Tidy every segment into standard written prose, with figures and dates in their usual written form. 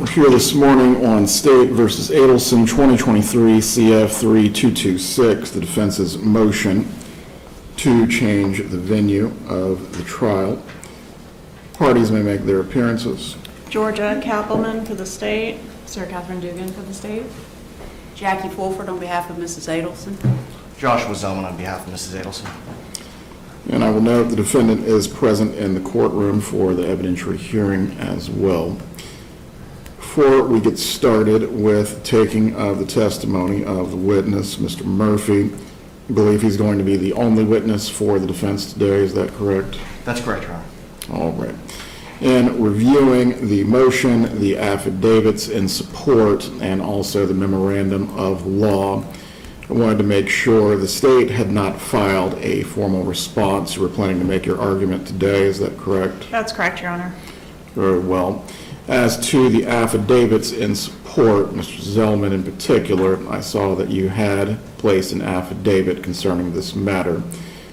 We're here this morning on State versus Adelson, 2023 CF 3226, the defense's motion to change the venue of the trial. Parties may make their appearances. Georgia Kappelman for the state. Sarah Catherine Dugan for the state. Jackie Fulford on behalf of Mrs. Adelson. Joshua Zellman on behalf of Mrs. Adelson. And I will note the defendant is present in the courtroom for the evidentiary hearing as well. Before we get started with taking of the testimony of the witness, Mr. Murphy, I believe he's going to be the only witness for the defense today. Is that correct? That's correct, Your Honor. All right. In reviewing the motion, the affidavits in support, and also the memorandum of law, I wanted to make sure the state had not filed a formal response. You were planning to make your argument today. Is that correct? That's correct, Your Honor. Very well. As to the affidavits in support, Mr. Zellman in particular, I saw that you had placed an affidavit concerning this matter,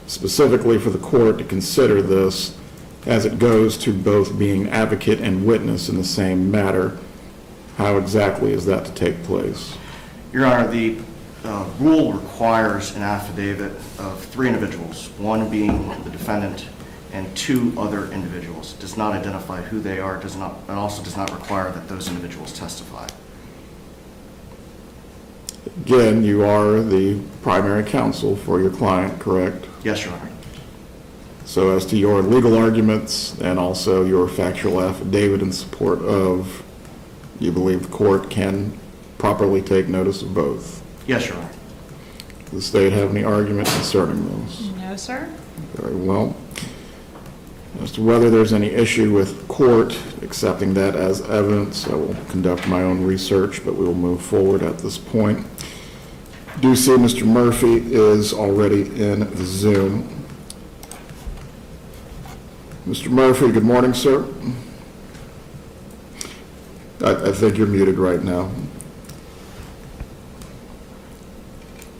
specifically for the court to consider this as it goes to both being advocate and witness in the same matter. How exactly is that to take place? Your Honor, the rule requires an affidavit of 3 individuals, one being the defendant and 2 other individuals. It does not identify who they are, and also does not require that those individuals testify. Again, you are the primary counsel for your client, correct? Yes, Your Honor. So as to your legal arguments and also your factual affidavit in support of, you believe the court can properly take notice of both? Yes, Your Honor. Does the state have any argument concerning those? No, sir. Very well. As to whether there's any issue with court accepting that as evidence, I will conduct my own research, but we will move forward at this point. I do see Mr. Murphy is already in the Zoom. Mr. Murphy, good morning, sir. I think you're muted right now.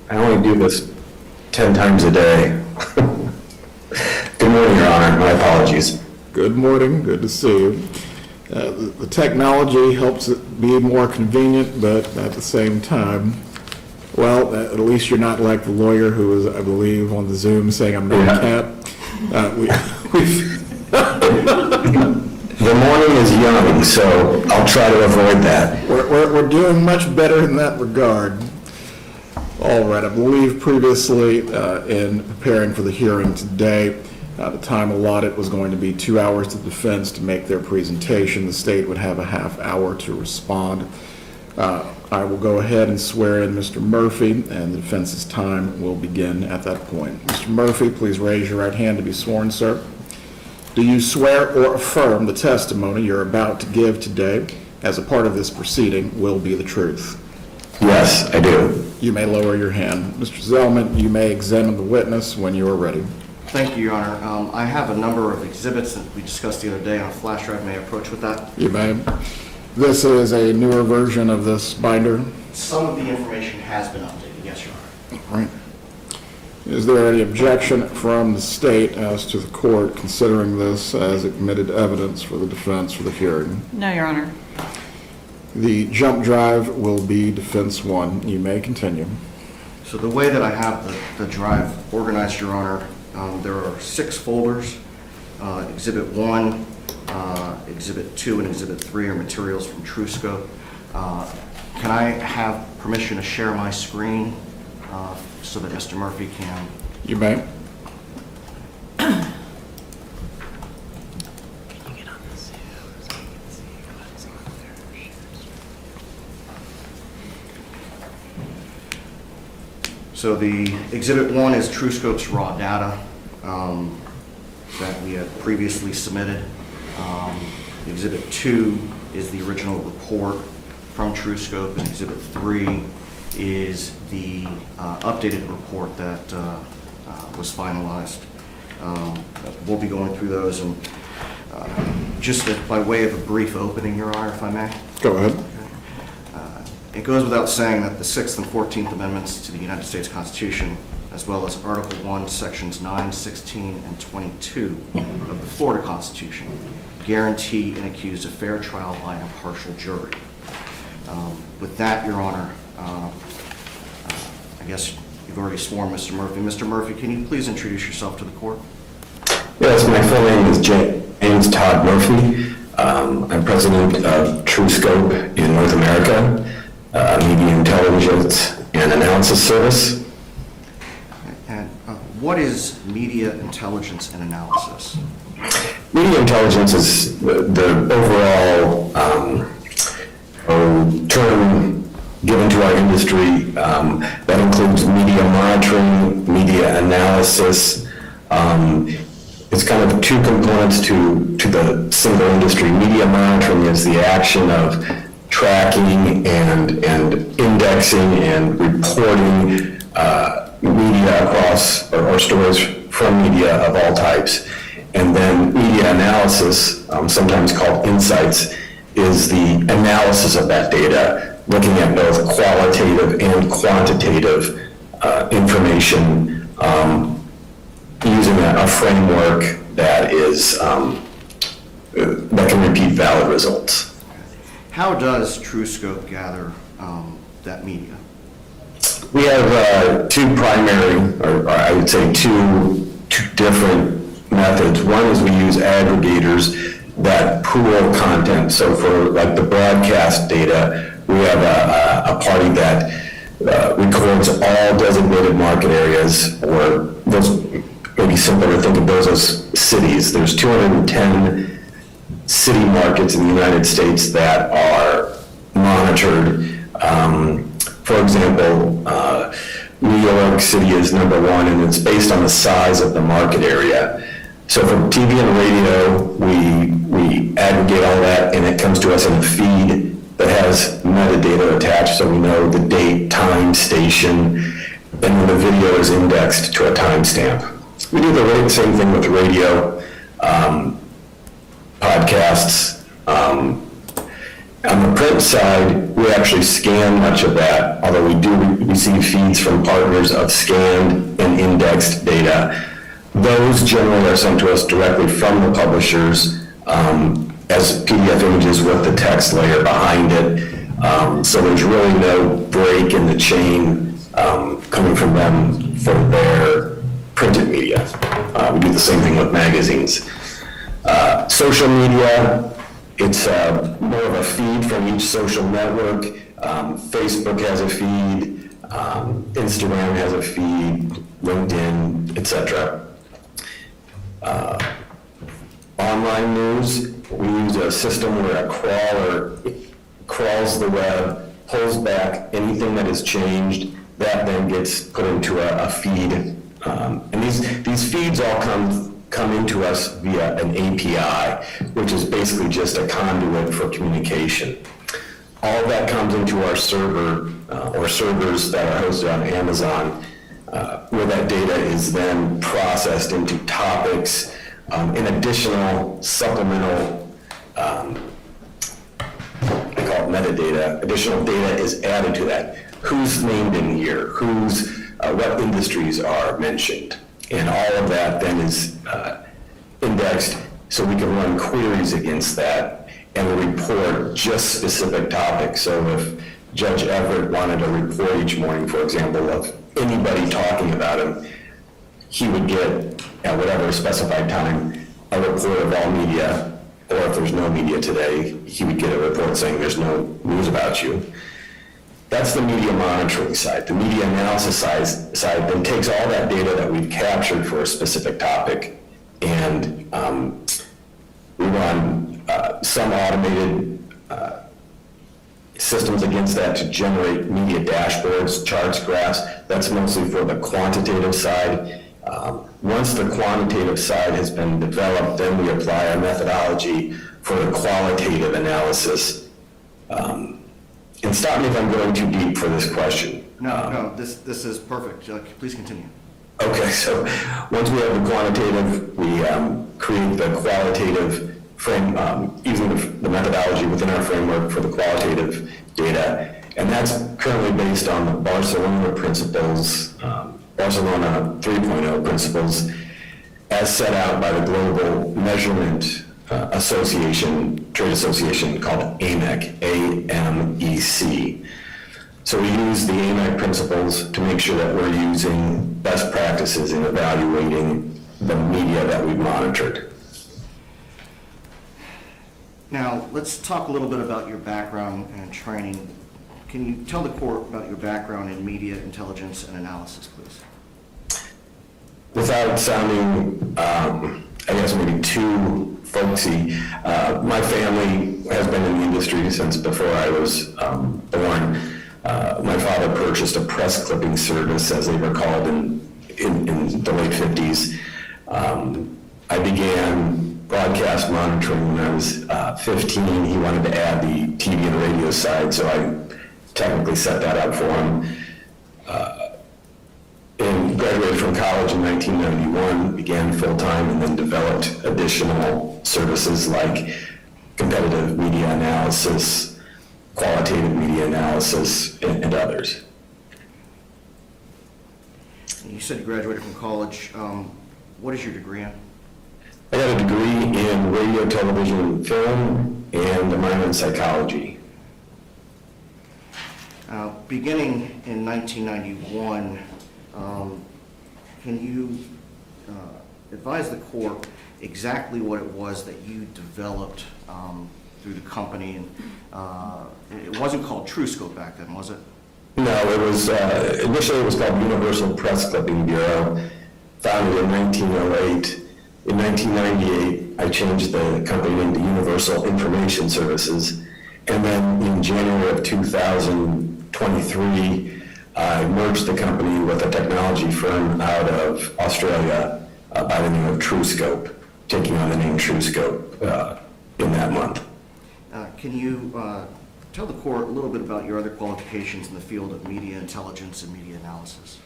I only do this 10 times a day. Good morning, Your Honor. My apologies. Good morning. Good to see you. The technology helps it be more convenient, but at the same time, well, at least you're not like the lawyer who was, I believe, on the Zoom saying I'm not a cat. The morning is young, so I'll try to avoid that. We're doing much better in that regard. All right, I believe previously in preparing for the hearing today, the time allotted was going to be 2 hours to the defense to make their presentation. The state would have a half hour to respond. I will go ahead and swear in Mr. Murphy, and the defense's time will begin at that point. Mr. Murphy, please raise your right hand to be sworn, sir. Do you swear or affirm the testimony you're about to give today as a part of this proceeding will be the truth? Yes, I do. You may lower your hand. Mr. Zellman, you may examine the witness when you are ready. Thank you, Your Honor. I have a number of exhibits that we discussed the other day on a flash drive. May I approach with that? You may. This is a newer version of this binder. Some of the information has been updated, yes, Your Honor. All right. Is there any objection from the state as to the court considering this as admitted evidence for the defense for the hearing? No, Your Honor. The jump drive will be defense 1. You may continue. So the way that I have the drive organized, Your Honor, there are 6 folders. Exhibit 1, Exhibit 2, and Exhibit 3 are materials from TrueScope. Can I have permission to share my screen so that Mr. Murphy can? You may. So the Exhibit 1 is TrueScope's raw data that we had previously submitted. Exhibit 2 is the original report from TrueScope, and Exhibit 3 is the updated report that was finalized. We'll be going through those, and just by way of a brief opening, Your Honor, if I may. Go ahead. It goes without saying that the 6th and 14th Amendments to the United States Constitution, as well as Article 1, Sections 9, 16, and 22 of the Florida Constitution, guarantee an accused a fair trial by an impartial jury. With that, Your Honor, I guess you've already sworn Mr. Murphy. Mr. Murphy, can you please introduce yourself to the court? Yes, my full name is James Todd Murphy. I'm president of TrueScope in North America, media intelligence and analysis service. And what is media intelligence and analysis? Media intelligence is the overall term given to our industry that includes media monitoring, media analysis. It's kind of two components to the single industry. Media monitoring is the action of tracking and indexing and reporting media across or stories from media of all types. And then media analysis, sometimes called insights, is the analysis of that data, looking at both qualitative and quantitative information, using a framework that is that can repeat valid results. How does TrueScope gather that media? We have two primary, or I would say two different methods. One is we use aggregators that pool content. So for like the broadcast data, we have a party that records all designated market areas, or those, maybe simpler to think of those as cities. There's 210 city markets in the United States that are monitored. For example, New York City is number one, and it's based on the size of the market area. So for TV and radio, we aggregate all that, and it comes to us in a feed that has metadata attached, so we know the date, time, station, and then the video is indexed to a timestamp. We do the same thing with radio, podcasts. On the print side, we actually scan much of that, although we do receive feeds from partners of scanned and indexed data. Those generally are sent to us directly from the publishers as PDF images with the text layer behind it. So there's really no break in the chain coming from them for their printed media. We do the same thing with magazines. Social media, it's more of a feed from each social network. Facebook has a feed, Instagram has a feed, LinkedIn, etc. Online news, we use a system where a crawler crawls the web, pulls back anything that has changed, that then gets put into a feed. And these feeds all come into us via an API, which is basically just a conduit for communication. All of that comes into our server or servers that are hosted on Amazon, where that data is then processed into topics and additional supplemental, I call it metadata. Additional data is added to that. Who's named in here? What industries are mentioned? And all of that then is indexed so we can run queries against that and report just specific topics. So if Judge Everett wanted a report each morning, for example, of anybody talking about him, he would get, at whatever specified time, a report of all media, or if there's no media today, he would get a report saying there's no news about you. That's the media monitoring side. The media analysis side then takes all that data that we've captured for a specific topic, and we run some automated systems against that to generate media dashboards, charts, graphs. That's mostly for the quantitative side. Once the quantitative side has been developed, then we apply our methodology for the qualitative analysis. And stop me if I'm going too deep for this question. No, this is perfect. Please continue. Okay, so once we have the quantitative, we create the qualitative frame, using the methodology within our framework for the qualitative data. And that's currently based on the Barcelona principles, Barcelona 3.0 principles, as set out by the Global Measurement trade association called AMEC, A-M-E-C. So we use the AMEC principles to make sure that we're using best practices in evaluating the media that we've monitored. Now, let's talk a little bit about your background and training. Can you tell the court about your background in media intelligence and analysis, please? Without sounding, I guess maybe too folksy, my family has been in the industry since before I was born. My father purchased a press clipping service, as they were called, in the late 50s. I began broadcast monitoring when I was 15. He wanted to add the TV and radio side, so I technically set that up for him. And graduated from college in 1991, began full-time, and then developed additional services like competitive media analysis, qualitative media analysis, and others. You said you graduated from college. What is your degree in? I got a degree in radio, television, and film, and a minor in psychology. Beginning in 1991, can you advise the court exactly what it was that you developed through the company? And it wasn't called TrueScope back then, was it? No, it was, initially it was called Universal Press Clipping Bureau, founded in 1908. In 1998, I changed the company name to Universal Information Services, and then in January of 2023, I merged the company with a technology firm out of Australia by the name of TrueScope, taking on the name TrueScope in that month. Can you tell the court a little bit about your other qualifications in the field of media intelligence and media analysis?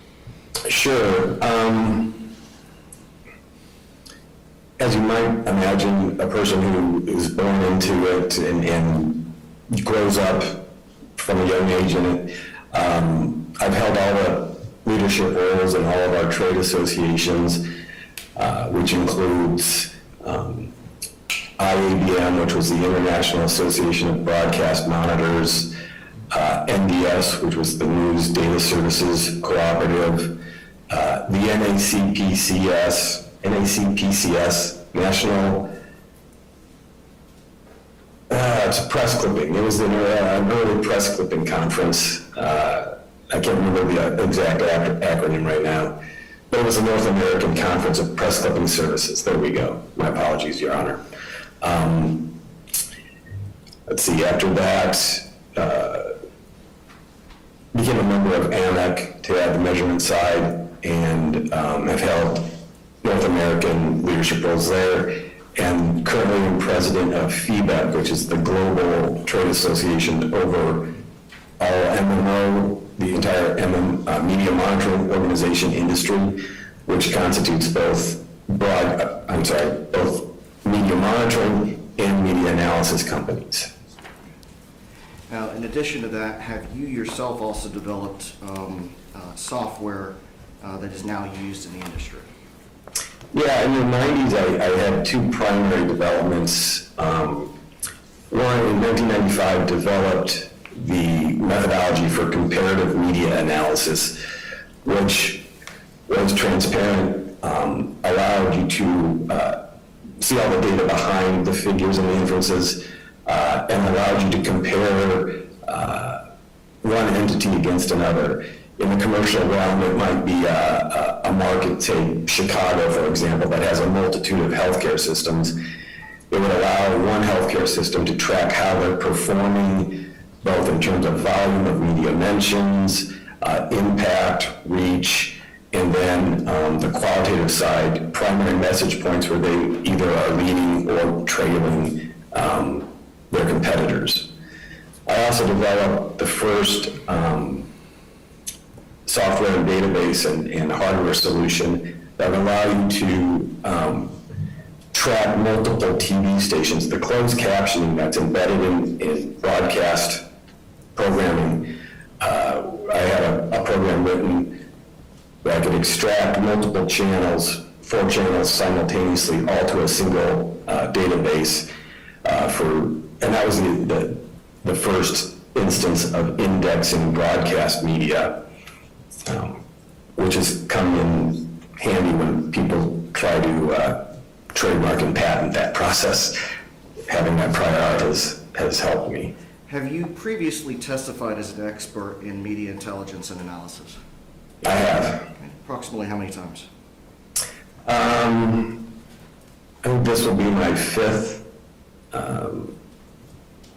Sure. As you might imagine, a person who is born into it and grows up from a young age in it, I've held all the leadership roles in all of our trade associations, which includes IABM, which was the International Association of Broadcast Monitors, NDS, which was the News Data Services Cooperative, the NACPCS, National, it's a press clipping. It was an early press clipping conference. I can't remember the exact acronym right now, but it was a North American Conference of Press Clipping Services. There we go. My apologies, Your Honor. Let's see, after that, became a member of AMEC to add the measurement side, and have held North American leadership roles there, and currently am president of FEBEC, which is the global trade association over all MMO, the entire media monitoring organization industry, which constitutes both media monitoring and media analysis companies. Now, in addition to that, have you yourself also developed software that is now used in the industry? Yeah, in the 90s, I had two primary developments. One, in 1995, developed the methodology for comparative media analysis, which was transparent, allowed you to see all the data behind the figures and the inferences, and allowed you to compare one entity against another. In the commercial realm, it might be a market, say Chicago, for example, that has a multitude of healthcare systems. It would allow one healthcare system to track how they're performing, both in terms of volume of media mentions, impact, reach, and then the qualitative side, primary message points where they either are leading or trailing their competitors. I also developed the first software and database and hardware solution that would allow you to track multiple TV stations. The closed captioning that's embedded in broadcast programming, I had a program written where I could extract multiple channels 4 channels simultaneously, all to a single database and that was the first instance of indexing broadcast media, which has come in handy when people try to trademark and patent that process. Having that prior art has helped me. Have you previously testified as an expert in media intelligence and analysis? I have. Approximately how many times? I think this will be my 5th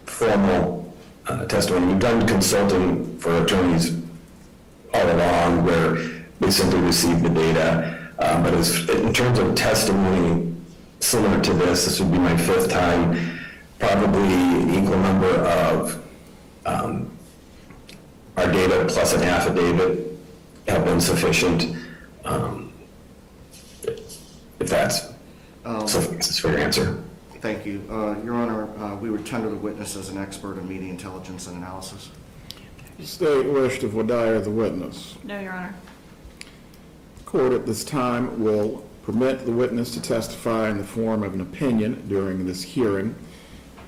formal testimony. We've done consulting for attorneys all along where they simply receive the data, but in terms of testimony similar to this would be my 5th time. Probably an equal number of our data plus an affidavit have been sufficient. If that's suffices for your answer. Thank you. Your Honor, we would tender the witness as an expert in media intelligence and analysis. The state wish to voir dire the witness. No, Your Honor. The court at this time will permit the witness to testify in the form of an opinion during this hearing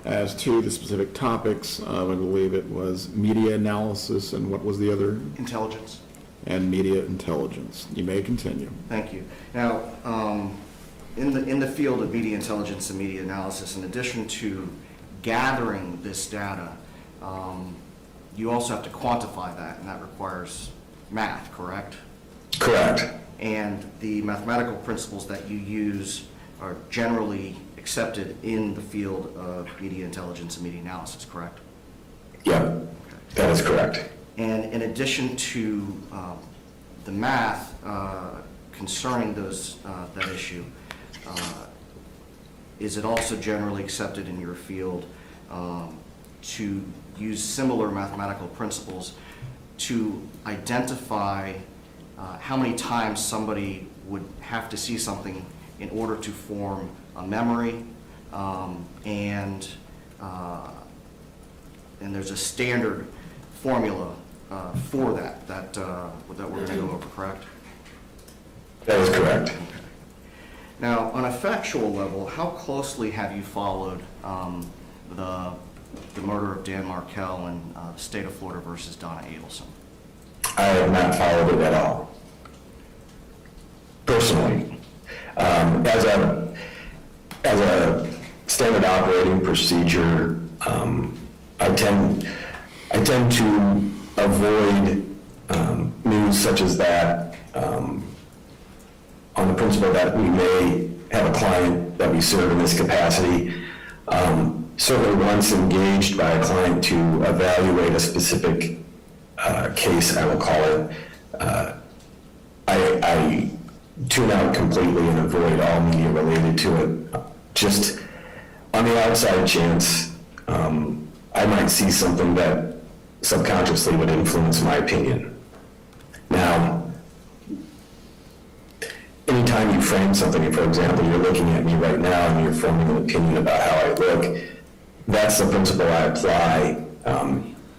as to the specific topics. I believe it was media analysis and what was the other? Intelligence. And media intelligence. You may continue. Thank you. Now, in the field of media intelligence and media analysis, in addition to gathering this data, you also have to quantify that, and that requires math, correct? Correct. And the mathematical principles that you use are generally accepted in the field of media intelligence and media analysis, correct? Yeah, that is correct. And in addition to the math concerning that issue, is it also generally accepted in your field to use similar mathematical principles to identify how many times somebody would have to see something in order to form a memory, and there's a standard formula for that we're going to go over, correct? That is correct. Now, on a factual level, how closely have you followed the murder of Dan Markell in the state of Florida versus Donna Adelson? I have not followed it at all. Personally, as a standard operating procedure, I tend to avoid news such as that on the principle that we may have a client that we serve in this capacity. Certainly once engaged by a client to evaluate a specific case, I will call it, I tune out completely and avoid all media related to it. Just on the outside chance, I might see something that subconsciously would influence my opinion. Now, anytime you frame something, for example, you're looking at me right now and you're forming an opinion about how I look, that's the principle I apply.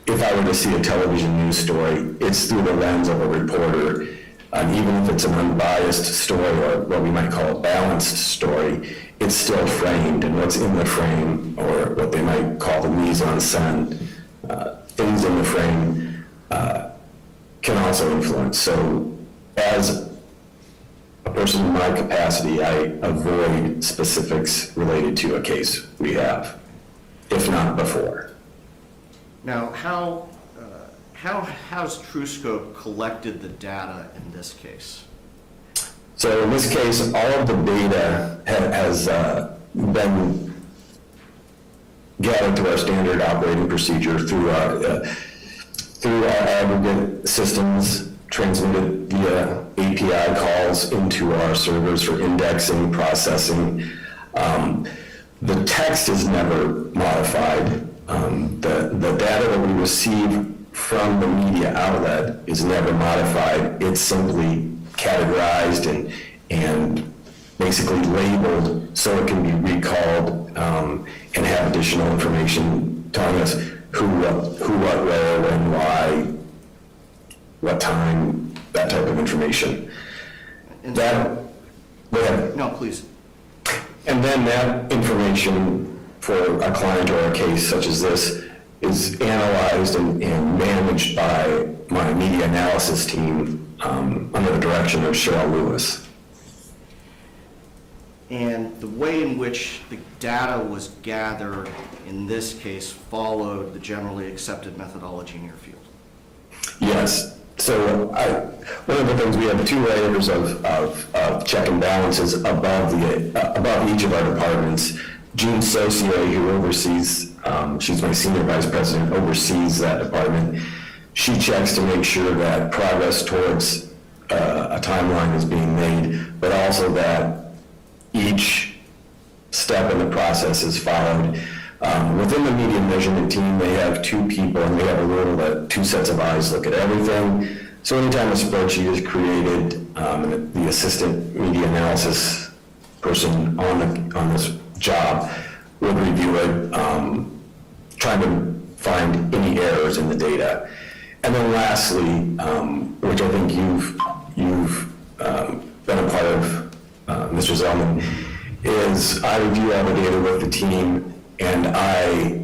If I were to see a television news story, it's through the lens of a reporter. Even if it's an unbiased story or what we might call a balanced story, it's still framed, and what's in the frame, or what they might call the mise en scène, things in the frame can also influence. So as a person in my capacity, I avoid specifics related to a case we have, if not before. Now, how has TrueScope collected the data in this case? So in this case, all of the data has been gathered through our standard operating procedure, through our aggregate systems, transmitted via API calls into our servers for indexing, processing. The text is never modified. The data that we receive from the media outlet is never modified. It's simply categorized and basically labeled so it can be recalled and have additional information telling us who, what, where, when, why, what time, that type of information. And That Go ahead. No, please. And then that information for a client or a case such as this is analyzed and managed by my media analysis team under the direction of Cheryl Lewis. And the way in which the data was gathered in this case followed the generally accepted methodology in your field? Yes. So one of the things, we have 2 layers of check and balances above each of our departments. Jean Saucier, who oversees, she's my senior vice president, oversees that department. She checks to make sure that progress towards a timeline is being made, but also that each step in the process is followed. Within the media measurement team, they have 2 people, and we have a rule that 2 sets of eyes look at everything. So anytime a spreadsheet is created, the assistant media analysis person on this job would review it, trying to find any errors in the data. And then lastly, which I think you've been a part of, Mr. Zellman, is I review all the data with the team, and I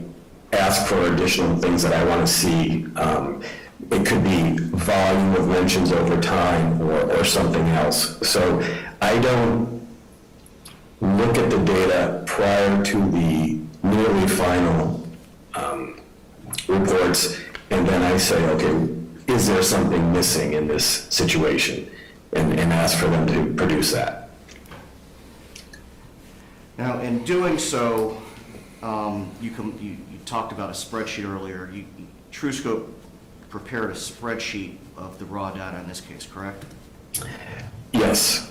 ask for additional things that I want to see. It could be volume of mentions over time or something else. So I don't look at the data prior to the nearly final reports, and then I say, okay, is there something missing in this situation? And ask for them to produce that. Now, in doing so, you talked about a spreadsheet earlier. TrueScope prepared a spreadsheet of the raw data in this case, correct? Yes.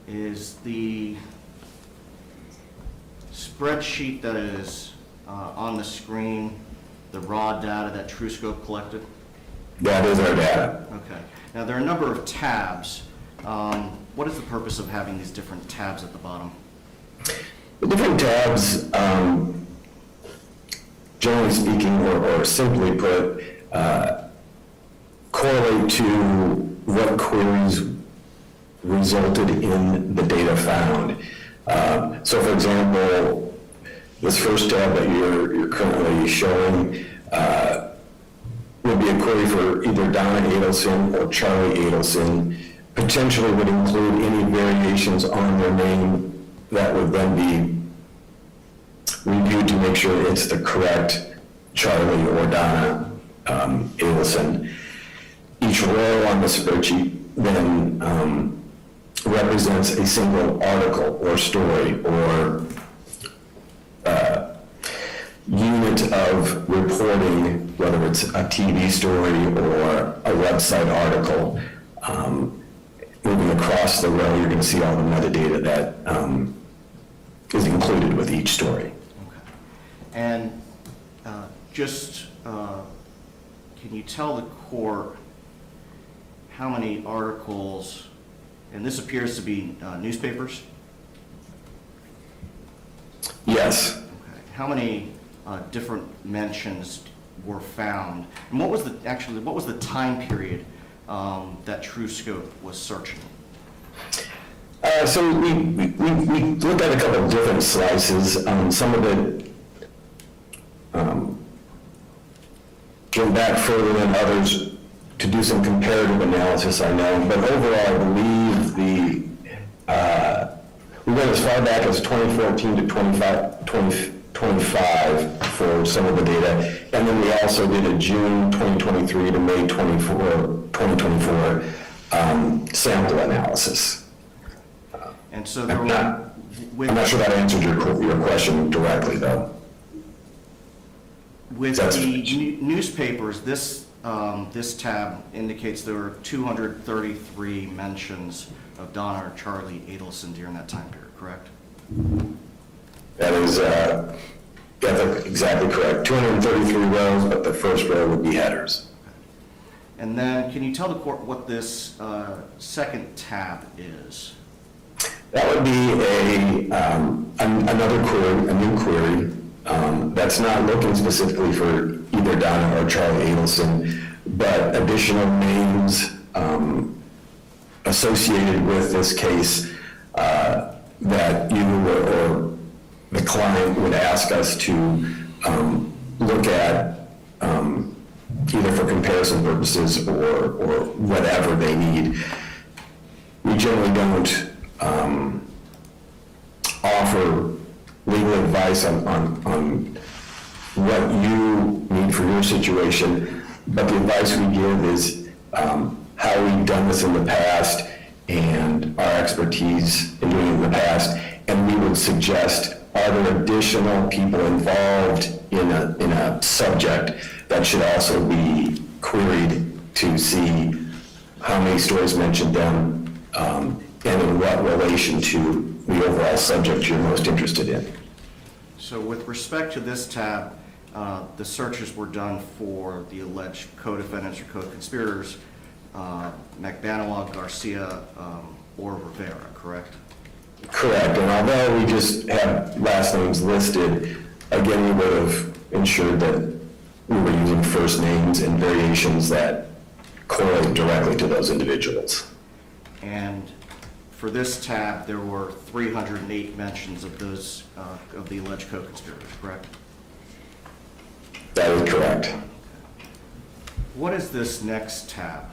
Is the spreadsheet that is on the screen the raw data that TrueScope collected? That is our data. Okay. Now, there are a number of tabs. What is the purpose of having these different tabs at the bottom? The different tabs, generally speaking, or simply put, correlate to what queries resulted in the data found. So, for example, this first tab that you're currently showing would be a query for either Donna Adelson or Charlie Adelson. Potentially would include any variations on their name that would then be reviewed to make sure it's the correct Charlie or Donna Adelson. Each row on the spreadsheet then represents a single article or story or unit of reporting, whether it's a TV story or a website article. Moving across the row, you're going to see all the metadata that is included with each story. Okay. And can you tell the court how many articles, and this appears to be newspapers? Yes. Okay. How many different mentions were found? And what was the time period that TrueScope was searching? So we looked at a couple of different slices. Some of it came back further than others to do some comparative analysis, I know. But overall, I believe we went as far back as 2014 to 2025 for some of the data. And then we also did a June 2023 to May 2024 sample analysis. And so there I'm were... not sure that answered your question directly, though. With That's the finished. newspapers, this tab indicates there were 233 mentions of Donna or Charlie Adelson during that time period, correct? That is that's exactly correct. 233 rows, but the first row would be headers. And then, can you tell the court what this second tab is? That would be another query, a new query, that's not looking specifically for either Donna or Charlie Adelson, but additional names associated with this case that you or the client would ask us to look at either for comparison purposes or whatever they need. We generally don't offer legal advice on what you need for your situation, but the advice we give is how we've done this in the past and our expertise in doing it in the past, and we would suggest, are there additional people involved in a subject that should also be queried to see how many stories mentioned them, and in what relation to the overall subject you're most interested in. So with respect to this tab, the searches were done for the alleged co-defendants or co-conspirators, McBanawa, Garcia, or Rivera, correct? Correct, and although we just have last names listed, again, we would have ensured that we were using first names and variations that correlate directly to those individuals. And for this tab, there were 308 mentions of those, of the alleged co-conspirators, correct? That is correct. What is this next tab?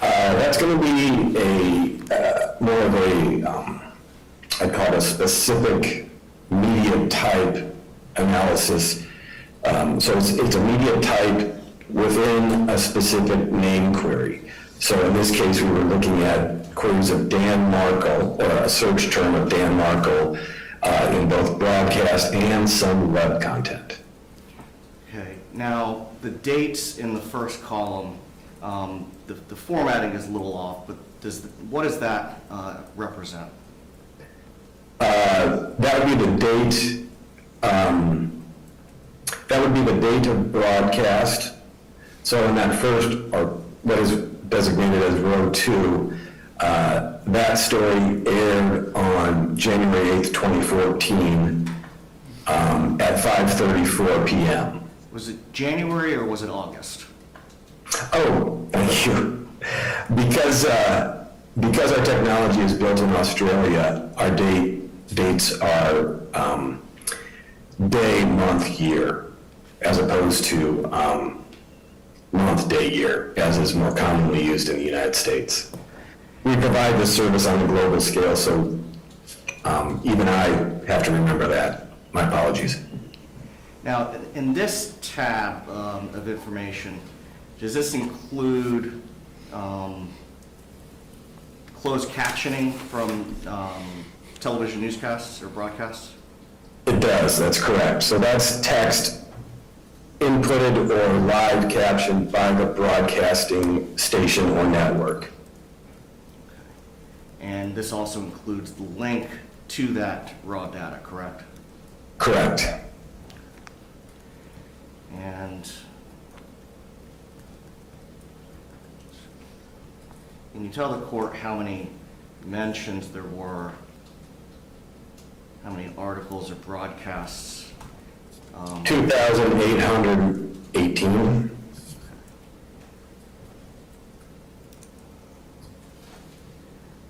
That's going to be more of a, I'd call it a specific media type analysis. So it's a media type within a specific name query. So in this case, we were looking at queries of Dan Markle, or a search term of Dan Markle, in both broadcast and some web content. Okay, now the dates in the first column, the formatting is a little off, but what does that represent? That would be the date. That would be the date of broadcast. So in that first, or what is designated as row 2, that story aired on January 8th, 2014, at 5:34 p.m. Was it January or was it August? Oh, thank you. Because our technology is built in Australia, our dates are day, month, year, as opposed to month, day, year, as is more commonly used in the United States. We provide this service on a global scale, so even I have to remember that. My apologies. Now, in this tab of information, does this include closed captioning from television newscasts or broadcasts? It does, that's correct. So that's text inputted or live captioned by the broadcasting station or network. And this also includes the link to that raw data, correct? Correct. And can you tell the court how many mentions there were, how many articles or broadcasts? 2,818.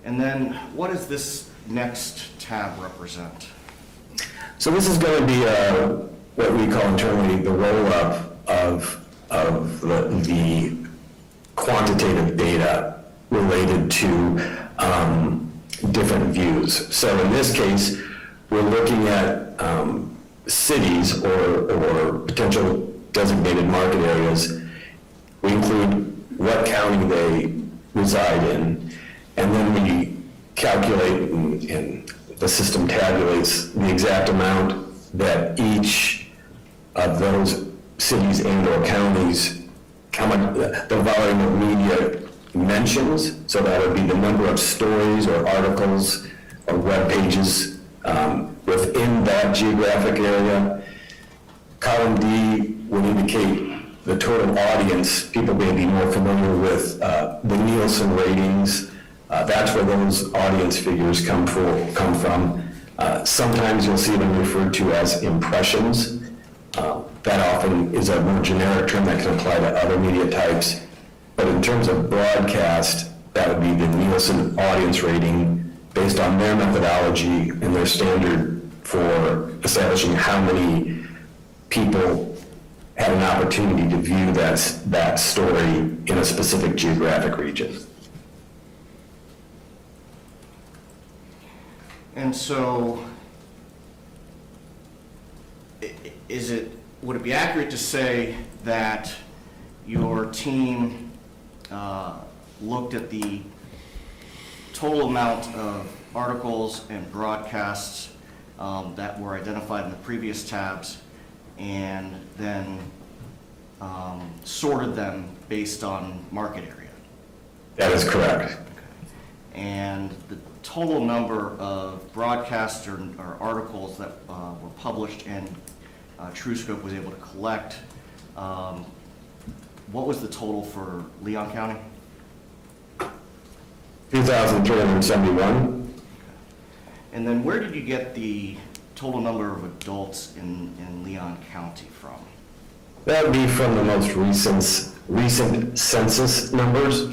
And then what does this next tab represent? So this is going to be what we call internally the roll-up of the quantitative data related to different views. So in this case, we're looking at cities or potential designated market areas. We include what county they reside in, and then we calculate and the system tabulates the exact amount that each of those cities and or counties, how much the volume of media mentions. So that would be the number of stories or articles or web pages within that geographic area. Column D would indicate the total audience. People may be more familiar with the Nielsen ratings That's where those audience figures come from. Sometimes you'll see them referred to as impressions. That often is a more generic term that can apply to other media types. But in terms of broadcast, that would be the Nielsen audience rating based on their methodology and their standard for establishing how many people had an opportunity to view that story in a specific geographic region. And so, would it be accurate to say that your team looked at the total amount of articles and broadcasts that were identified in the previous tabs and then sorted them based on market area? That is correct. And the total number of broadcasts or articles that were published and TrueScope was able to collect, what was the total for Leon County? 2,371. And then where did you get the total number of adults in Leon County from? That would be from the most recent census numbers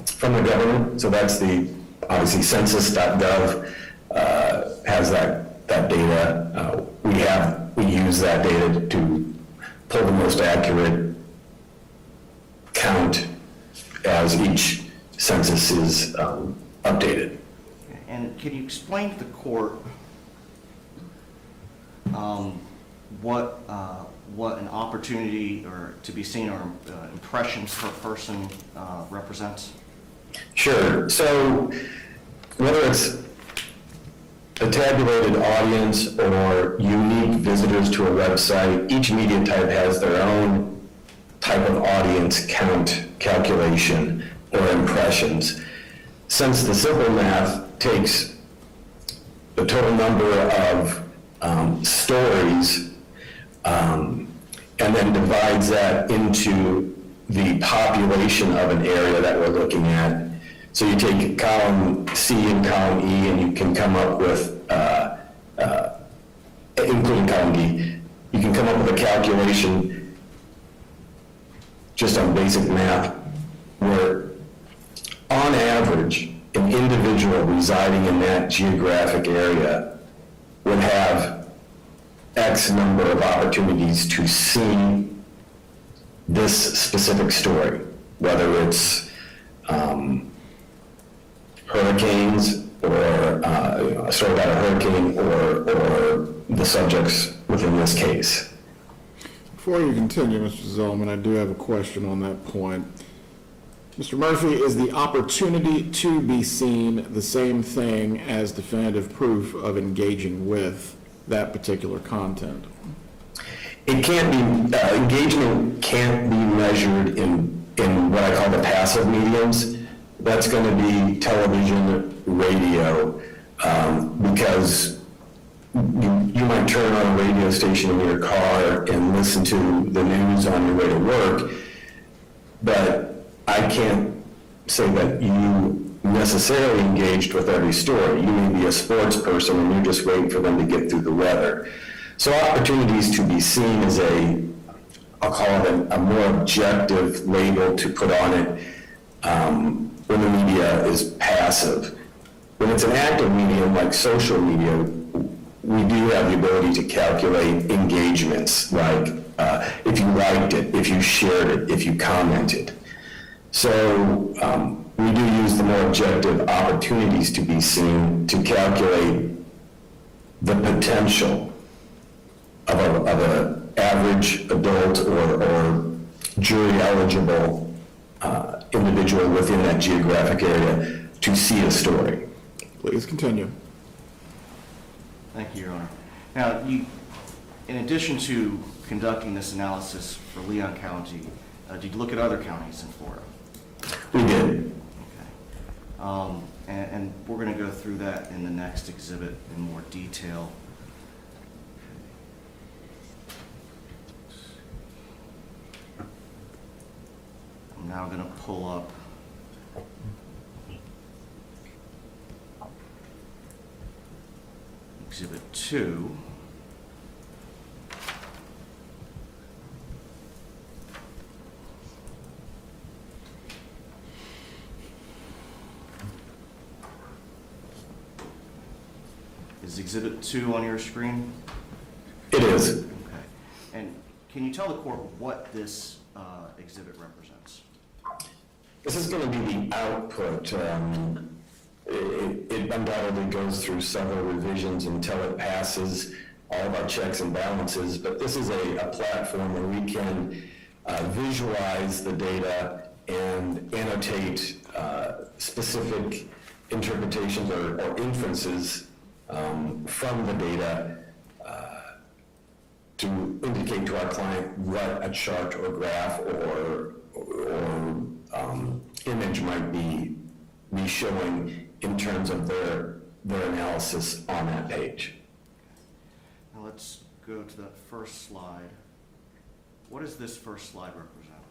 from the government. So that's obviously census.gov has that data. We use that data to pull the most accurate count as each census is updated. And can you explain to the court what an opportunity or to be seen or impressions per person represents? Sure. So whether it's a tabulated audience or unique visitors to a website, each media type has their own type of audience count calculation or impressions. Since the simple math takes the total number of stories and then divides that into the population of an area that we're looking at. So you take column C and column E and you can come up with, including column D, you can come up with a calculation just on basic math where on average, an individual residing in that geographic area would have X number of opportunities to see this specific story, whether it's hurricanes or a story about a hurricane or the subjects within this case. Before you continue, Mr. Zellman, I do have a question on that point. Mr. Murphy, is the opportunity to be seen the same thing as definitive proof of engaging with that particular content? It can't be, engagement can't be measured in what I call the passive mediums. That's going to be television, radio, because you might turn on a radio station in your car and listen to the news on your way to work, but I can't say that you necessarily engaged with every story. You may be a sports person and you're just waiting for them to get through the weather. So opportunities to be seen is I'll call it a more objective label to put on it when the media is passive. When it's an active medium like social media, we do have the ability to calculate engagements, like if you liked it, if you shared it, if you commented. So we do use the more objective opportunities to be seen to calculate the potential of an average adult or jury eligible individual within that geographic area to see a story. Please continue. Thank you, Your Honor. Now, in addition to conducting this analysis for Leon County, did you look at other counties in Florida? We did. Okay. And we're going to go through that in the next exhibit in more detail. I'm now going to pull up 2 is Exhibit 2 on your screen? It is. Okay. And can you tell the court what this exhibit represents? This is going to be the output. It undoubtedly goes through several revisions until it passes all of our checks and balances, but this is a platform where we can visualize the data and annotate specific interpretations or inferences from the data to indicate to our client what a chart or graph or image might be showing in terms of their analysis on that page. Now let's go to that first slide. What does this first slide represent?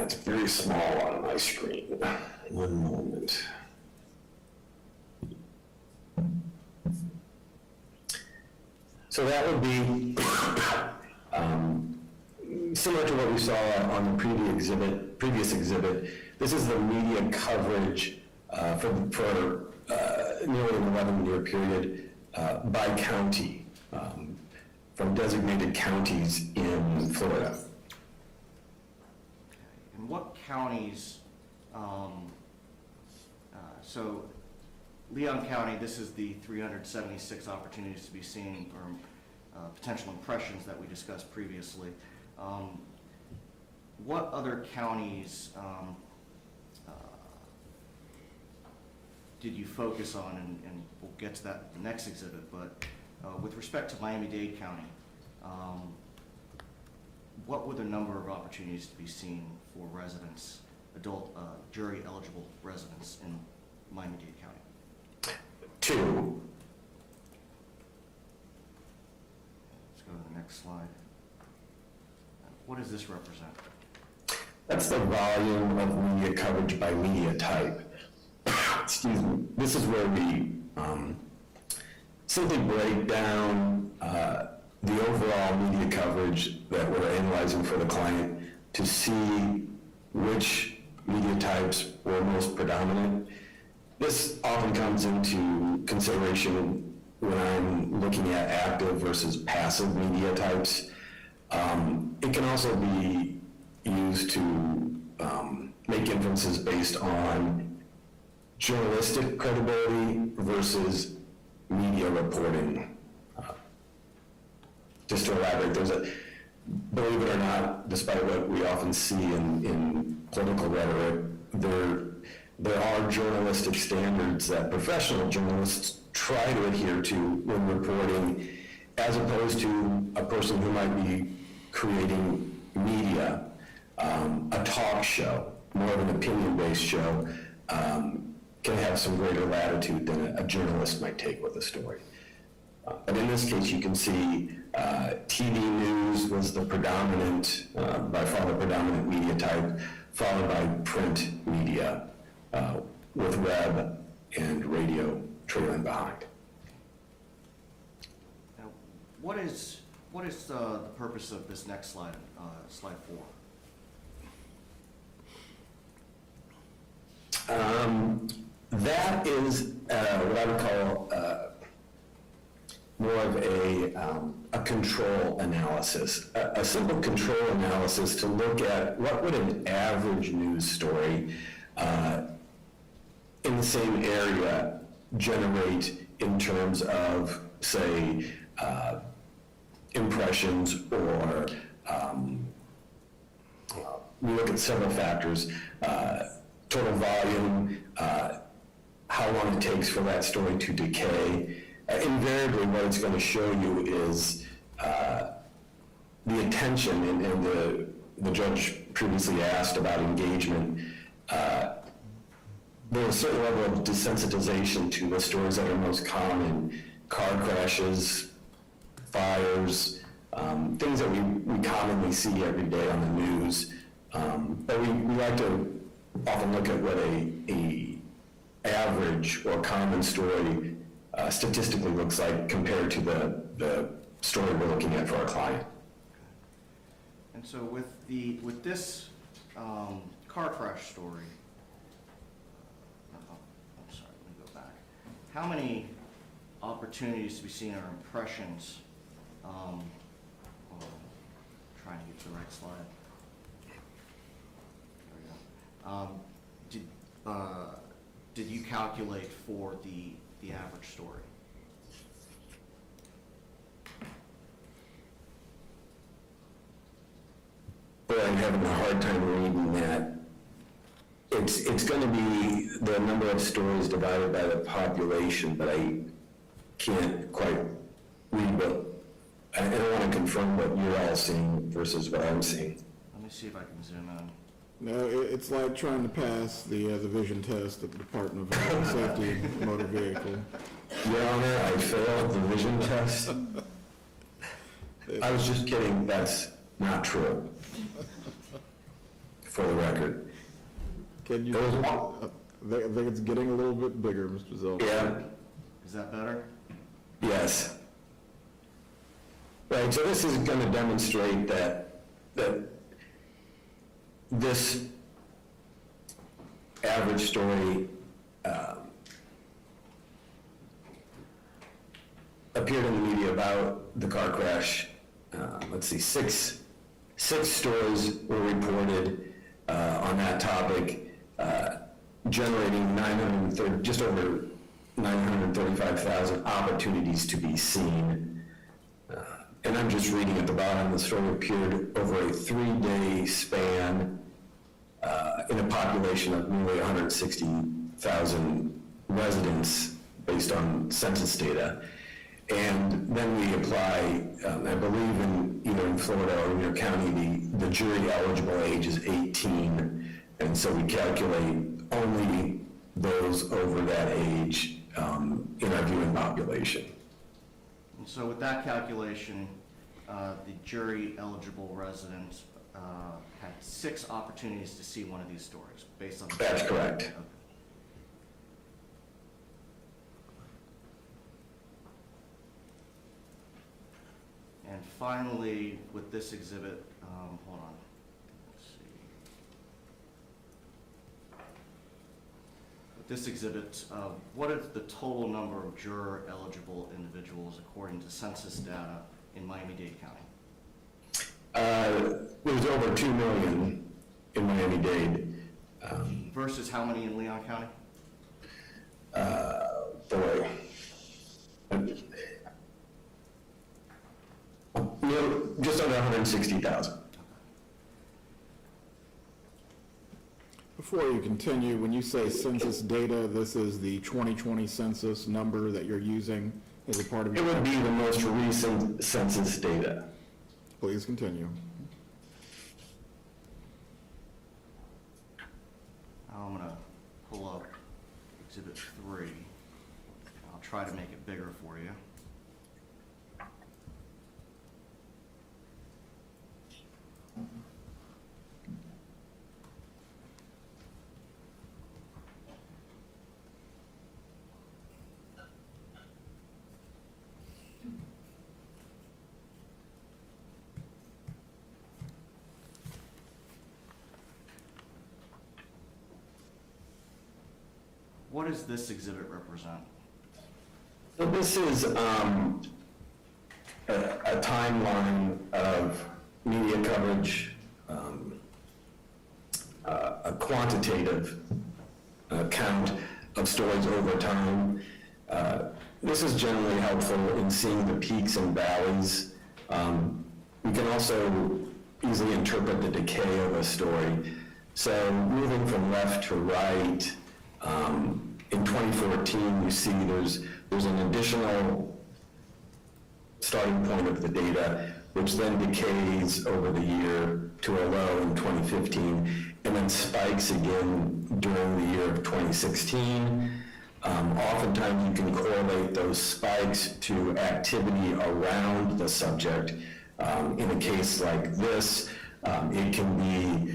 It's very small on my screen. One moment. So that would be similar to what we saw on the previous exhibit. This is the media coverage for nearly an 11-year period by county, from designated counties in Florida. And what counties, so Leon County, this is the 376 opportunities to be seen, or potential impressions that we discussed previously. What other counties did you focus on, and we'll get to that in the next exhibit, but with respect to Miami-Dade County, what were the number of opportunities to be seen for residents, adult jury-eligible residents in Miami-Dade County? 2. Let's go to the next slide. What does this represent? That's the volume of media coverage by media type. Excuse me. This is where we simply break down the overall media coverage that we're analyzing for the client to see which media types were most predominant. This often comes into consideration when I'm looking at active versus passive media types. It can also be used to make inferences based on journalistic credibility versus media reporting. Just to elaborate, believe it or not, despite what we often see in political rhetoric, there are journalistic standards that professional journalists try to adhere to when reporting, as opposed to a person who might be creating media, a talk show, more of an opinion-based show, can have some greater latitude than a journalist might take with a story. But in this case, you can see TV news was the predominant, by far the predominant media type, followed by print media, with web and radio trailing behind. Now, what is the purpose of this next slide, slide 4? That is what I would call more of a control analysis, a simple control analysis to look at what would an average news story in the same area generate in terms of, say, impressions, or we look at several factors, total volume, how long it takes for that story to decay. Invariably, what it's going to show you is the attention, and the judge previously asked about engagement. There's a certain level of desensitization to the stories that are most common: car crashes, fires, things that we commonly see every day on the news. But we like to often look at what a average or common story statistically looks like compared to the story we're looking at for our client. And so with this car crash story, I'm sorry, let me go back. How many opportunities to be seen or impressions? Hold on, trying to get to the right slide. There we go. Did you calculate for the average story? But I'm having a hard time reading that. It's going to be the number of stories divided by the population, but I can't quite read what, I don't want to confirm what you're all seeing versus what I'm seeing. Let me see if I can zoom in. No, it's like trying to pass the vision test at the Department of Safety and Motor Vehicle. Your Honor, I failed the vision test. I was just kidding, that's not true. For the record. Can you, There was I think it's getting a little bit bigger, Mr. Zell. Yeah, Is that better? yes. Right, so this is going to demonstrate that this average story appeared in the media about the car crash. Let's see, six stories were reported on that topic, generating just over 935,000 opportunities to be seen. And I'm just reading at the bottom, the story appeared over a 3-day span in a population of nearly 160,000 residents based on census data. And then we apply, I believe either in Florida or in your county, the jury eligible age is 18. And so we calculate only those over that age in our viewing population. And so with that calculation, the jury eligible residents had 6 opportunities to see one of these stories based on. That's correct. Okay. And finally, with this exhibit, hold on, let's see. With this exhibit, what is the total number of juror eligible individuals according to census data in Miami-Dade County? There's over 2 million in Miami-Dade. Versus how many in Leon County? Just under 160,000. Before you continue, when you say census data, this is the 2020 census number that you're using as a part of It your... would be the most recent census data. Please continue. I'm going to pull up Exhibit 3. I'll try to make it bigger for you. What does this exhibit represent? So this is a timeline of media coverage, a quantitative count of stories over time. This is generally helpful in seeing the peaks and valleys. We can also easily interpret the decay of a story. So moving from left to right, in 2014, you see there's an additional starting point of the data, which then decays over the year to a low in 2015, and then spikes again during the year of 2016. Oftentimes you can correlate those spikes to activity around the subject. In a case like this, it can be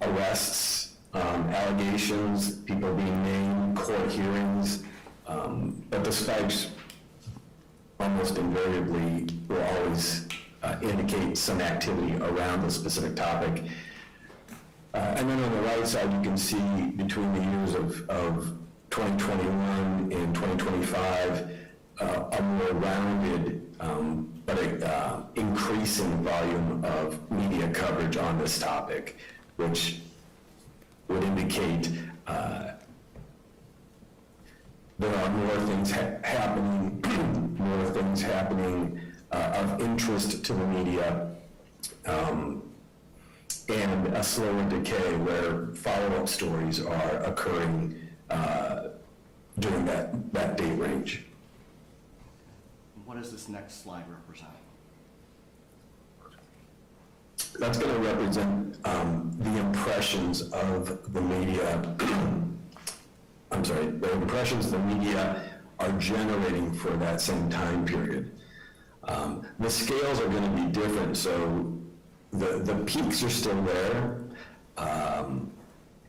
arrests allegations, people being named, court hearings, but the spikes almost invariably will always indicate some activity around a specific topic. And then on the right side, you can see between the years of 2021 and 2025, a more rounded, but increasing volume of media coverage on this topic, which would indicate there are more things happening, more things happening of interest to the media, and a slower decay where follow-up stories are occurring during that date range. What does this next slide represent? That's going to represent the impressions of the media, I'm sorry, the impressions the media are generating for that same time period. The scales are going to be different, so the peaks are still there,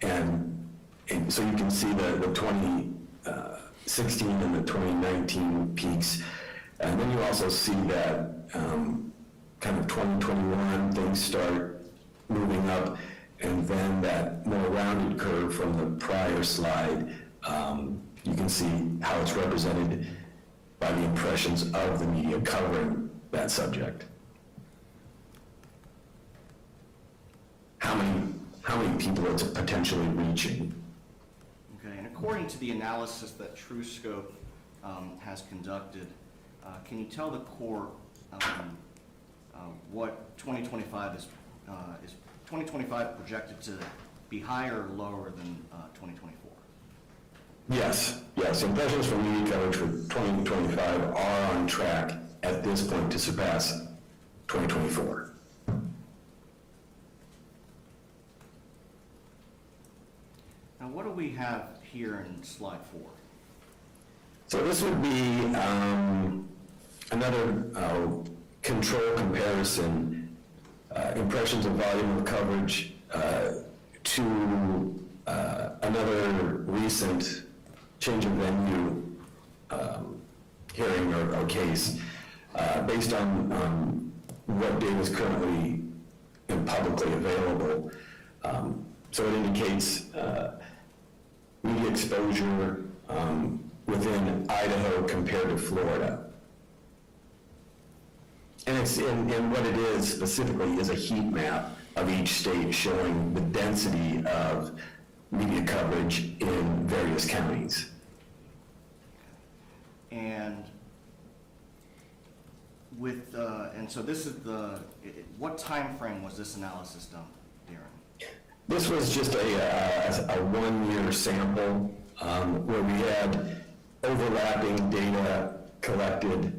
and so you can see the 2016 and the 2019 peaks, and then you also see that kind of 2021 things start moving up, and then that more rounded curve from the prior slide, you can see how it's represented by the impressions of the media covering that subject. How many people it's potentially reaching. Okay, and according to the analysis that TrueScope has conducted, can you tell the court what 2025 is 2025 projected to be higher or lower than 2024? Yes. Impressions from media coverage for 2025 are on track at this point to surpass 2024. Now, what do we have here in slide 4? So this would be another control comparison, impressions of volume of coverage to another recent change of venue hearing or case based on what data is currently publicly available. So it indicates media exposure within Idaho compared to Florida. And what it is specifically is a heat map of each state showing the density of media coverage in various counties. And so this is what time frame was this analysis done, Darren? This was just a one-year sample where we had overlapping data collected.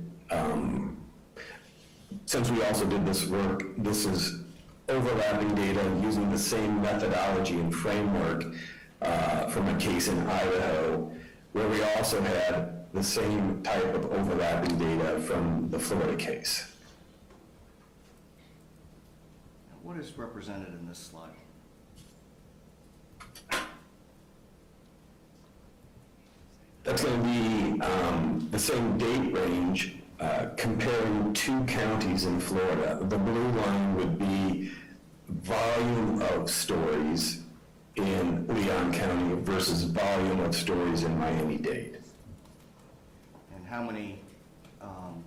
Since we also did this work, this is overlapping data using the same methodology and framework from a case in Idaho, where we also had the same type of overlapping data from the Florida case. What is represented in this slide? That's going to be the same date range comparing two counties in Florida. The blue line would be volume of stories in Leon County versus volume of stories in Miami-Dade. And how many,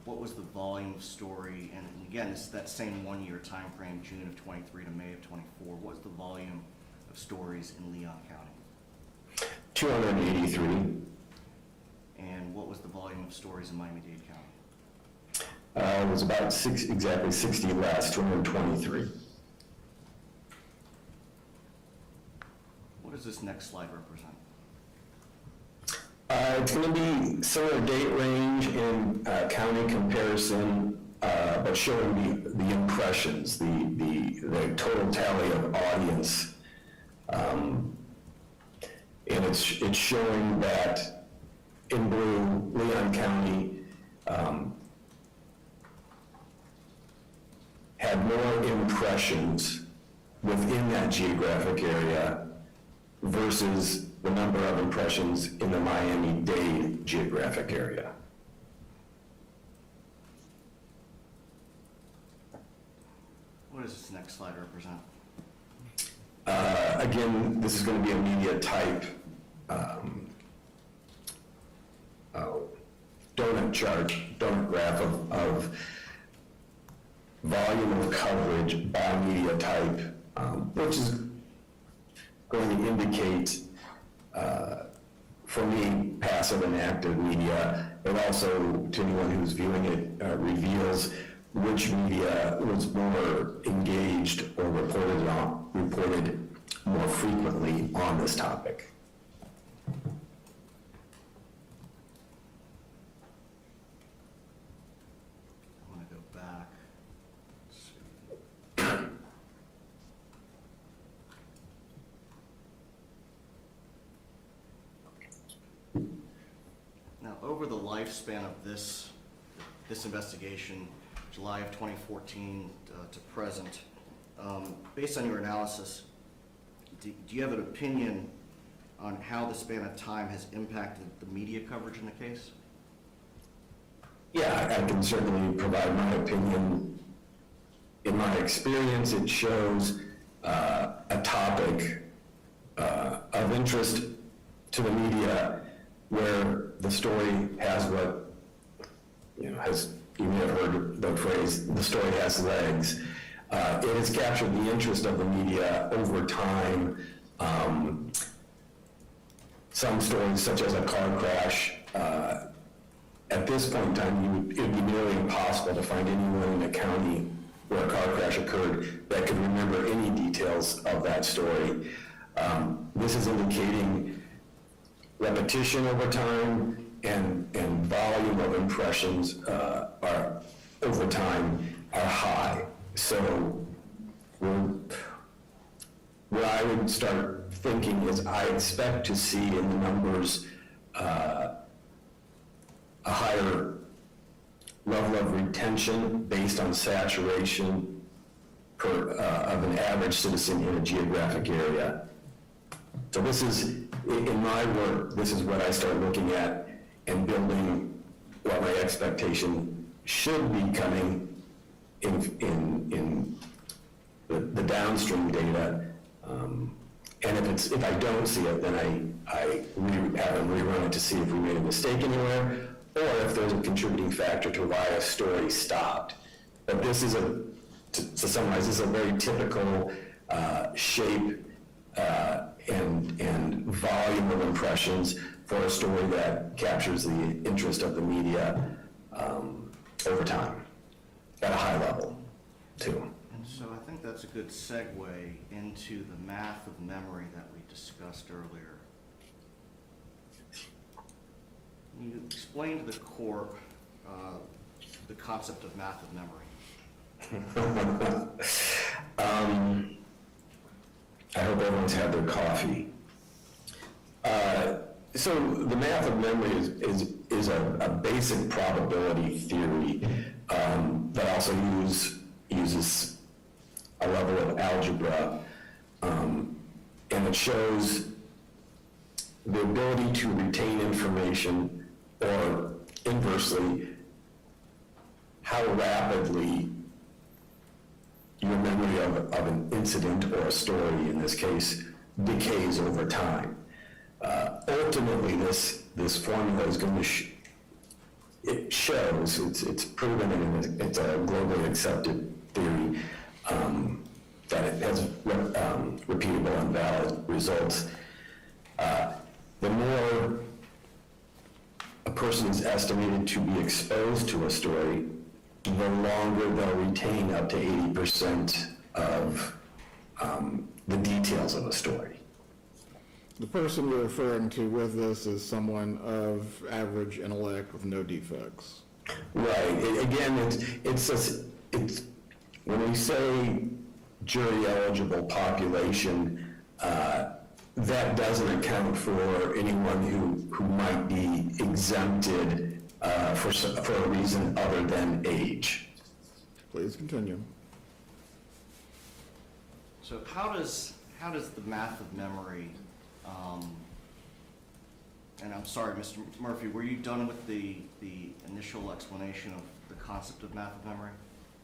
what was the volume of story? And again, it's that same one-year time frame, June of 23 to May of 24. What's the volume of stories in Leon County? 283. And what was the volume of stories in Miami-Dade County? It was about exactly 60 less, 223. What does this next slide represent? It's going to be similar date range in county comparison, but showing the impressions, the total tally of audience. And it's showing that in blue, Leon County had more impressions within that geographic area versus the number of impressions in the Miami-Dade geographic area. What does this next slide represent? Again, this is going to be a media type donut graph of volume of coverage by media type, which is going to indicate, for me, passive and active media. It also, to anyone who's viewing it, reveals which media was more engaged or reported more frequently on this topic. I want to go back. Let's see. Now, over the lifespan of this investigation, July of 2014 to present, based on your analysis, do you have an opinion on how the span of time has impacted the media coverage in the case? Yeah, I can certainly provide my opinion. In my experience, it shows a topic of interest to the media where the story has what, you may have heard the phrase, the story has legs. It has captured the interest of the media over time. Some stories, such as a car crash, at this point in time, it would be nearly impossible to find anyone in the county where a car crash occurred that could remember any details of that story. This is indicating repetition over time and volume of impressions are over time are high. So what I would start thinking is I expect to see in the numbers a higher level of retention based on saturation of an average citizen in a geographic area. So this is, in my work, this is what I start looking at and building what my expectation should be coming in the downstream data. And if I don't see it, then I have them rerun it to see if we made a mistake anywhere, or if there's a contributing factor to why a story stopped. But this is to summarize, this is a very typical shape and volume of impressions for a story that captures the interest of the media over time at a high level, too. And so I think that's a good segue into the math of memory that we discussed earlier. Can you explain to the court the concept of math of memory? I hope everyone's had their coffee. So the math of memory is a basic probability theory that also uses a level of algebra, and it shows the ability to retain information, or inversely, how rapidly your memory of an incident or a story, in this case, decays over time. Ultimately, this formula is going to it shows, it's proven, and it's a globally accepted theory, that it has repeatable and valid results. The more a person is estimated to be exposed to a story, the longer they'll retain up to 80% of the details of a story. The person you're referring to with this is someone of average intellect with no defects. Right. Again, it's when we say jury eligible population, that doesn't account for anyone who might be exempted for a reason other than age. Please continue. So how does the math of memory And I'm sorry, Mr. Murphy, were you done with the initial explanation of the concept of math of memory?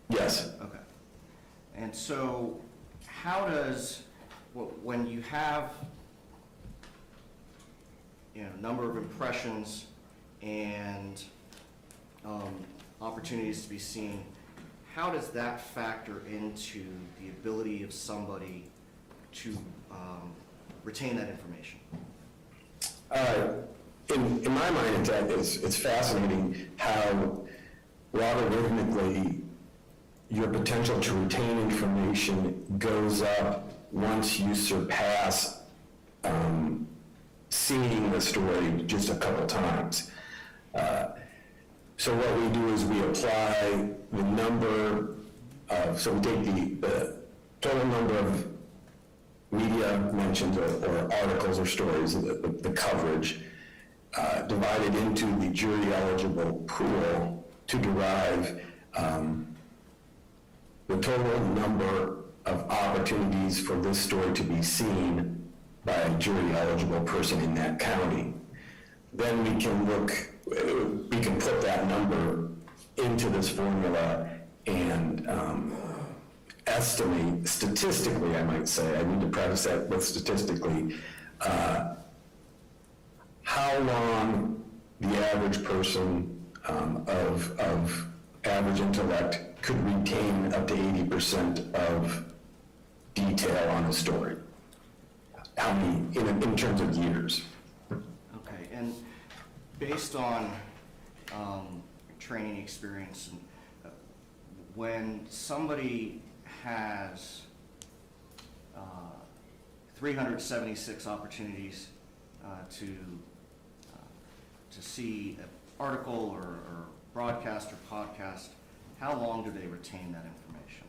Yes. Okay. And so how does, when you have, number of impressions and opportunities to be seen, how does that factor into the ability of somebody to retain that information? In my mind, it's fascinating how logarithmically your potential to retain information goes up once you surpass seeing the story just a couple times. So what we do is we apply the number of, so we take the total number of media mentions or articles or stories, the coverage, divided into the jury eligible pool to derive the total number of opportunities for this story to be seen by a jury eligible person in that county. Then we can put that number into this formula and estimate, statistically I might say, I need to preface that with statistically, how long the average person of average intellect could retain up to 80% of detail on a story. How many, in terms of years. Okay, and based on training experience, and when somebody has 376 opportunities to see an article or broadcast or podcast, how long do they retain that information?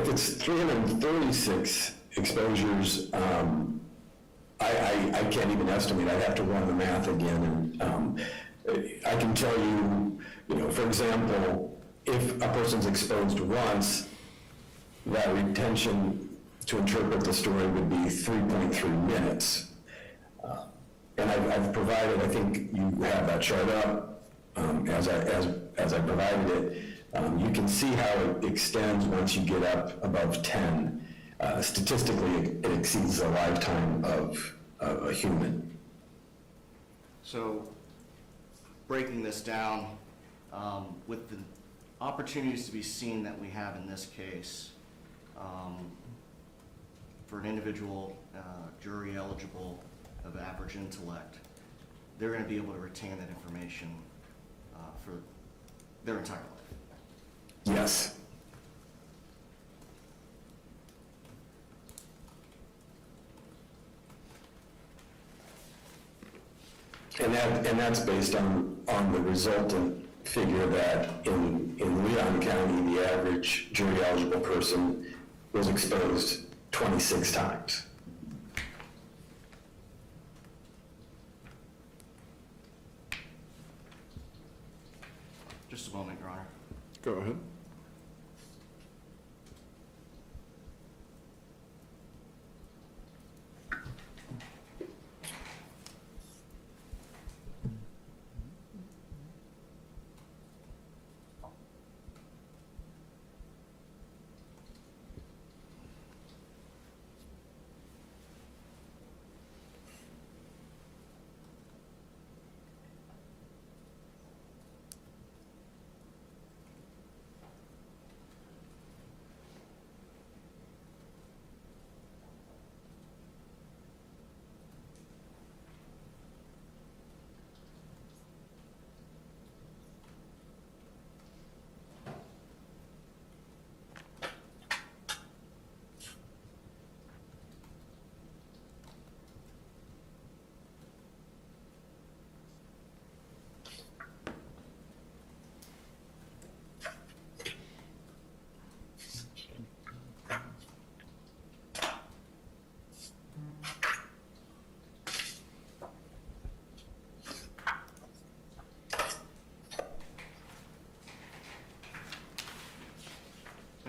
If it's 336 exposures, I can't even estimate. I'd have to run the math again. And I can tell you, for example, if a person's exposed once, that retention to interpret the story would be 3.3 minutes. And I've provided, I think you have that chart up as I provided it. You can see how it extends once you get up above 10. Statistically, it exceeds the lifetime of a human. So, breaking this down, with the opportunities to be seen that we have in this case, for an individual jury eligible of average intellect, they're going to be able to retain that information for their entire life. Yes. And that's based on the resultant figure that in Leon County, the average jury eligible person was exposed 26 times. Just a moment, Your Honor. Go ahead.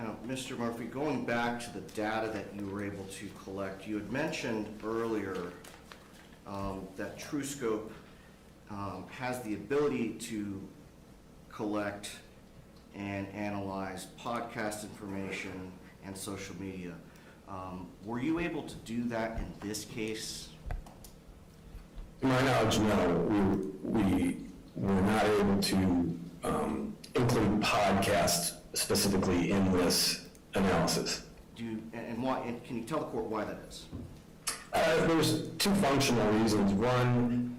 Now, Mr. Murphy, going back to the data that you were able to collect, you had mentioned earlier that TrueScope has the ability to collect and analyze podcast information and social media. Were you able to do that in this case? To my knowledge, no. We were not able to include podcasts specifically in this analysis. And why? And can you tell the court why that is? There's two functional reasons. One,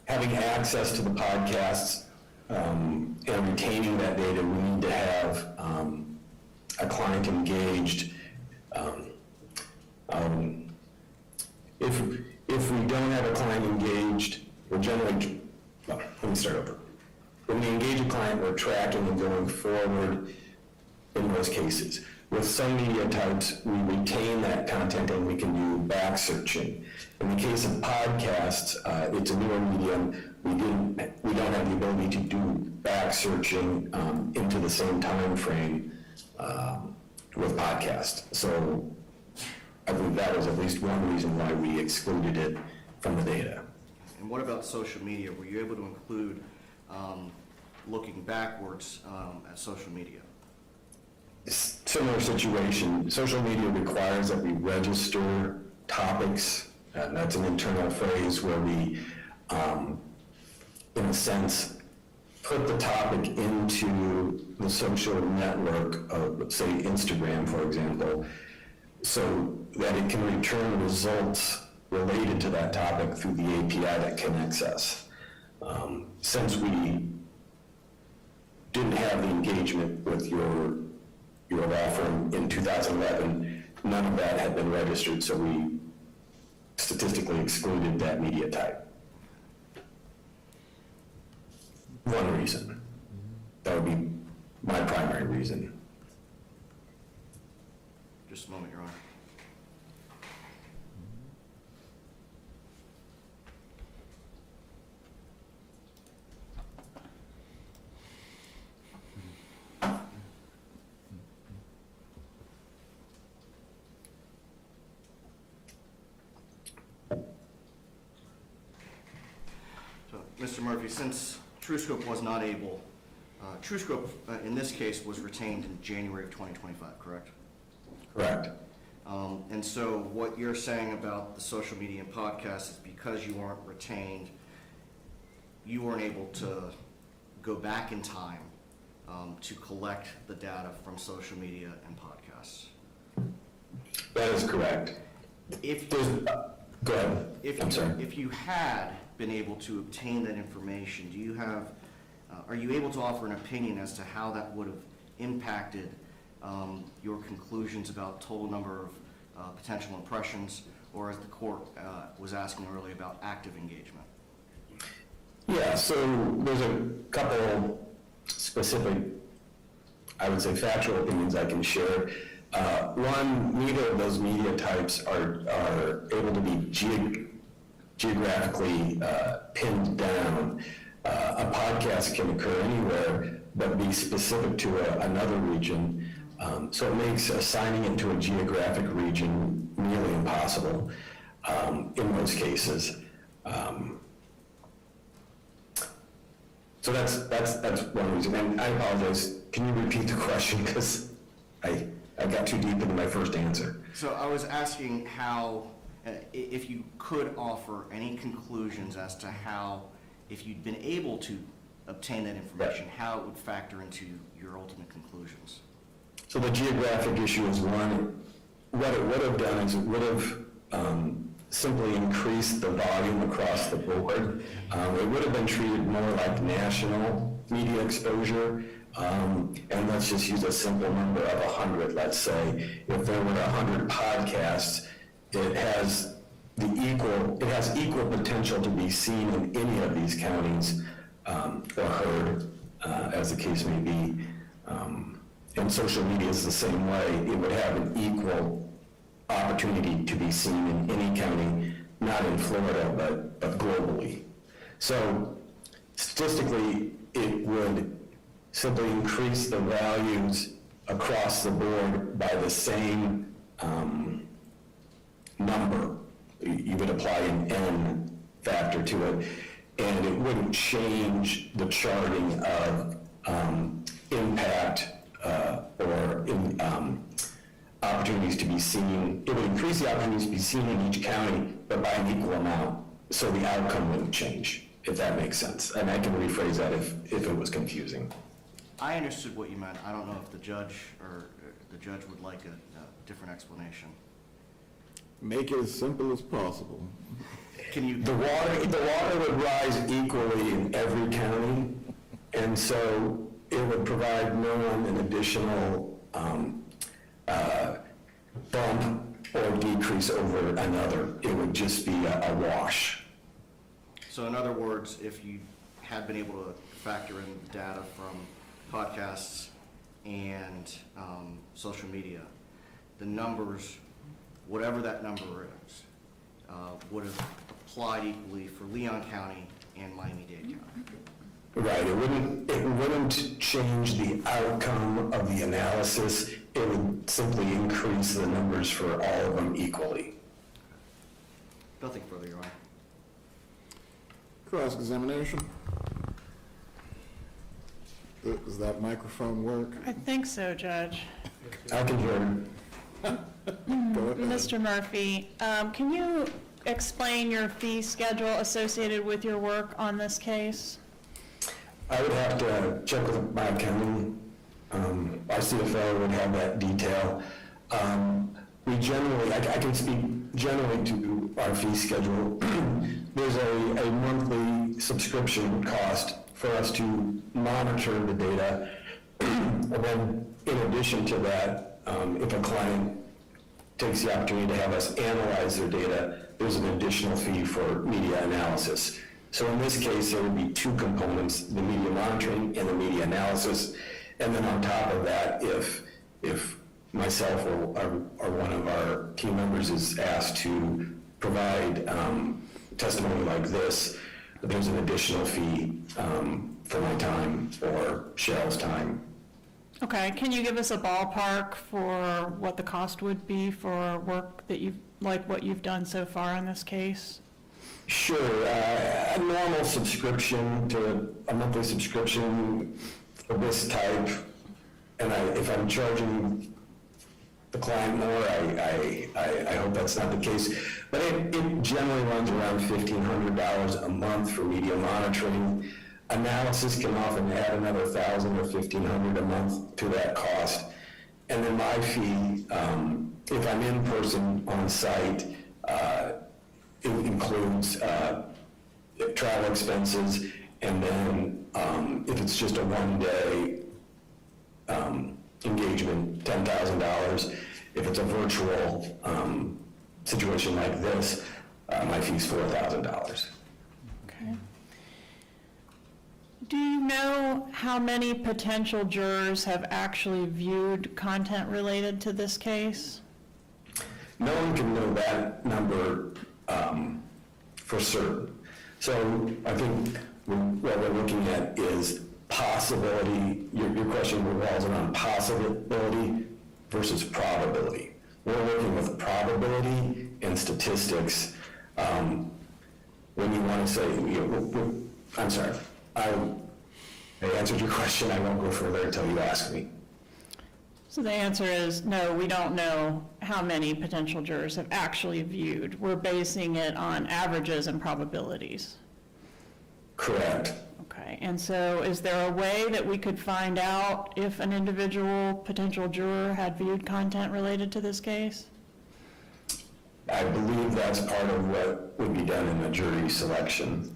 having access to the podcasts and retaining that data, we need to have a client engaged. If we don't have a client engaged, we're generally, well, let me start over. When we engage a client, we're tracking and going forward in most cases. With some media types, we retain that content and we can do back searching. In the case of podcasts, it's a newer medium. We don't have the ability to do back searching into the same time frame with podcasts. So I believe that was at least one reason why we excluded it from the data. And what about social media? Were you able to include looking backwards at social media? Similar situation. Social media requires that we register topics, and that's an internal phrase where we, in a sense, put the topic into the social network of, let's say, Instagram, for example, so that it can return results related to that topic through the API that connects us. Since we didn't have the engagement with your law firm in 2011, none of that had been registered, so we statistically excluded that media type. One reason. That would be my primary reason. Just a moment, Your Honor. So, Mr. Murphy, since TrueScope was not able, TrueScope in this case was retained in January of 2025, correct? Correct. And so what you're saying about the social media and podcasts is because you weren't retained, you weren't able to go back in time to collect the data from social media and podcasts. That is correct. Go ahead. I'm sorry. If you had been able to obtain that information, do you have, are you able to offer an opinion as to how that would have impacted your conclusions about total number of potential impressions, or as the court was asking earlier about active engagement? Yeah, so there's a couple specific, I would say, factual opinions I can share. One, neither of those media types are able to be geographically pinned down. A podcast can occur anywhere, but be specific to another region. So it makes assigning it to a geographic region nearly impossible in most cases. So that's one reason. And I apologize. Can you repeat the question, because I got too deep into my first answer. So I was asking how, if you could offer any conclusions as to how, if you'd been able to obtain that information, how it would factor into your ultimate conclusions. So the geographic issue is one. What it would have done is it would have simply increased the volume across the board. It would have been treated more like national media exposure. And let's just use a simple number of 100, let's say. If there were 100 podcasts, it has equal potential to be seen in any of these counties or heard, as the case may be. And social media is the same way. It would have an equal opportunity to be seen in any county, not in Florida, but globally. So statistically, it would simply increase the values across the board by the same number. You would apply an N factor to it, and it wouldn't change the charting of impact or opportunities to be seen. It would increase the opportunities to be seen in each county, but by an equal amount, so the outcome wouldn't change, if that makes sense. And I can rephrase that if it was confusing. I understood what you meant. I don't know if the judge would like a different explanation. Make it as simple as possible. Can you? The water would rise equally in every county, and so it would provide no one an additional bump or decrease over another. It would just be a wash. So in other words, if you had been able to factor in the data from podcasts and social media, the numbers, whatever that number is, would have applied equally for Leon County and Miami-Dade County. Right, it wouldn't change the outcome of the analysis. It would simply increase the numbers for all of them equally. Nothing further, Your Honor. Cross-examination? Does that microphone work? I think so, Judge. I can hear him. Go ahead. Mr. Murphy, can you explain your fee schedule associated with your work on this case? I would have to check with my accounting. Our CFO would have that detail. We generally, I can speak generally to our fee schedule. There's a monthly subscription cost for us to monitor the data. And then in addition to that, if a client takes the opportunity to have us analyze their data, there's an additional fee for media analysis. So in this case, there would be two components, the media monitoring and the media analysis. And then on top of that, if myself or one of our team members is asked to provide testimony like this, there's an additional fee for my time or Cheryl's time. Okay, can you give us a ballpark for what the cost would be for work that what you've done so far on this case? Sure, a normal subscription to a monthly subscription of this type, and if I'm charging the client more, I hope that's not the case, but it generally runs around $1,500 a month for media monitoring. Analysis can often add another $1,000 or $1,500 a month to that cost. And then my fee, if I'm in person on site, it includes travel expenses, and then if it's just a one-day engagement, $10,000. If it's a virtual situation like this, my fee is $4,000. Okay. Do you know how many potential jurors have actually viewed content related to this case? No one can know that number for certain. So I think what we're looking at is possibility. Your question revolves around possibility versus probability. We're working with probability and statistics. When you want to say, I'm sorry, I answered your question. I won't go further until you ask me. So the answer is no, we don't know how many potential jurors have actually viewed. We're basing it on averages and probabilities. Correct. Okay, and so is there a way that we could find out if an individual potential juror had viewed content related to this case? I believe that's part of what would be done in the jury selection.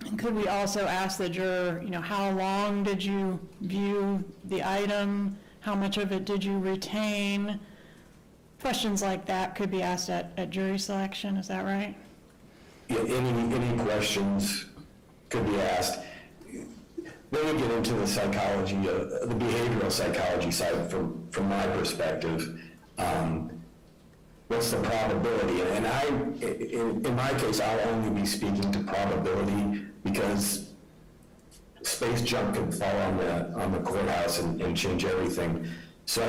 And could we also ask the juror, how long did you view the item? How much of it did you retain? Questions like that could be asked at jury selection, is that right? Yeah, any questions could be asked. Then we get into the psychology, the behavioral psychology side from my perspective. What's the probability? And in my case, I'll only be speaking to probability because space junk could fall on the courthouse and change everything. So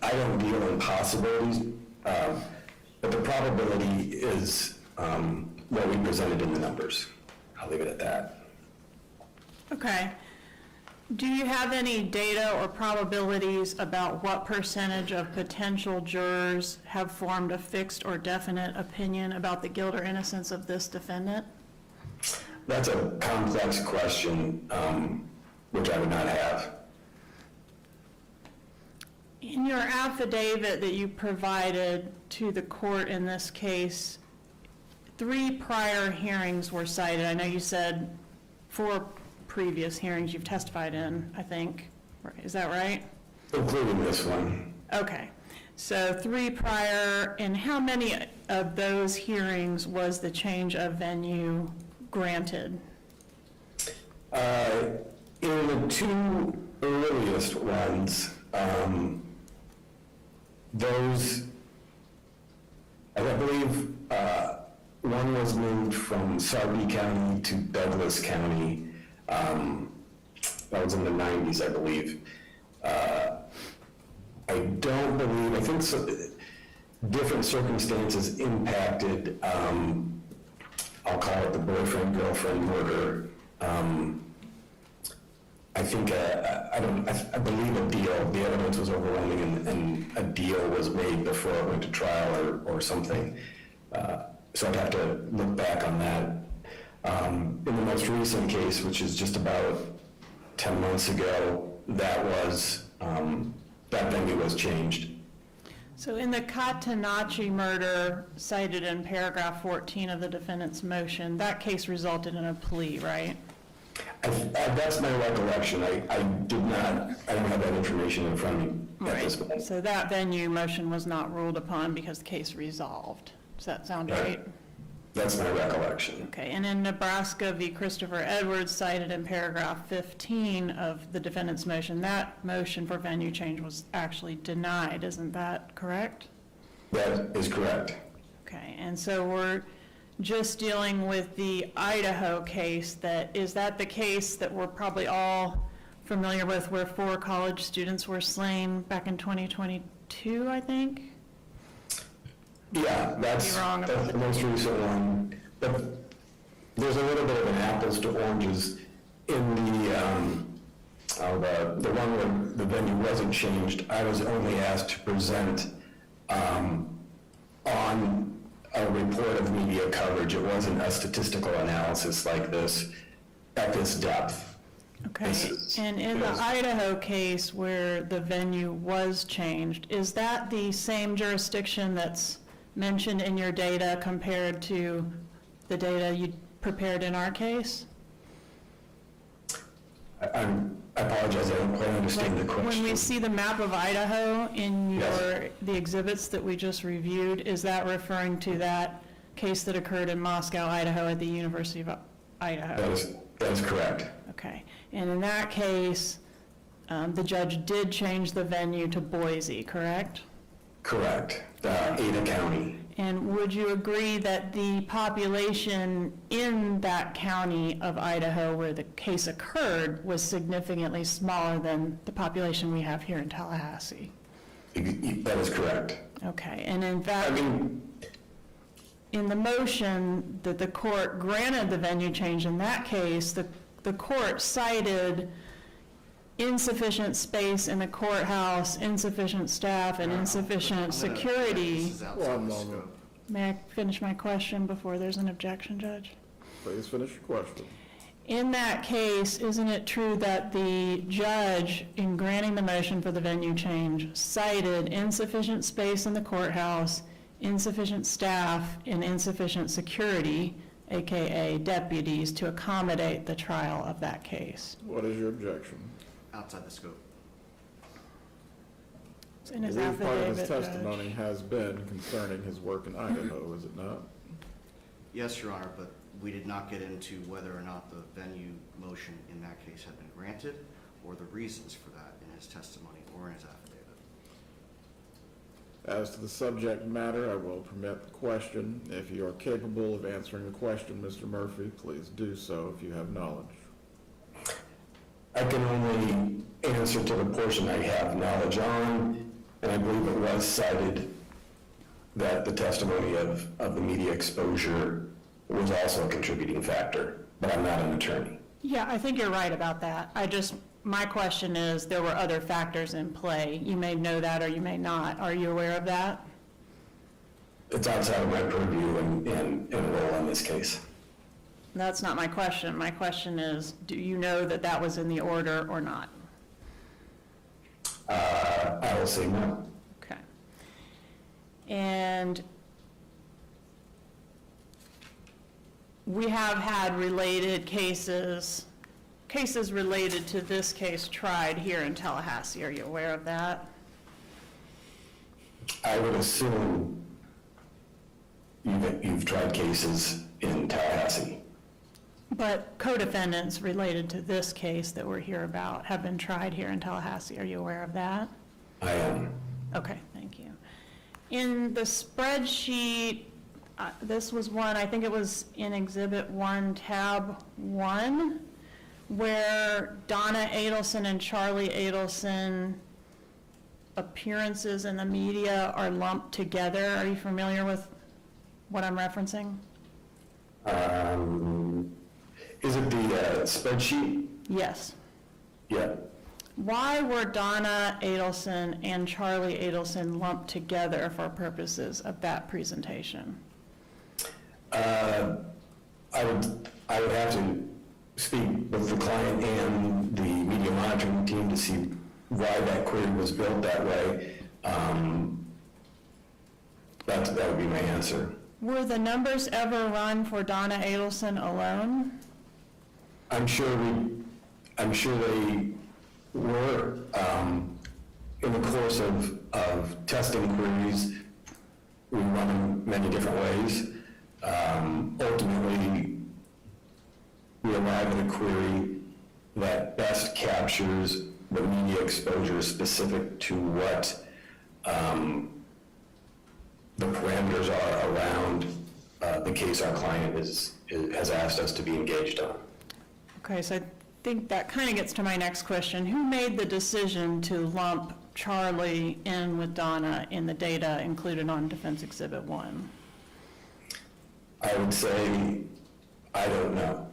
I don't deal in possibilities, but the probability is what we presented in the numbers. I'll leave it at that. Okay. Do you have any data or probabilities about what percentage of potential jurors have formed a fixed or definite opinion about the guilt or innocence of this defendant? That's a complex question, which I would not have. In your affidavit that you provided to the court in this case, 3 prior hearings were cited. I know you said 4 previous hearings you've testified in, I think. Is that right? Including this one. Okay. So 3 prior, and how many of those hearings was the change of venue granted? In the 2 earliest ones, those, I believe, one was moved from Sarpy County to Douglas County. That was in the 90s, I believe. I don't believe, I think so, different circumstances impacted, I'll call it the boyfriend-girlfriend murder. I think, I believe a deal, the evidence was overwhelming and a deal was made before it went to trial or something. So I'd have to look back on that. In the most recent case, which is just about 10 months ago, that was, that venue was changed. So in the Catenacci murder cited in paragraph 14 of the defendant's motion, that case resulted in a plea, right? That's my recollection. I don't have that information in front of me at this Right. point. So that venue motion was not ruled upon because the case resolved. Does that sound right? That's my recollection. Okay, and in Nebraska v. Christopher Edwards cited in paragraph 15 of the defendant's motion, that motion for venue change was actually denied. Isn't that correct? That is correct. Okay, and so we're just dealing with the Idaho case. Is that the case that we're probably all familiar with, where 4 college students were slain back in 2022, I think? Yeah, that's the most recent one. But there's a little bit of an apples to oranges in the one where the venue wasn't changed. I was only asked to present on a report of media coverage. It wasn't a statistical analysis like this at this depth. Okay, and in the Idaho case where the venue was changed, is that the same jurisdiction that's mentioned in your data compared to the data you prepared in our case? I apologize, I don't quite understand the question. When we see the map of Idaho in Yes. the exhibits that we just reviewed, is that referring to that case that occurred in Moscow, Idaho at the University of Idaho? That is correct. Okay, and in that case, the judge did change the venue to Boise, correct? Correct. Ada County. And would you agree that the population in that county of Idaho where the case occurred was significantly smaller than the population we have here in Tallahassee? That is correct. Okay, and in fact, in the motion that the court granted the venue change in that case, the court cited insufficient space in the courthouse, insufficient staff, and insufficient security. This is outside One the moment. scope. May I finish my question before there's an objection, Judge? Please finish your question. In that case, isn't it true that the judge, in granting the motion for the venue change, cited insufficient space in the courthouse, insufficient staff, and insufficient security, AKA deputies, to accommodate the trial of that case? What is your objection? Outside the scope. It's in I his believe part of his affidavit, testimony Judge. has been concerning his work in Idaho, is it not? Yes, Your Honor, but we did not get into whether or not the venue motion in that case had been granted or the reasons for that in his testimony or in his affidavit. As to the subject matter, I will permit the question. If you are capable of answering the question, Mr. Murphy, please do so if you have knowledge. I can only answer to the portion I have knowledge on, and I believe it was cited that the testimony of the media exposure was also a contributing factor, but I'm not an attorney. Yeah, I think you're right about that. My question is, there were other factors in play. You may know that or you may not. Are you aware of that? It's outside of my purview and role in this case. That's not my question. My question is, do you know that that was in the order or not? I will say no. Okay. And we have had related cases related to this case tried here in Tallahassee. Are you aware of that? I would assume you've tried cases in Tallahassee. But co-defendants related to this case that we're here about have been tried here in Tallahassee. Are you aware of that? I am. Okay, thank you. In the spreadsheet, this was one, I think it was in Exhibit 1, Tab 1, where Donna Adelson and Charlie Adelson appearances in the media are lumped together. Are you familiar with what I'm referencing? Is it the spreadsheet? Yes. Yeah. Why were Donna Adelson and Charlie Adelson lumped together for purposes of that presentation? I would have to speak with the client and the media monitoring team to see why that query was built that way. That would be my answer. Were the numbers ever run for Donna Adelson alone? I'm sure they were. In the course of testing queries, we run them many different ways. Ultimately, we arrive at a query that best captures the media exposure specific to what the parameters are around the case our client has asked us to be engaged on. Okay, so I think that kind of gets to my next question. Who made the decision to lump Charlie in with Donna in the data included on Defense Exhibit 1? I would say, I don't know.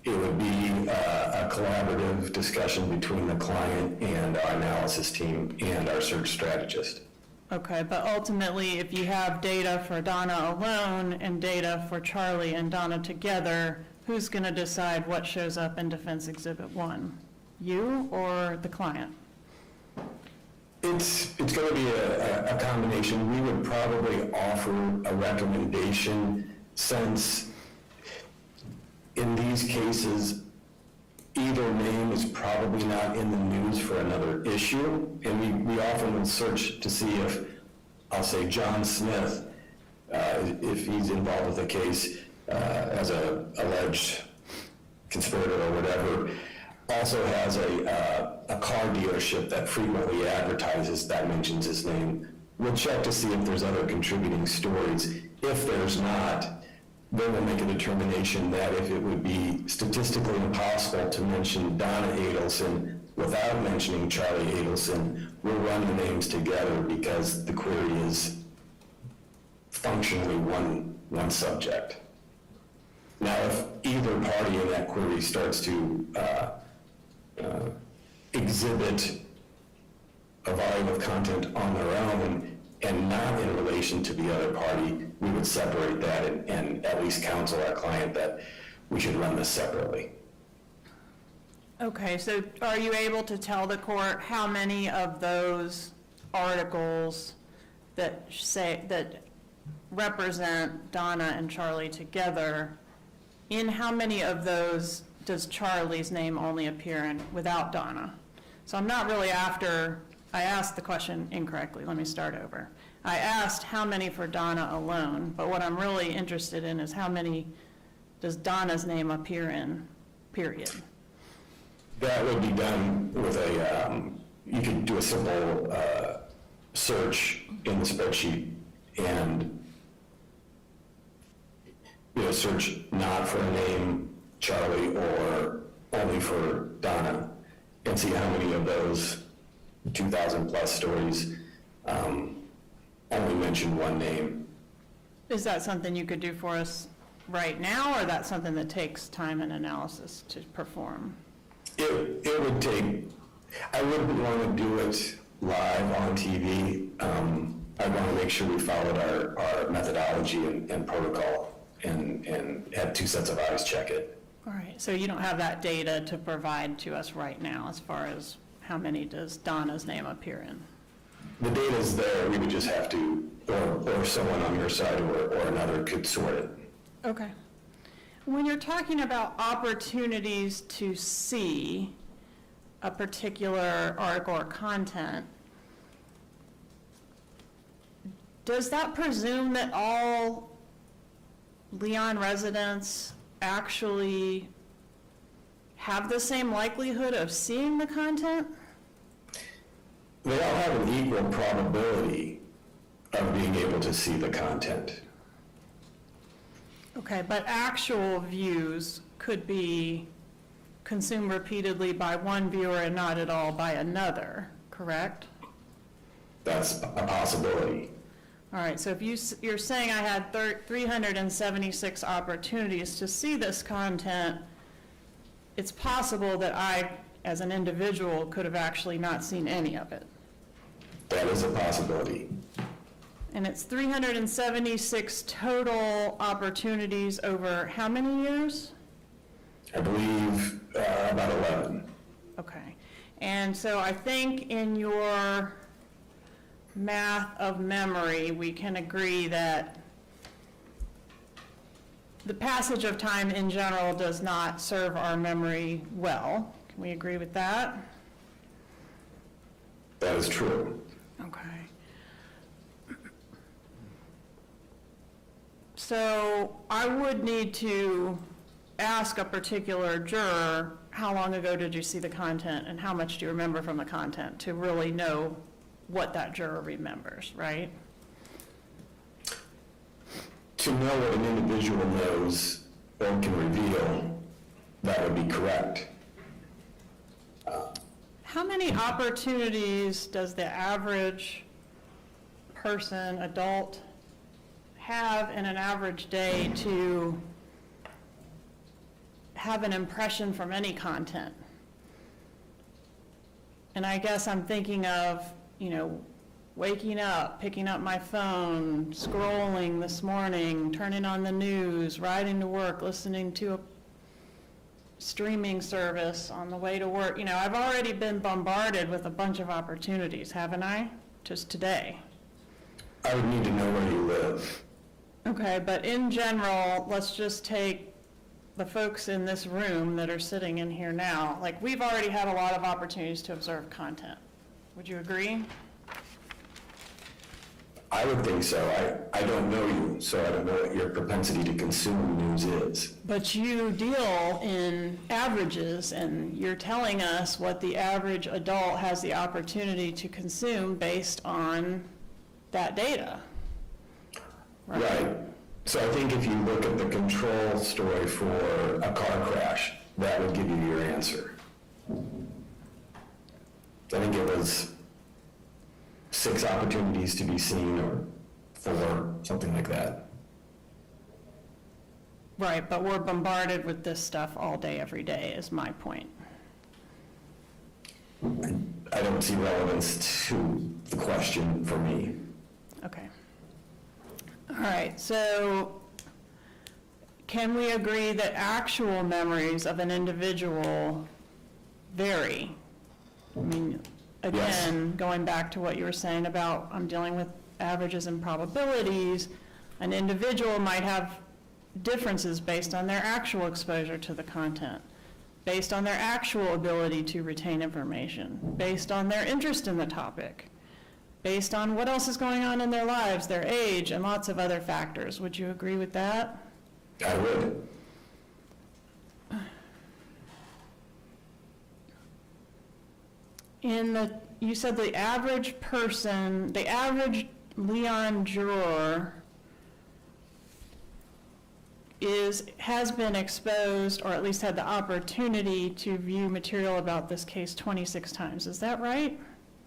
It would be a collaborative discussion between the client and our analysis team and our search strategist. Okay, but ultimately, if you have data for Donna alone and data for Charlie and Donna together, who's going to decide what shows up in Defense Exhibit 1? You or the client? It's going to be a combination. We would probably offer a recommendation, since in these cases, either name is probably not in the news for another issue, and we often will search to see if, I'll say, John Smith, if he's involved with the case as a alleged conspirator or whatever, also has a car dealership that frequently advertises that mentions his name. We'll check to see if there's other contributing stories. If there's not, then we'll make a determination that if it would be statistically impossible to mention Donna Adelson without mentioning Charlie Adelson, we'll run the names together because the query is functionally one subject. Now, if either party in that query starts to exhibit a volume of content on their own and not in relation to the other party, we would separate that and at least counsel our client that we should run this separately. Okay, so are you able to tell the court how many of those articles that represent Donna and Charlie together, in how many of those does Charlie's name only appear in without Donna? So I'm not really after, I asked the question incorrectly, let me start over. I asked how many for Donna alone, but what I'm really interested in is how many does Donna's name appear in, period? That would be done with you could do a simple search in the spreadsheet and search not for a name, Charlie, or only for Donna. and see how many of those 2,000 plus stories only mention one name. Is that something you could do for us right now, or that's something that takes time and analysis to perform? It would take, I wouldn't want to do it live on TV. I want to make sure we followed our methodology and protocol and had two sets of eyes check it. All right, so you don't have that data to provide to us right now as far as how many does Donna's name appear in? The data's there, we would just have to, or someone on your side or another could sort it. Okay. When you're talking about opportunities to see a particular article or content, does that presume that all Leon residents actually have the same likelihood of seeing the content? They all have an equal probability of being able to see the content. Okay, but actual views could be consumed repeatedly by one viewer and not at all by another, correct? That's a possibility. All right, so if you're saying I had 376 opportunities to see this content, it's possible that I, as an individual, could have actually not seen any of it. That is a possibility. And it's 376 total opportunities over how many years? I believe about 11. Okay. And so I think in your math of memory, we can agree that the passage of time in general does not serve our memory well. Can we agree with that? That is true. Okay. So I would need to ask a particular juror, how long ago did you see the content and how much do you remember from the content to really know what that juror remembers, right? To know what an individual knows or can reveal, that would be correct. How many opportunities does the average person, adult, have in an average day to have an impression from any content? And I guess I'm thinking of, waking up, picking up my phone, scrolling this morning, turning on the news, riding to work, listening to a streaming service on the way to work. I've already been bombarded with a bunch of opportunities, haven't I? Just today. I would need to know where you live. Okay, but in general, let's just take the folks in this room that are sitting in here now. Like, we've already had a lot of opportunities to observe content. Would you agree? I would think so. I don't know you, so I don't know what your propensity to consume news is. But you deal in averages, and you're telling us what the average adult has the opportunity to consume based on that data. Right. So I think if you look at the control story for a car crash, that would give you your answer. I think it was 6 opportunities to be seen, or 4, something like that. Right, but we're bombarded with this stuff all day, every day, is my point. I don't see relevance to the question for me. Okay. All right, so can we agree that actual memories of an individual vary? I mean, again, going back to what you were saying about I'm dealing with averages and probabilities, an individual might have differences based on their actual exposure to the content, based on their actual ability to retain information, based on their interest in the topic, based on what else is going on in their lives, their age, and lots of other factors. Would you agree with that? I would. You said the average person, the average Leon juror has been exposed, or at least had the opportunity to view material about this case 26 times. Is that right?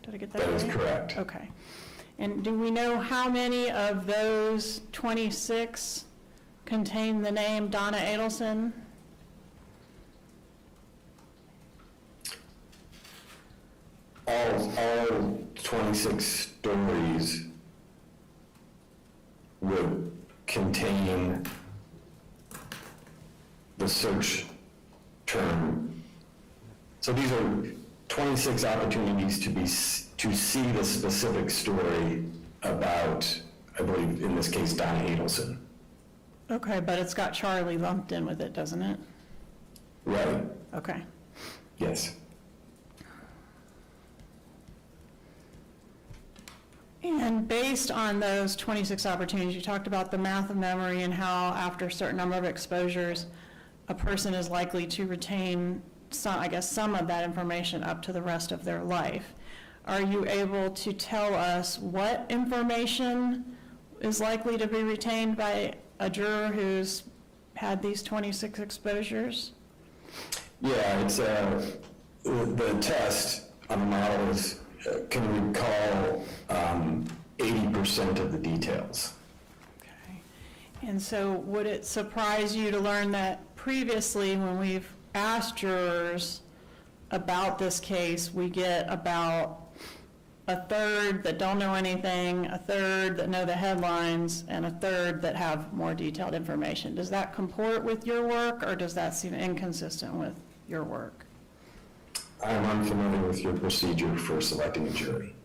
Did I get that right? That is correct. Okay. And do we know how many of those 26 contain the name Donna Adelson? All 26 stories would contain the search term. So these are 26 opportunities to see the specific story about, I believe in this case, Donna Adelson. Okay, but it's got Charlie lumped in with it, doesn't it? Right, Okay. yes. And based on those 26 opportunities, you talked about the math of memory and how after a certain number of exposures, a person is likely to retain some of that information up to the rest of their life. Are you able to tell us what information is likely to be retained by a juror who's had these 26 exposures? Yeah, it's the test on the model is can recall 80% of the details. Okay. And so would it surprise you to learn that previously when we've asked jurors about this case, we get about a third that don't know anything, a third that know the headlines, and a third that have more detailed information? Does that comport with your work, or does that seem inconsistent with your work? I'm unfamiliar with your procedure for selecting a jury.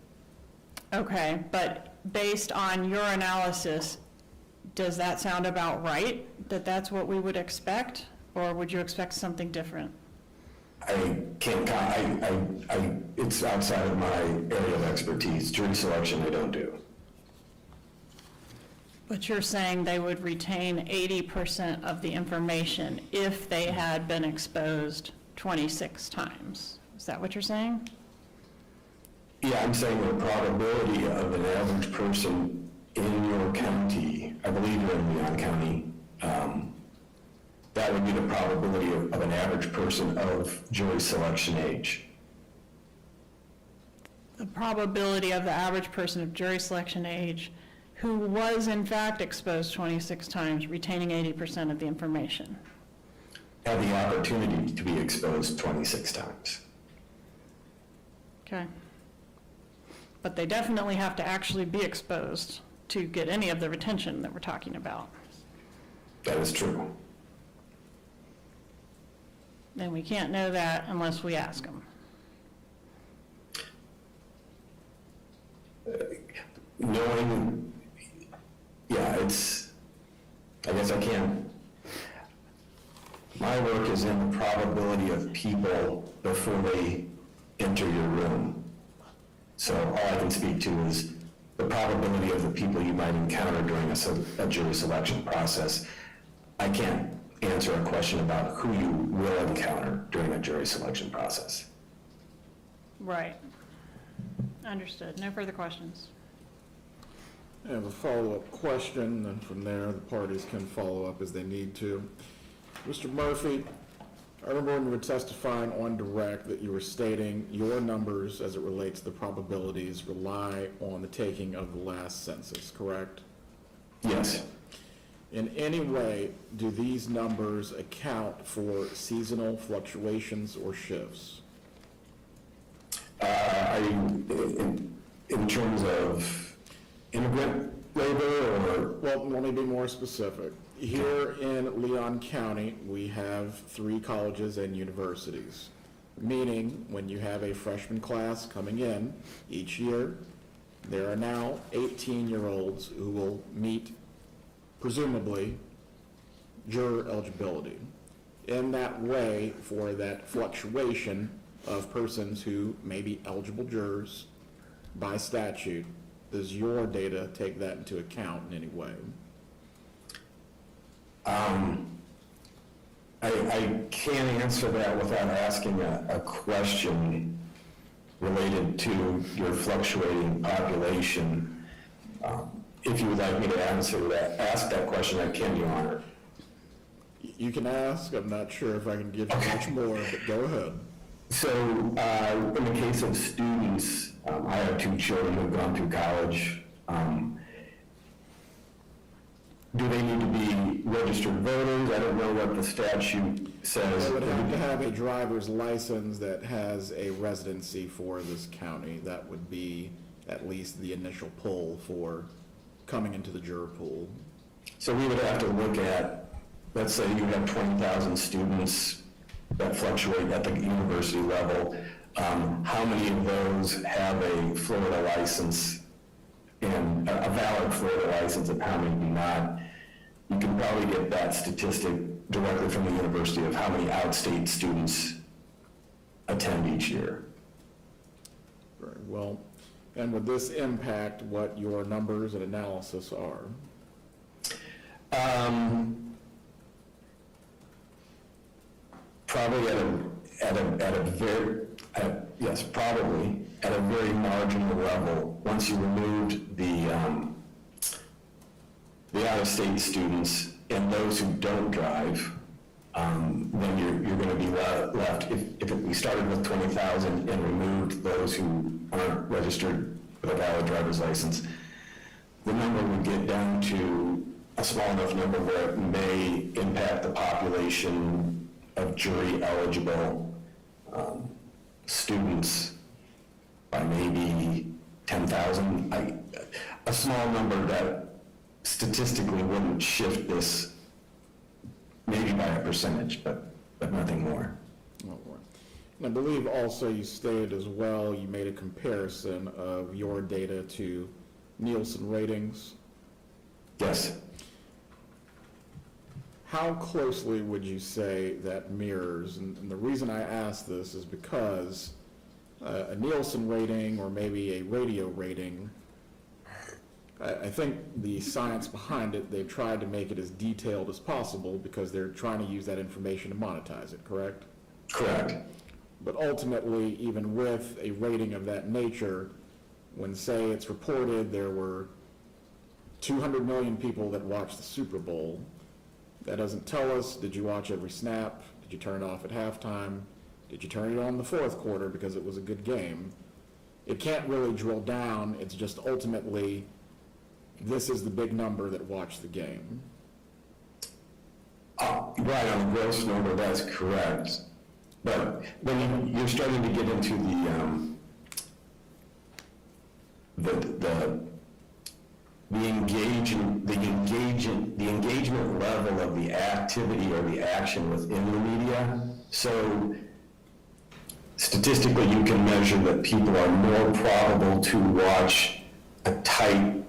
Okay, but based on your analysis, does that sound about right, that that's what we would expect, or would you expect something different? I can't, it's outside of my area of expertise. Jury selection, I don't do. But you're saying they would retain 80% of the information if they had been exposed 26 times. Is that what you're saying? Yeah, I'm saying the probability of an average person in your county, I believe you're in Leon County, that would be the probability of an average person of jury selection age. The probability of the average person of jury selection age who was in fact exposed 26 times retaining 80% of the information. Have the opportunity to be exposed 26 times. Okay. But they definitely have to actually be exposed to get any of the retention that we're talking about. That is true. And we can't know that unless we ask them. Knowing, yeah, I guess I can. My work is in the probability of people before they enter your room. So all I can speak to is the probability of the people you might encounter during a jury selection process. I can't answer a question about who you will encounter during a jury selection process. Right. Understood. No further questions. I have a follow-up question, and from there, the parties can follow up as they need to. Mr. Murphy, I remember when you were testifying on direct that you were stating your numbers as it relates to the probabilities rely on the taking of the last census, correct? Yes. In any way, do these numbers account for seasonal fluctuations or shifts? In terms of immigrant labor or? Well, let me be more specific. Here in Leon County, we have 3 colleges and universities, meaning when you have a freshman class coming in each year, there are now 18-year-olds who will meet, presumably, juror eligibility. In that way, for that fluctuation of persons who may be eligible jurors by statute, does your data take that into account in any way? I can't answer that without asking a question related to your fluctuating population. If you would like me to ask that question, I can, Your Honor. You can ask, I'm not sure if I can give you much more, but go ahead. So, in the case of students, I have 2 children who've gone through college. Do they need to be registered voters? I don't know what the statute says. They would have to have a driver's license that has a residency for this county. That would be at least the initial pull for coming into the juror pool. So we would have to look at, let's say you have 20,000 students that fluctuate at the university level. How many of those have a Florida license and a valid Florida license, and how many do not? You can probably get that statistic directly from the university of how many outstate students attend each year. Very well. And would this impact what your numbers and analysis are? Probably probably at a very marginal level. Once you removed the out-of-state students and those who don't drive, then you're going to be left, if we started with 20,000 and removed those who aren't registered with a valid driver's license, the number would get down to a small enough number where it may impact the population of jury-eligible students by maybe 10,000. A small number that statistically wouldn't shift this maybe by a percentage, but nothing more. And I believe also you stated as well, you made a comparison of your data to Nielsen ratings. Yes. How closely would you say that mirrors? And the reason I ask this is because a Nielsen rating or maybe a radio rating, I think the science behind it, they've tried to make it as detailed as possible because they're trying to use that information to monetize it, correct? Correct. But ultimately, even with a rating of that nature, when, say, it's reported there were 200 million people that watched the Super Bowl, that doesn't tell us, did you watch every snap? Did you turn it off at halftime? Did you turn it on in the fourth quarter because it was a good game? It can't really drill down. It's just ultimately, this is the big number that watched the game. Right, on the gross number, that's correct. But when you're starting to get into the engagement level of the activity or the action within the media. So statistically, you can measure that people are more probable to watch a tight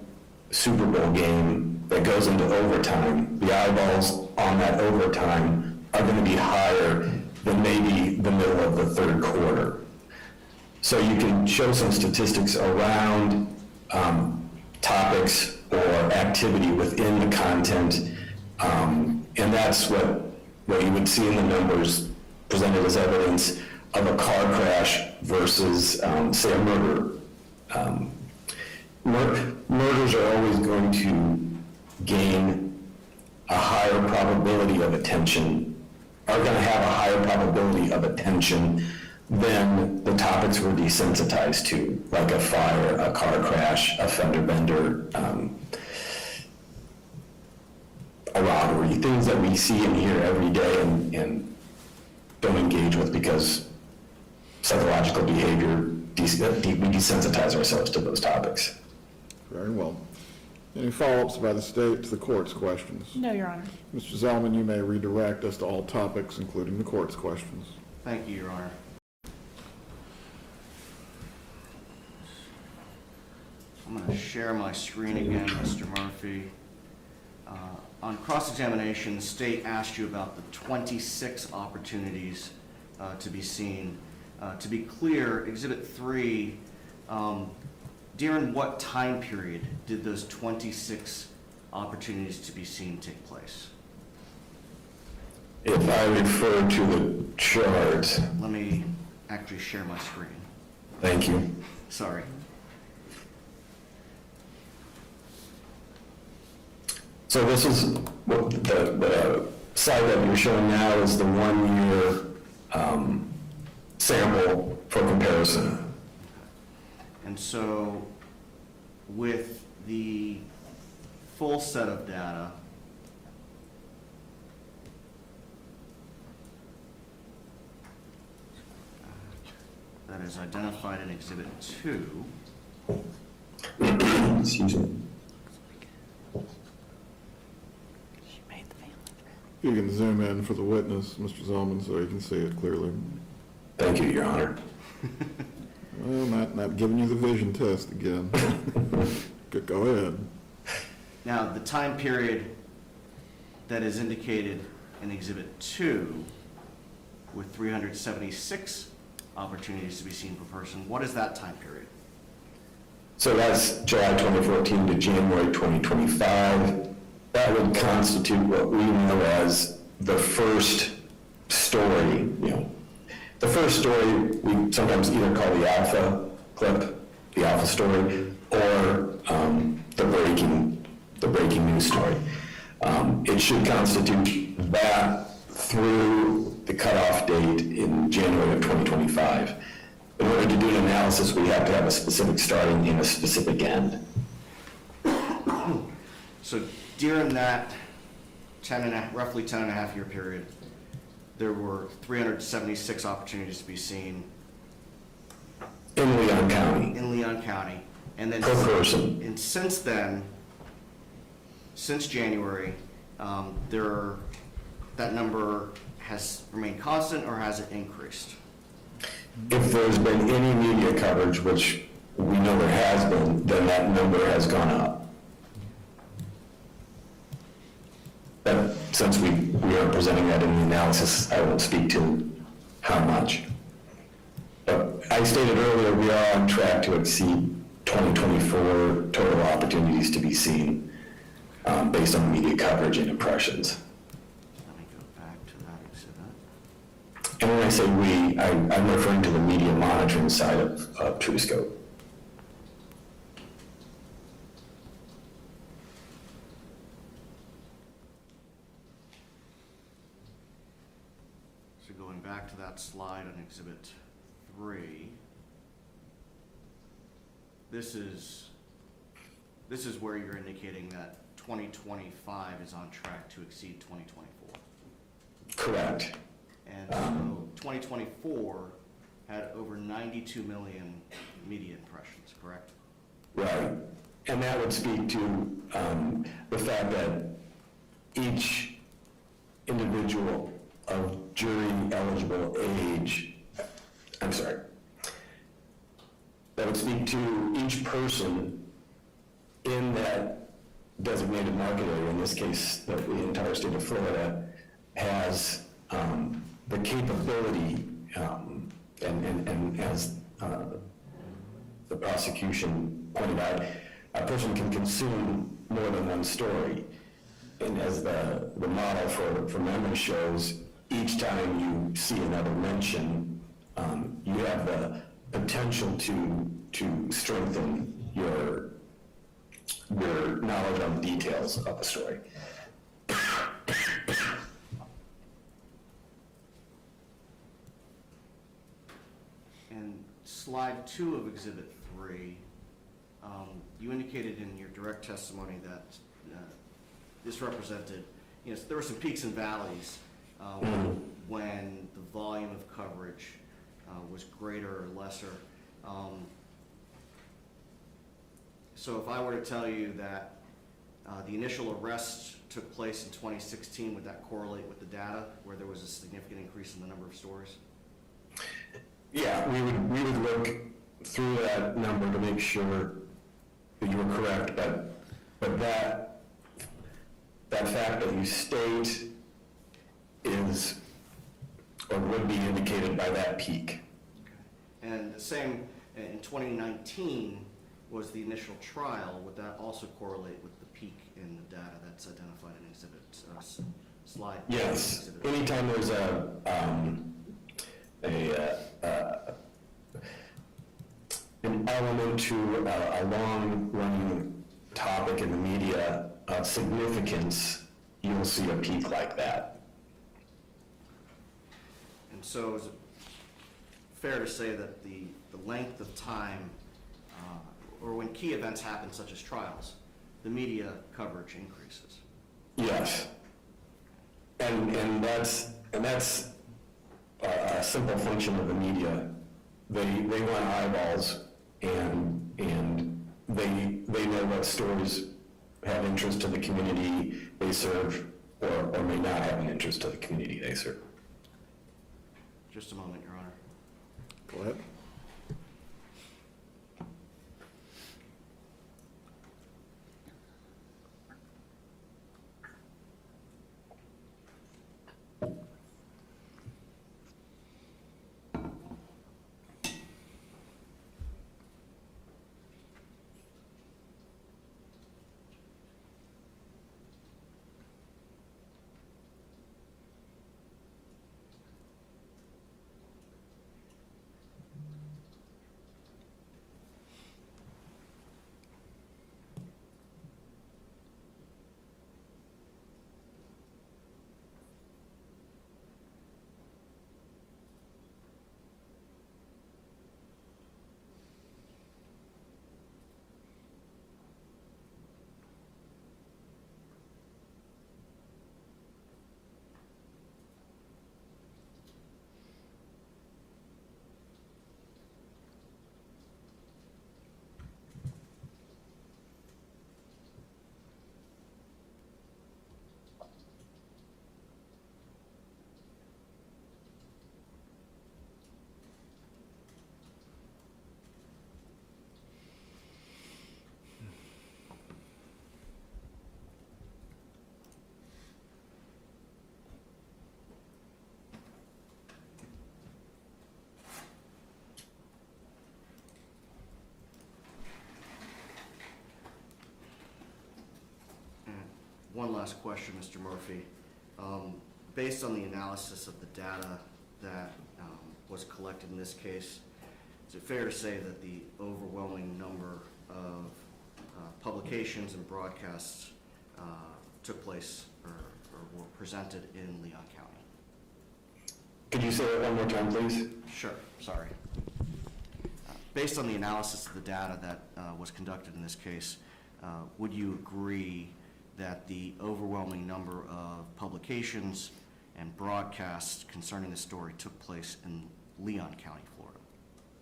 Super Bowl game that goes into overtime. The eyeballs on that overtime are going to be higher than maybe the middle of the third quarter. So you can show some statistics around topics or activity within the content, and that's what you would see in the numbers presented as evidence of a car crash versus, say, a murder. Murders are always going to gain a higher probability of attention, are going to have a higher probability of attention than the topics we're desensitized to, like a fire, a car crash, a fender bender, a robbery, things that we see and hear every day and don't engage with because psychological behavior, we desensitize ourselves to those topics. Very well. Any follow-ups by the state to the court's questions? No, Your Honor. Mr. Zellman, you may redirect us to all topics, including the court's questions. Thank you, Your Honor. I'm going to share my screen again, Mr. Murphy. On cross-examination, the state asked you about the 26 opportunities to be seen. To be clear, Exhibit 3, during what time period did those 26 opportunities to be seen take place? If I refer to the chart, Let me actually share my screen. thank you. Sorry. So this is what the slide that you're showing now is the 1 year sample for comparison. And so with the full set of data, that is identified in Exhibit 2, Excuse me. You can zoom in for the witness, Mr. Zellman, so you can see it clearly. Thank you, Your Honor. Well, not giving you the vision test again. Go ahead. now the time period that is indicated in Exhibit 2 with 376 opportunities to be seen per person, what is that time period? So that's July 2014 to January 2025. That would constitute what we know as the first story, The first story we sometimes either call the alpha clip, the alpha story, or the breaking news story. It should constitute that through the cutoff date in January of 2025. In order to do an analysis, we have to have a specific starting and a specific end. So during that roughly 10 and a half year period, there were 376 opportunities to be seen In Leon County, in Leon County. And then per person. And since then, since January, that number has remained constant, or has it increased? If there's been any media coverage, which we know there has been, then that number has gone up. But since we aren't presenting that in the analysis, I won't speak to how much. But I stated earlier, we are on track to exceed 2024 total opportunities to be seen based on media coverage and impressions. Let me go back to that exhibit. And when I say we, I'm referring to the media monitoring side of TrueScope. So going back to that slide on Exhibit 3, this is where you're indicating that 2025 is on track to exceed 2024. Correct. And so 2024 had over 92 million media impressions, correct? Right. And that would speak to the fact that each individual of jury-eligible age, that would speak to each person in that designated market area, in this case, the entire state of Florida, has the capability, and as the prosecution pointed out, a person can consume more than one story. And as the model for memory shows, each time you see another mention, you have the potential to strengthen your knowledge on the details of the story. And slide 2 of Exhibit 3, you indicated in your direct testimony that this represented, there were some peaks and valleys when the volume of coverage was greater or lesser. So if I were to tell you that the initial arrest took place in 2016, would that correlate with the data where there was a significant increase in the number of stories? Yeah, we would look through that number to make sure that you were correct, but that fact that you state is, or would be indicated by that peak. Okay. And the same, in 2019 was the initial trial, would that also correlate with the peak in the data that's identified in Exhibit slide? Yes, Exhibit. anytime there's an element to a long-running topic in the media of significance, you'll see a peak like that. And so is it fair to say that the length of time, or when key events happen such as trials, the media coverage increases? Yes. And that's a simple function of the media. They want eyeballs, and they know what stories have interest to the community they serve, or may not have an interest to the community they serve. Just a moment, Your Honor. Go ahead. One last question, Mr. Murphy. Based on the analysis of the data that was collected in this case, is it fair to say that the overwhelming number of publications and broadcasts took place or were presented in Leon County? Could you say that one more time, please? Sure, sorry. Based on the analysis of the data that was conducted in this case, would you agree that the overwhelming number of publications and broadcasts concerning the story took place in Leon County, Florida?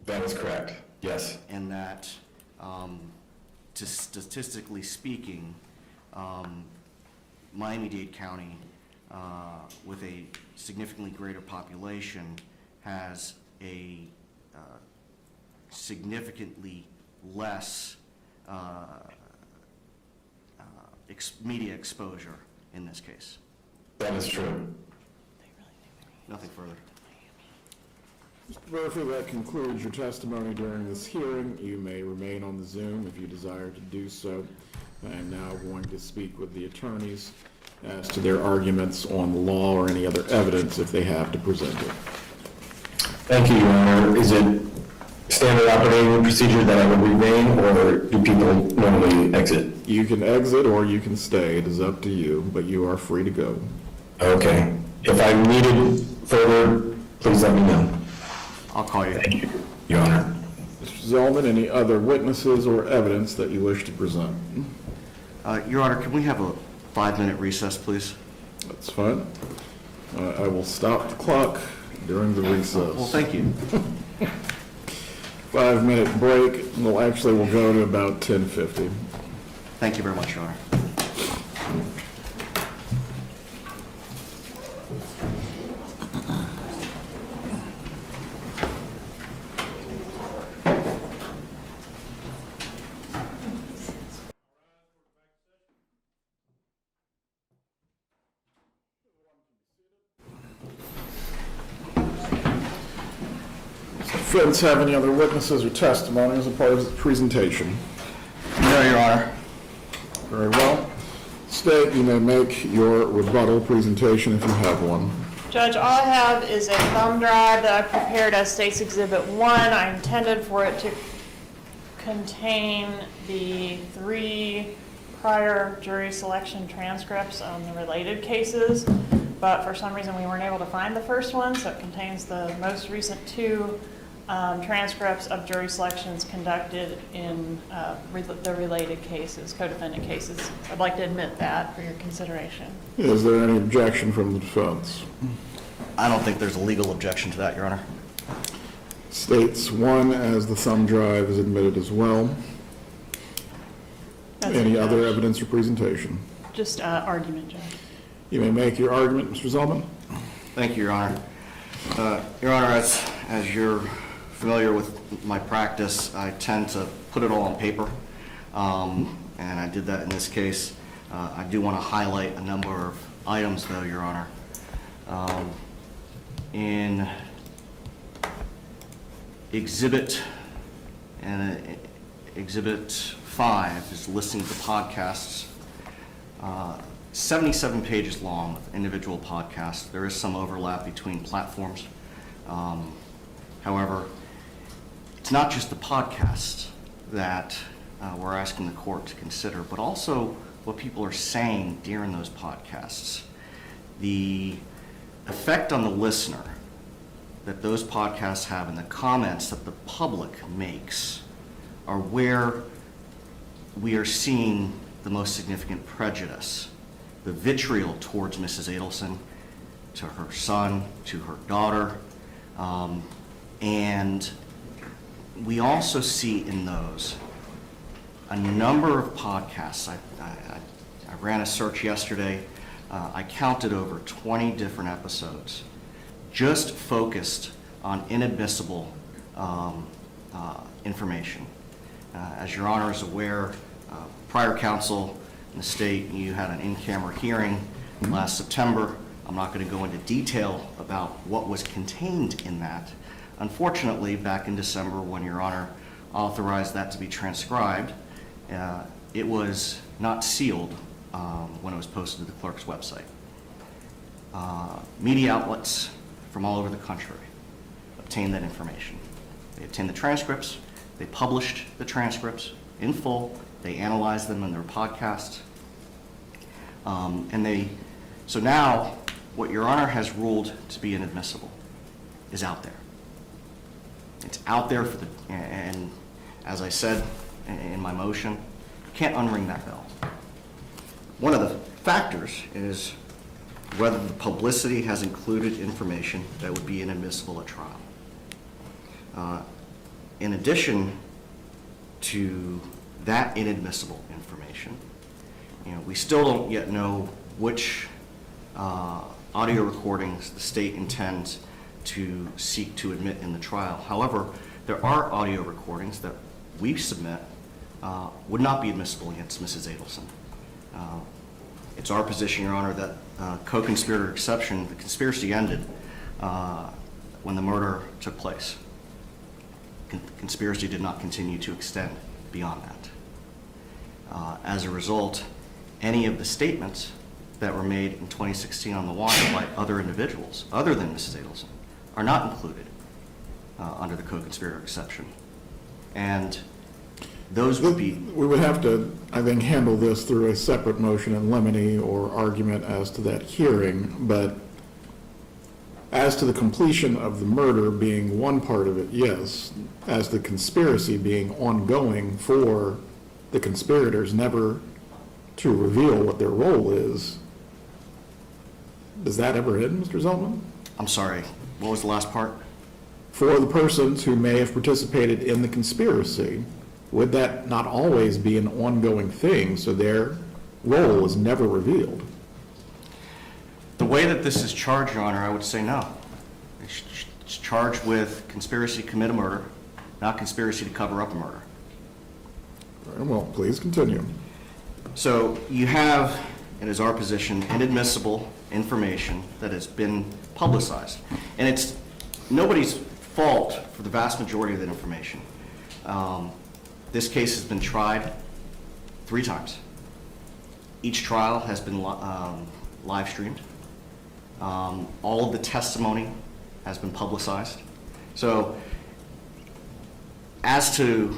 That is correct, yes. And that, statistically speaking, Miami-Dade County, with a significantly greater population, has a significantly less media exposure in this case? That is true. Nothing further. Mr. Murphy, that concludes your testimony during this hearing. You may remain on the Zoom if you desire to do so. I am now going to speak with the attorneys as to their arguments on the law or any other evidence if they have to present it. Thank you, Your Honor. Is it standard operating procedure that I would remain, or do people normally exit? You can exit or you can stay. It is up to you, but you are free to go. Okay. If I'm needed further, please let me know. I'll call you. Thank you, Your Honor. Mr. Zellman, any other witnesses or evidence that you wish to present? Your Honor, can we have a 5-minute recess, please? That's fine. I will stop the clock during the recess. Well, thank you. 5-minute break. We'll go to about 10:50. Thank you very much, Your Honor. Friends, have any other witnesses or testimony as a part of the presentation? No, Your Honor. Very well. State, you may make your rebuttal presentation if you have one. Judge, all I have is a thumb drive that I prepared as State's Exhibit 1. I intended for it to contain the 3 prior jury selection transcripts on the related cases. but for some reason we weren't able to find the first one, so it contains the most recent two transcripts of jury selections conducted in the related cases, co-defendant cases. I'd like to admit that for your consideration. Is there any objection from the defense? I don't think there's a legal objection to that, Your Honor. States one as the thumb drive is admitted as well. That's it, Any other Judge. evidence or presentation? Just argument, Judge. You may make your argument, Mr. Zellman. Thank you, Your Honor. Your Honor, as you're familiar with my practice, I tend to put it all on paper, and I did that in this case. I do want to highlight a number of items, though, Your Honor. In Exhibit 5 is listing the podcasts. 77 pages long of individual podcasts. There is some overlap between platforms. However, it's not just the podcasts that we're asking the court to consider, but also what people are saying during those podcasts. The effect on the listener that those podcasts have and the comments that the public makes are where we are seeing the most significant prejudice. The vitriol towards Mrs. Adelson, to her son, to her daughter, and we also see in those a number of podcasts. I ran a search yesterday. I counted over 20 different episodes just focused on inadmissible information. As Your Honor is aware, prior counsel in the state, you had an in-camera hearing last September. I'm not going to go into detail about what was contained in that. Unfortunately, back in December, when Your Honor authorized that to be transcribed, it was not sealed when it was posted to the clerk's website. Media outlets from all over the country obtained that information. They obtained the transcripts, they published the transcripts in full, they analyzed them in their podcasts, so now what Your Honor has ruled to be inadmissible is out there. It's out there for and as I said in my motion, you can't unring that bell. One of the factors is whether the publicity has included information that would be inadmissible at trial. In addition to that inadmissible information, we still don't yet know which audio recordings the state intends to seek to admit in the trial. However, there are audio recordings that we submit would not be admissible against Mrs. Adelson. It's our position, Your Honor, that co-conspirator exception, the conspiracy ended when the murder took place. Conspiracy did not continue to extend beyond that. As a result, any of the statements that were made in 2016 on the wire by other individuals, other than Mrs. Adelson, are not included under the co-conspirator exception. And those would be... We would have to, I think, handle this through a separate motion in limine or argument as to that hearing, but as to the completion of the murder being one part of it, yes. As the conspiracy being ongoing for the conspirators never to reveal what their role is, does that ever end, Mr. Zellman? I'm sorry, what was the last part? For the persons who may have participated in the conspiracy, would that not always be an ongoing thing, so their role is never revealed? The way that this is charged, Your Honor, I would say no. It's charged with conspiracy to commit a murder, not conspiracy to cover up a murder. Very well, please continue. So you have, it is our position, inadmissible information that has been publicized. And it's nobody's fault for the vast majority of that information. This case has been tried 3 times. Each trial has been live streamed. All of the testimony has been publicized. So as to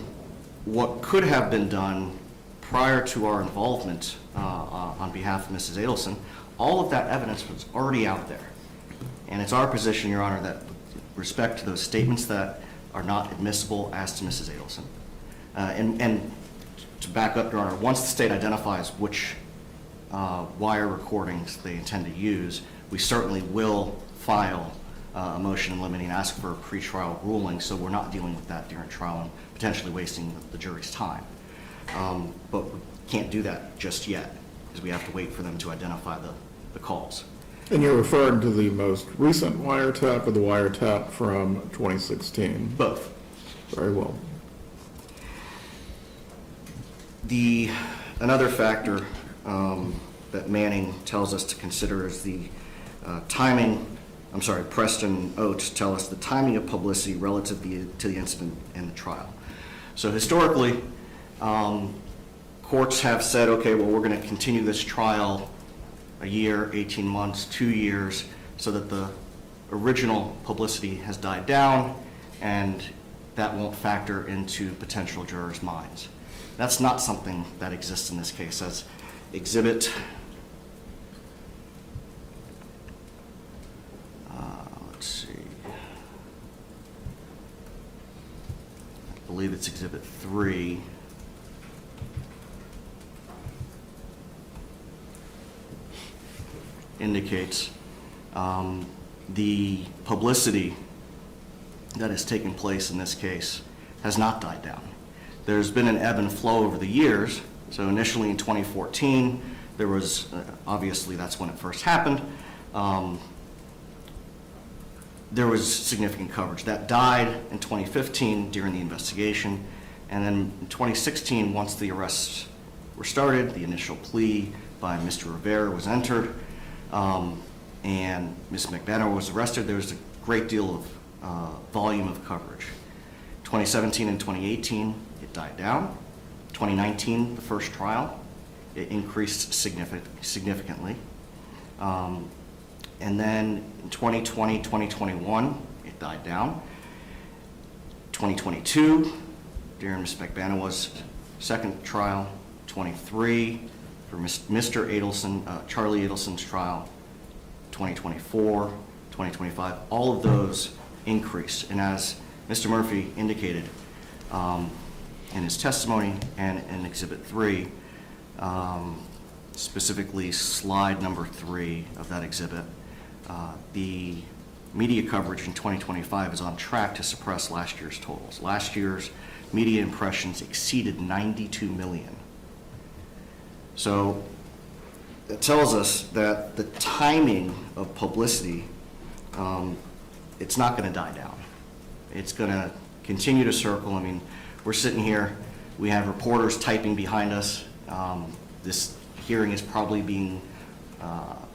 what could have been done prior to our involvement on behalf of Mrs. Adelson, all of that evidence was already out there. And it's our position, Your Honor, that with respect to those statements that are not admissible as to Mrs. Adelson. And to back up, Your Honor, once the state identifies which wire recordings they intend to use, we certainly will file a motion in limine and ask for a pretrial ruling, so we're not dealing with that during trial and potentially wasting the jury's time. But we can't do that just yet, because we have to wait for them to identify the calls. And you're referring to the most recent wiretap or the wiretap from 2016? Both. Very well. Another factor that Manning tells us to consider is the timing. I'm sorry, Preston Oates tell us the timing of publicity relative to the incident and the trial. So historically, courts have said, okay, well, we're going to continue this trial a year, 18 months, 2 years, so that the original publicity has died down and that won't factor into potential jurors' minds. That's not something that exists in this case. As exhibit, let's see, I believe it's exhibit 3. Indicates the publicity that has taken place in this case has not died down. There's been an ebb and flow over the years. So initially in 2014, there was, obviously that's when it first happened, there was significant coverage. That died in 2015 during the investigation, and then in 2016, once the arrests were started, the initial plea by Mr. Rivera was entered, and Ms. McBanner was arrested. There was a great deal of volume of coverage. 2017 and 2018, it died down. 2019, the first trial, it increased significantly. And then in 2020, 2021, it died down. 2022, during Ms. McBanner's second trial. 23, for Mr. Adelson, Charlie Adelson's trial. 2024, 2025, all of those increased. And as Mr. Murphy indicated in his testimony and in Exhibit 3, specifically slide number 3 of that exhibit, the media coverage in 2025 is on track to suppress last year's totals. Last year's media impressions exceeded 92 million. So it tells us that the timing of publicity, it's not going to die down. It's going to continue to circle. I mean, we're sitting here, we have reporters typing behind us. This hearing is probably being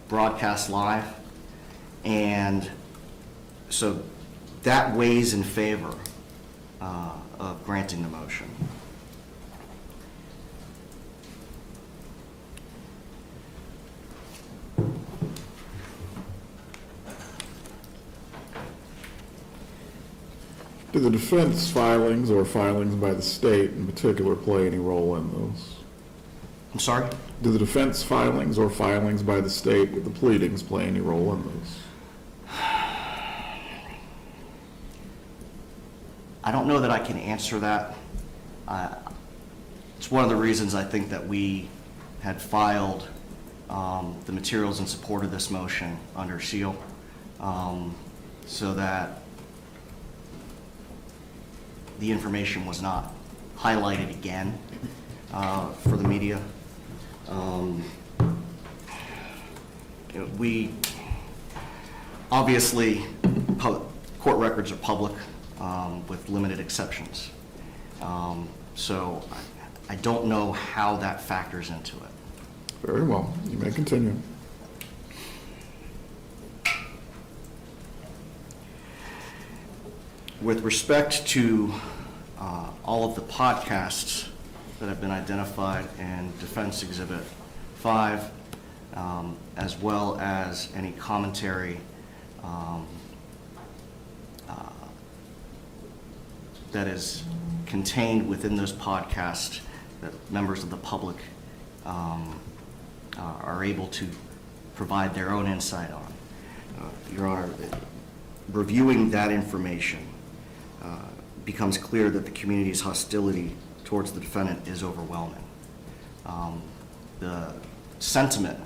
broadcast live. And so that weighs in favor of granting the motion. Do the defense filings or filings by the state in particular play any role in those? I'm sorry? Do the defense filings or filings by the state with the pleadings play any role in those? I don't know that I can answer that. It's one of the reasons I think that we had filed the materials in support of this motion under seal, so that the information was not highlighted again for the media. We obviously, court records are public with limited exceptions. So I don't know how that factors into it. Very well. You may continue. With respect to all of the podcasts that have been identified in Defense Exhibit 5, as well as any commentary that is contained within those podcasts that members of the public are able to provide their own insight on. Your Honor, reviewing that information, becomes clear that the community's hostility towards the defendant is overwhelming. The sentiment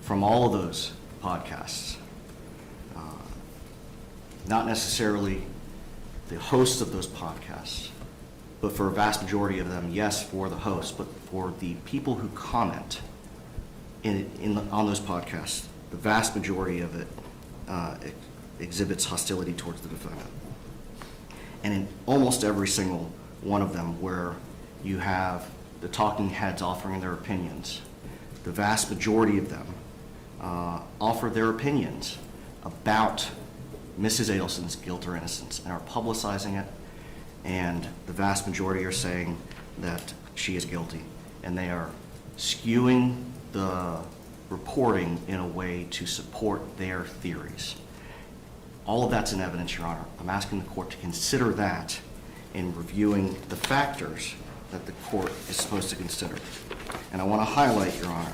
from all of those podcasts, not necessarily the hosts of those podcasts, but for a vast majority of them, yes, for the hosts, but for the people who comment on those podcasts, the vast majority of it exhibits hostility towards the defendant. And in almost every single one of them where you have the talking heads offering their opinions, the vast majority of them offer their opinions about Mrs. Adelson's guilt or innocence and are publicizing it, and the vast majority are saying that she is guilty, and they are skewing the reporting in a way to support their theories. All of that's in evidence, Your Honor. I'm asking the court to consider that in reviewing the factors that the court is supposed to consider. And I want to highlight, Your Honor,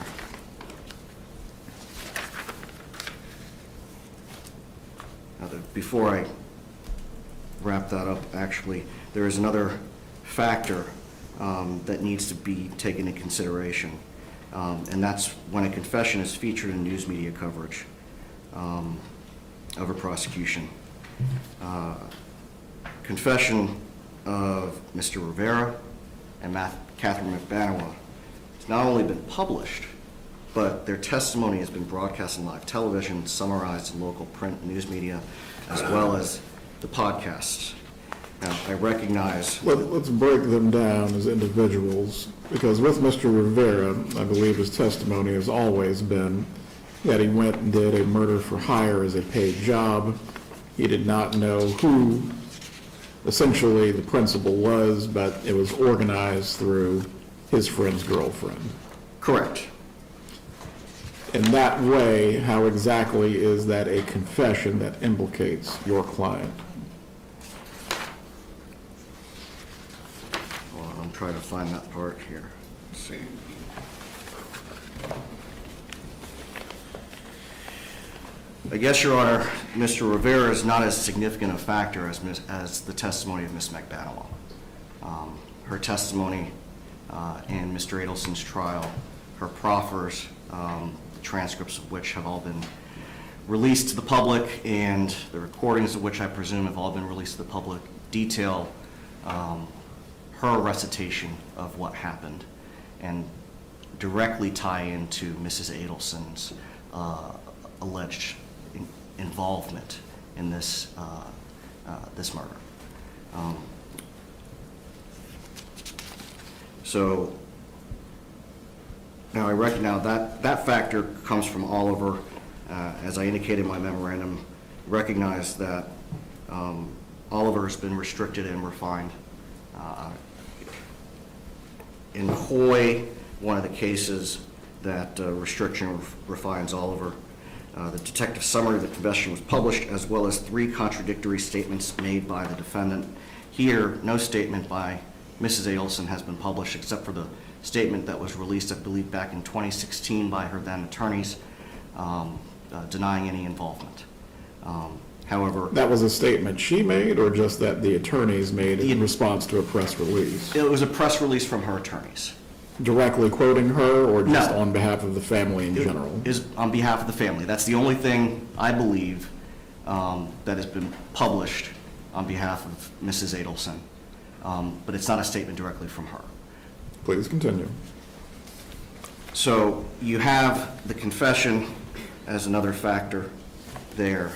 before I wrap that up, actually, there is another factor that needs to be taken into consideration, and that's when a confession is featured in news media coverage of a prosecution. Confession of Mr. Rivera and Catherine McBanowa has not only been published, but their testimony has been broadcast on live television, summarized in local print news media, as well as the podcasts. Now, I recognize... Let's break them down as individuals, because with Mr. Rivera, I believe his testimony has always been that he went and did a murder for hire as a paid job. He did not know who essentially the principal was, but it was organized through his friend's girlfriend. Correct. In that way, how exactly is that a confession that implicates your client? Well, I'm trying to find that part here. Let's see. I guess, Your Honor, Mr. Rivera is not as significant a factor as the testimony of Ms. McBanowa. Her testimony in Mr. Adelson's trial, her proffers, the transcripts of which have all been released to the public, and the recordings of which I presume have all been released to the public, detail her recitation of what happened and directly tie into Mrs. Adelson's alleged involvement in this this murder. So now I recognize that factor comes from Oliver. As I indicated in my memorandum, recognize that Oliver has been restricted and refined. In Hoy, one of the cases that restriction refines Oliver, the detective summary of the confession was published, as well as 3 contradictory statements made by the defendant. Here, no statement by Mrs. Adelson has been published except for the statement that was released, I believe, back in 2016 by her then attorneys, denying any involvement. However... That was a statement she made, or just that the attorneys made in response to a press release? It was a press release from her attorneys. Directly quoting her, or just No. On behalf of the family in general? It is on behalf of the family. That's the only thing, I believe, that has been published on behalf of Mrs. Adelson. But it's not a statement directly from her. Please continue. So you have the confession as another factor there.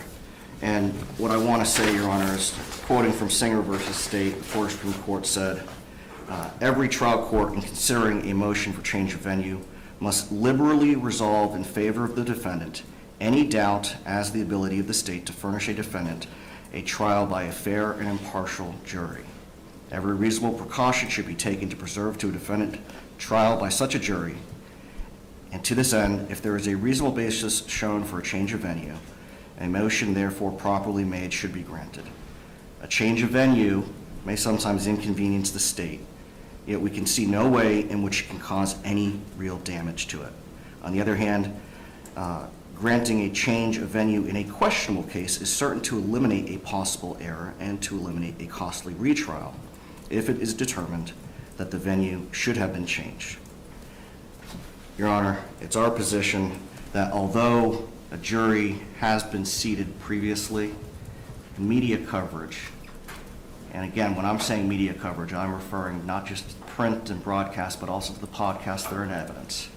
And what I want to say, Your Honor, is quoting from Singer v. State, the Florida Supreme Court said, every trial court in considering a motion for change of venue must liberally resolve in favor of the defendant any doubt as to the ability of the state to furnish a defendant a trial by a fair and impartial jury. Every reasonable precaution should be taken to preserve to a defendant trial by such a jury, and to this end, if there is a reasonable basis shown for a change of venue, a motion therefore properly made should be granted. A change of venue may sometimes inconvenience the state, yet we can see no way in which it can cause any real damage to it. On the other hand, Granting a change of venue in a questionable case is certain to eliminate a possible error and to eliminate a costly retrial if it is determined that the venue should have been changed. Your Honor, it's our position that although a jury has been seated previously, media coverage, and again, when I'm saying media coverage, I'm referring not just to print and broadcast, but also to the podcasts that are in evidence,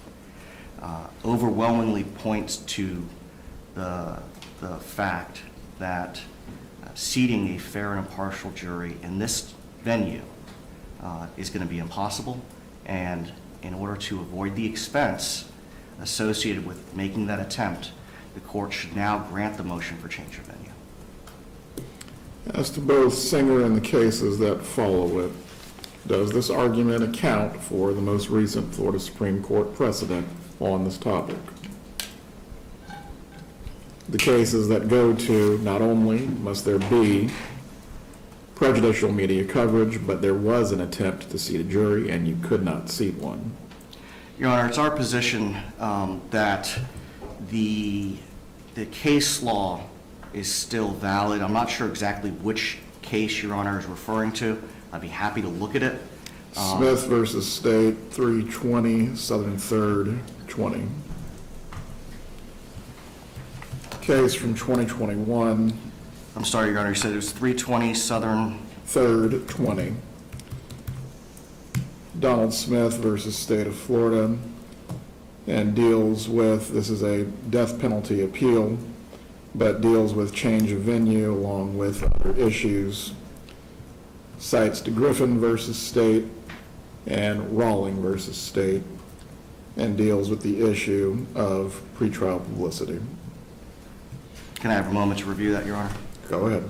overwhelmingly points to the fact that seating a fair and impartial jury in this venue is going to be impossible, and in order to avoid the expense associated with making that attempt, the court should now grant the motion for change of venue. As to both Singer and the cases that follow it, does this argument account for the most recent Florida Supreme Court precedent on this topic? The cases that go to not only must there be prejudicial media coverage, but there was an attempt to seat a jury and you could not seat one. Your Honor, it's our position that the case law is still valid. I'm not sure exactly which case Your Honor is referring to. I'd be happy to look at it. Smith versus State, 320 Southern 3rd, 20. Case from 2021. I'm sorry, Your Honor, you said it was 320 Southern. 3rd, 20. Donald Smith versus State of Florida, and deals with, this is a death penalty appeal, but deals with change of venue along with other issues. Cites to Griffin versus State and Rawling versus State, and deals with the issue of pretrial publicity. Can I have a moment to review that, Your Honor? Go ahead.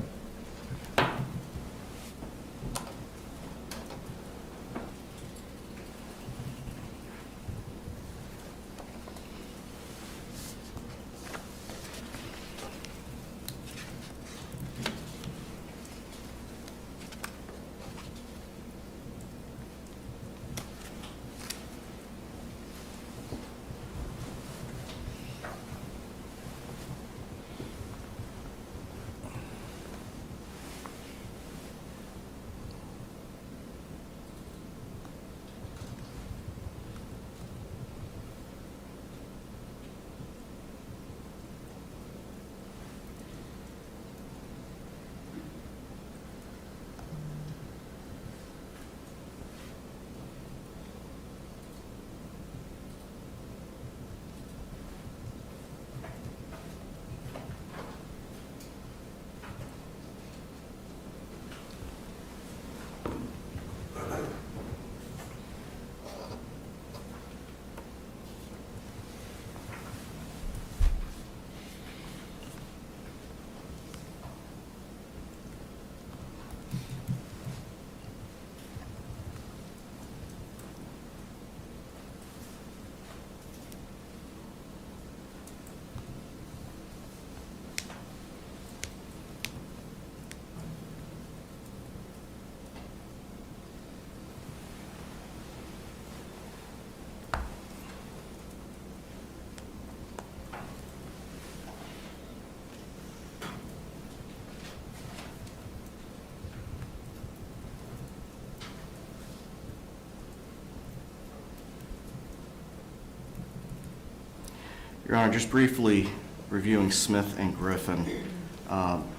Your Honor, just briefly reviewing Smith and Griffin,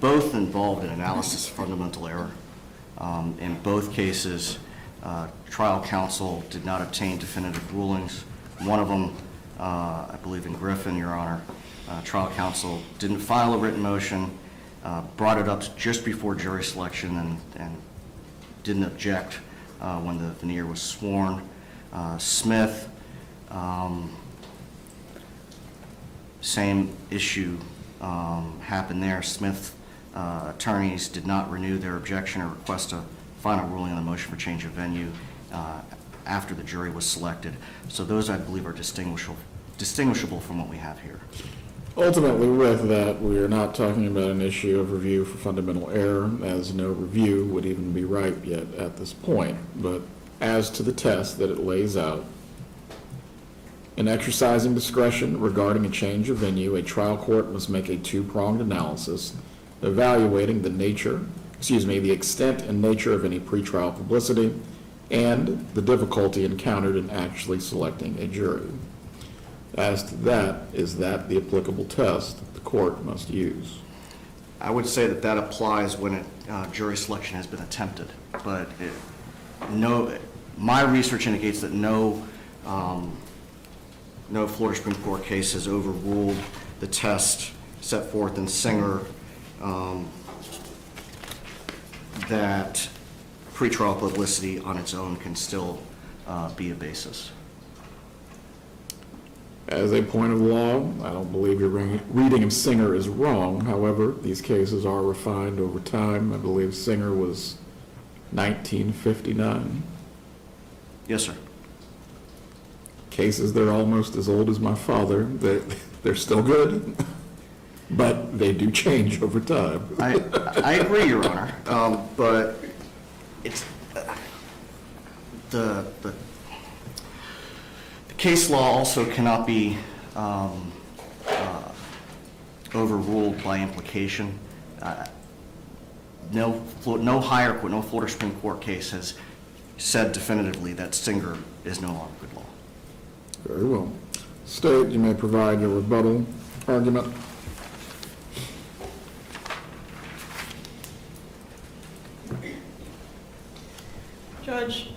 both involved in analysis of fundamental error. In both cases, trial counsel did not obtain definitive rulings. One of them, I believe in Griffin, Your Honor, trial counsel didn't file a written motion, brought it up just before jury selection and didn't object when the veneer was sworn. Smith, same issue happened there. Smith attorneys did not renew their objection or request a final ruling on the motion for change of venue after the jury was selected. So those, I believe, are distinguishable from what we have here. Ultimately, with that, we are not talking about an issue of review for fundamental error, as no review would even be ripe yet at this point. But as to the test that it lays out, In exercising discretion regarding a change of venue, a trial court must make a two-pronged analysis evaluating the extent and nature of any pretrial publicity and the difficulty encountered in actually selecting a jury. As to that, is that the applicable test that the court must use? I would say that that applies when jury selection has been attempted, but my research indicates that no Florida Supreme Court case has overruled the test set forth in Singer that pretrial publicity on its own can still be a basis. As a point of law, I don't believe your reading of Singer is wrong. However, these cases are refined over time. I believe Singer was 1959. Yes, sir. Cases that are almost as old as my father, they're still good, but they do change over time. I agree, Your Honor, but it's the case law also cannot be overruled by implication. No Florida Supreme Court case has said definitively that Singer is no longer good law. Very well. State, you may provide your rebuttal argument. Judge,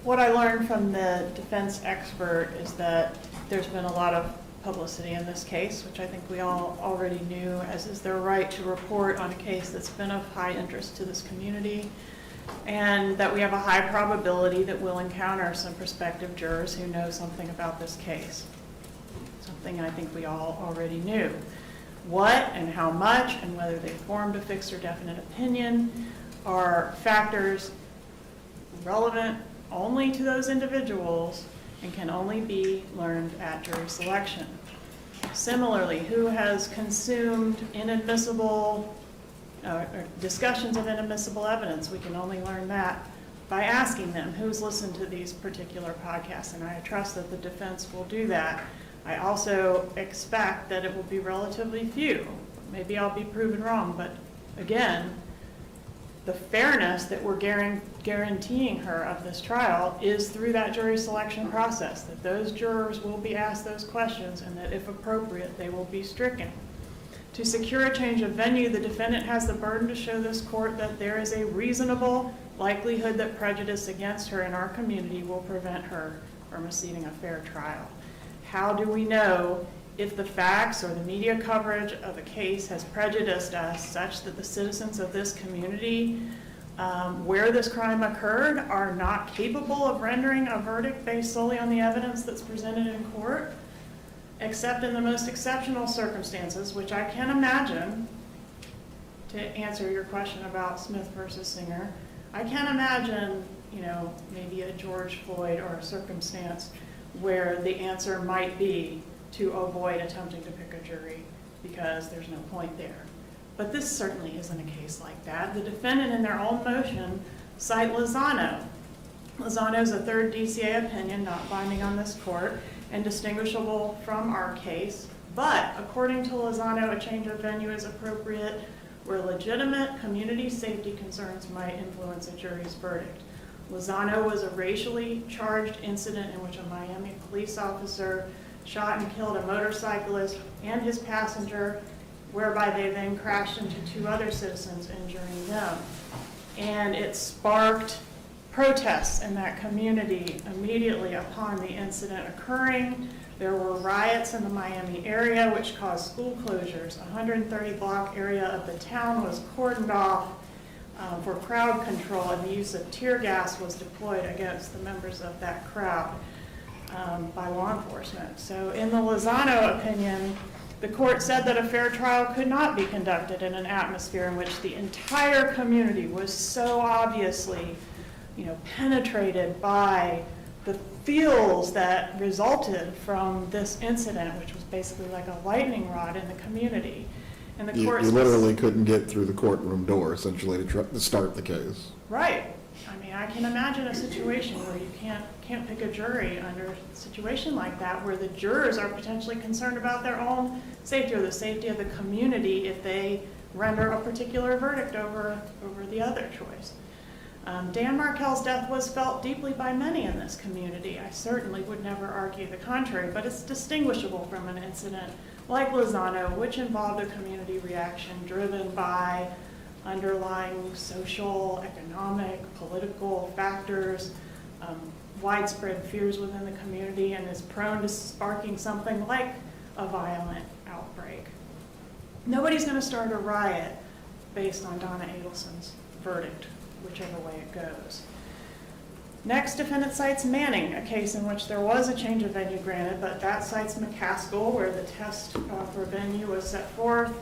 what I learned from the defense expert is that there's been a lot of publicity in this case, which I think we all already knew, as is their right to report on a case that's been of high interest to this community, and that we have a high probability that we'll encounter some prospective jurors who know something about this case. Something I think we all already knew. What and how much and whether they formed a fixed or definite opinion are factors relevant only to those individuals and can only be learned at jury selection. Similarly, who has consumed inadmissible or discussions of inadmissible evidence? We can only learn that by asking them who's listened to these particular podcasts, and I trust that the defense will do that. I also expect that it will be relatively few. Maybe I'll be proven wrong, but again, the fairness that we're guaranteeing her of this trial is through that jury selection process, that those jurors will be asked those questions and that if appropriate, they will be stricken. To secure a change of venue, the defendant has the burden to show this court that there is a reasonable likelihood that prejudice against her in our community will prevent her from receiving a fair trial. How do we know if the facts or the media coverage of a case has prejudiced us such that the citizens of this community where this crime occurred are not capable of rendering a verdict based solely on the evidence that's presented in court, except in the most exceptional circumstances, which I can imagine, to answer your question about Smith versus Singer, I can imagine, maybe a George Floyd or a circumstance where the answer might be to avoid attempting to pick a jury because there's no point there. But this certainly isn't a case like that. The defendant in their own motion cite Lozano. Lozano is a third DCA opinion, not binding on this court, and distinguishable from our case. But according to Lozano, a change of venue is appropriate where legitimate community safety concerns might influence a jury's verdict. Lozano was a racially charged incident in which a Miami police officer shot and killed a motorcyclist and his passenger, whereby they then crashed into two other citizens, injuring them. And it sparked protests in that community immediately upon the incident occurring. There were riots in the Miami area which caused school closures. 130-block area of the town was cordoned off for crowd control, and the use of tear gas was deployed against the members of that crowd by law enforcement. So in the Lozano opinion, the court said that a fair trial could not be conducted in an atmosphere in which the entire community was so obviously, penetrated by the feels that resulted from this incident, which was basically like a lightning rod in the community. And the You court literally couldn't get through the courtroom door, essentially, to start the case. Right. I mean, I can imagine a situation where you can't pick a jury under a situation like that, where the jurors are potentially concerned about their own safety or the safety of the community if they render a particular verdict over the other choice. Dan Markel's death was felt deeply by many in this community. I certainly would never argue the contrary, but it's distinguishable from an incident like Lozano, which involved a community reaction driven by underlying social, economic, political factors, widespread fears within the community, and is prone to sparking something like a violent outbreak. Nobody's going to start a riot based on Donna Adelson's verdict, whichever way it goes. Next, defendant cites Manning, a case in which there was a change of venue granted, but that cites McCaskill, where the test for venue was set forth,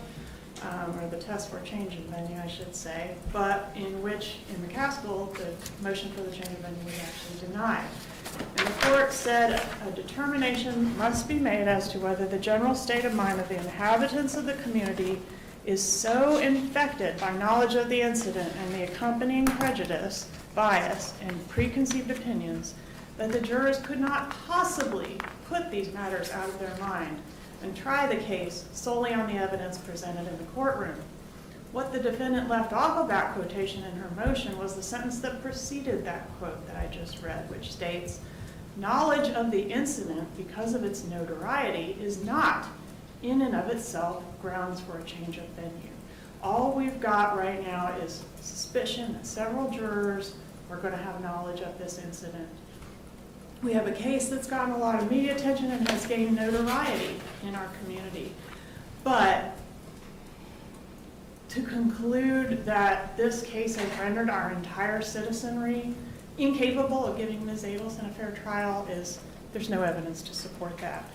or the test for change in venue, I should say, but in which, in McCaskill, the motion for the change of venue was actually denied. And the court said a determination must be made as to whether the general state of mind of the inhabitants of the community is so infected by knowledge of the incident and the accompanying prejudice, bias, and preconceived opinions that the jurors could not possibly put these matters out of their mind and try the case solely on the evidence presented in the courtroom. What the defendant left off of that quotation in her motion was the sentence that preceded that quote that I just read, which states, "Knowledge of the incident, because of its notoriety, is not in and of itself grounds for a change of venue." All we've got right now is suspicion that several jurors are going to have knowledge of this incident. We have a case that's gotten a lot of media attention and has gained notoriety in our community. But to conclude that this case has rendered our entire citizenry incapable of giving Ms. Adelson a fair trial there's no evidence to support that.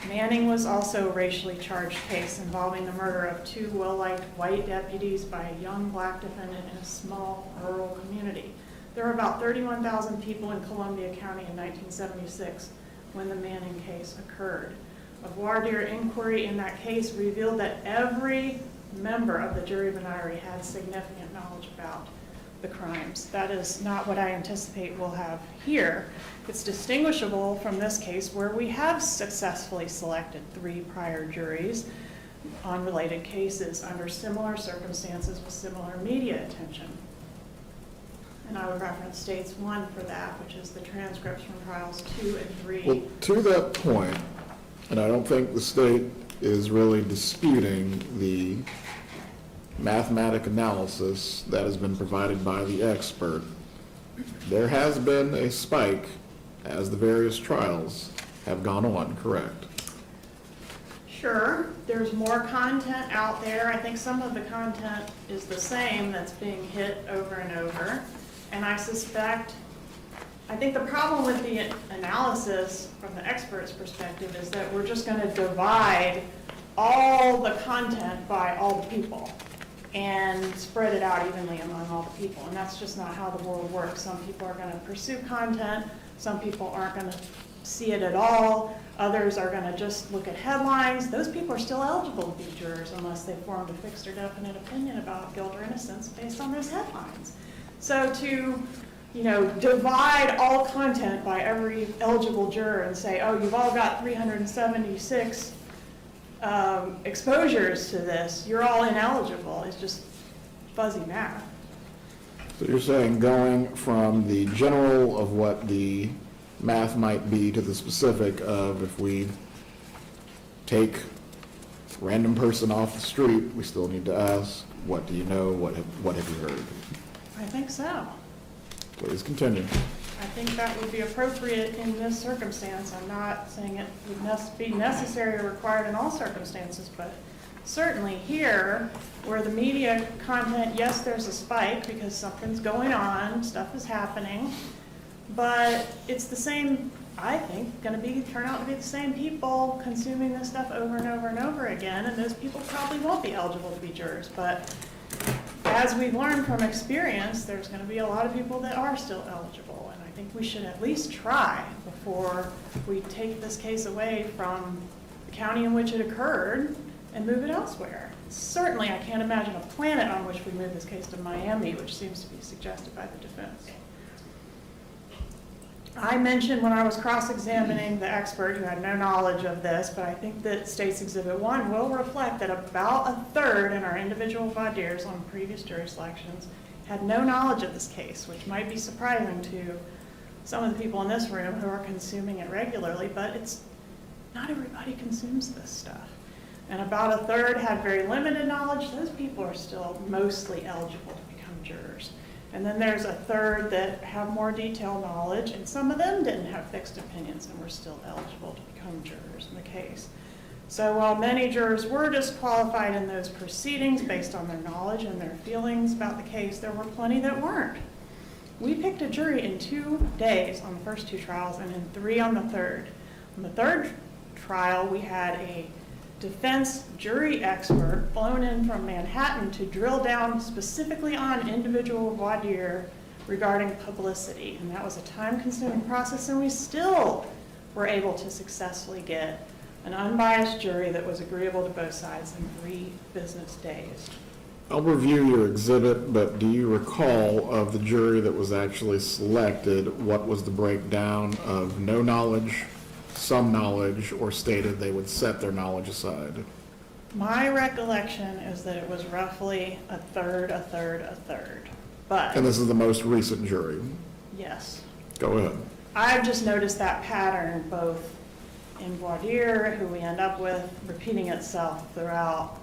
Manning was also a racially charged case involving the murder of two well-liked white deputies by a young black defendant in a small rural community. There were about 31,000 people in Columbia County in 1976 when the Manning case occurred. A voir dire inquiry in that case revealed that every member of the jury venire had significant knowledge about the crimes. That is not what I anticipate we'll have here. It's distinguishable from this case where we have successfully selected 3 prior juries on related cases under similar circumstances with similar media attention. And I would reference States 1 for that, which is the transcripts from trials 2 and 3. Well, to that point, and I don't think the state is really disputing the mathematic analysis that has been provided by the expert, there has been a spike as the various trials have gone on, correct? Sure, there's more content out there. I think some of the content is the same that's being hit over and over. And I think the problem with the analysis from the expert's perspective is that we're just going to divide all the content by all the people and spread it out evenly among all the people. And that's just not how the world works. Some people are going to pursue content. Some people aren't going to see it at all. Others are going to just look at headlines. Those people are still eligible to be jurors unless they formed a fixed or definite opinion about guilt or innocence based on those headlines. So to, divide all content by every eligible juror and say, oh, you've all got 376 exposures to this, you're all ineligible, it's just fuzzy math. So you're saying going from the general of what the math might be to the specific of if we take random person off the street, we still need to ask, what do you know, what have you heard? I think so. Please continue. I think that would be appropriate in this circumstance. I'm not saying it would be necessary or required in all circumstances, but certainly here, where the media content, yes, there's a spike because something's going on, stuff is happening, but it's the same, I think, going to turn out to be the same people consuming this stuff over and over and over again, and those people probably won't be eligible to be jurors, but as we've learned from experience, there's going to be a lot of people that are still eligible, and I think we should at least try before we take this case away from the county in which it occurred and move it elsewhere. Certainly, I can't imagine a planet on which we move this case to Miami, which seems to be suggested by the defense. I mentioned when I was cross-examining the expert who had no knowledge of this, but I think that State's Exhibit 1 will reflect that about a third in our individual voir dires on previous jury selections had no knowledge of this case, which might be surprising to some of the people in this room who are consuming it regularly, but not everybody consumes this stuff. And about a third had very limited knowledge. Those people are still mostly eligible to become jurors. And then there's a third that have more detailed knowledge, and some of them didn't have fixed opinions and were still eligible to become jurors in the case. So while many jurors were disqualified in those proceedings based on their knowledge and their feelings about the case, there were plenty that weren't. We picked a jury in 2 days on the first 2 trials and in 3 on the third. On the third trial, we had a defense jury expert flown in from Manhattan to drill down specifically on individual voir dire regarding publicity. And that was a time-consuming process, and we still were able to successfully get an unbiased jury that was agreeable to both sides in 3 business days. I'll review your exhibit, but do you recall of the jury that was actually selected, what was the breakdown of no knowledge, some knowledge, or stated they would set their knowledge aside? My recollection is that it was roughly a third, a third, a third. But, And this is the most recent jury. yes, Go ahead. I've just noticed that pattern both in voir dire, who we end up with, repeating itself throughout,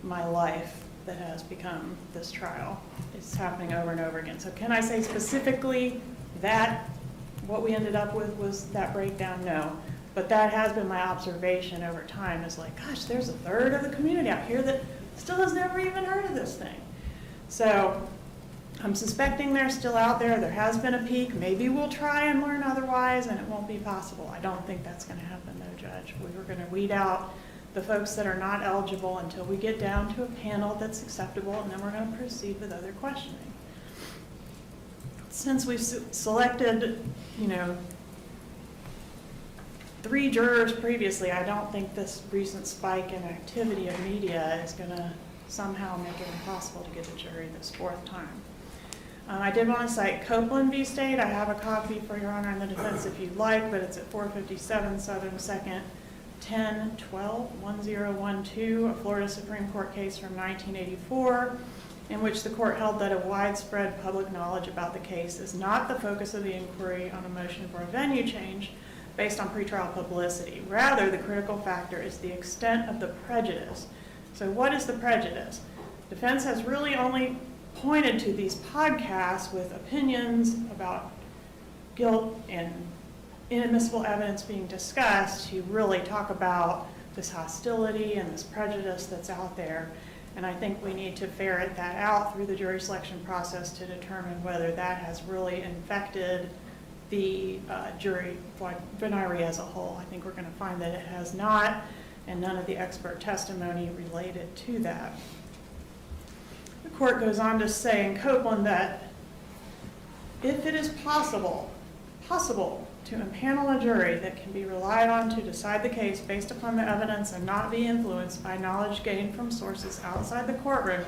my life that has become this trial. It's happening over and over again. So can I say specifically that what we ended up with was that breakdown? No. But that has been my observation over time, is like, gosh, there's a third of the community out here that still has never even heard of this thing. So I'm suspecting they're still out there. There has been a peak. Maybe we'll try and learn otherwise, and it won't be possible. I don't think that's going to happen, though, Judge. We were going to weed out the folks that are not eligible until we get down to a panel that's acceptable, and then we're going to proceed with other questioning. Since we've selected, 3 jurors previously, I don't think this recent spike in activity of media is going to somehow make it impossible to get a jury this 4th time. I did want to cite Copeland v. State. I have a copy for Your Honor and the defense if you'd like, but it's at 457 Southern 2nd, 10-12-1012, a Florida Supreme Court case from 1984, in which the court held that a widespread public knowledge about the case is not the focus of the inquiry on a motion for a venue change based on pretrial publicity. Rather, the critical factor is the extent of the prejudice. So what is the prejudice? Defense has really only pointed to these podcasts with opinions about guilt and inadmissible evidence being discussed to really talk about this hostility and this prejudice that's out there. And I think we need to ferret that out through the jury selection process to determine whether that has really infected the jury venire as a whole. I think we're going to find that it has not, and none of the expert testimony related to that. The court goes on to say in Copeland that if it is possible to impanel a jury that can be relied on to decide the case based upon the evidence and not be influenced by knowledge gained from sources outside the courtroom,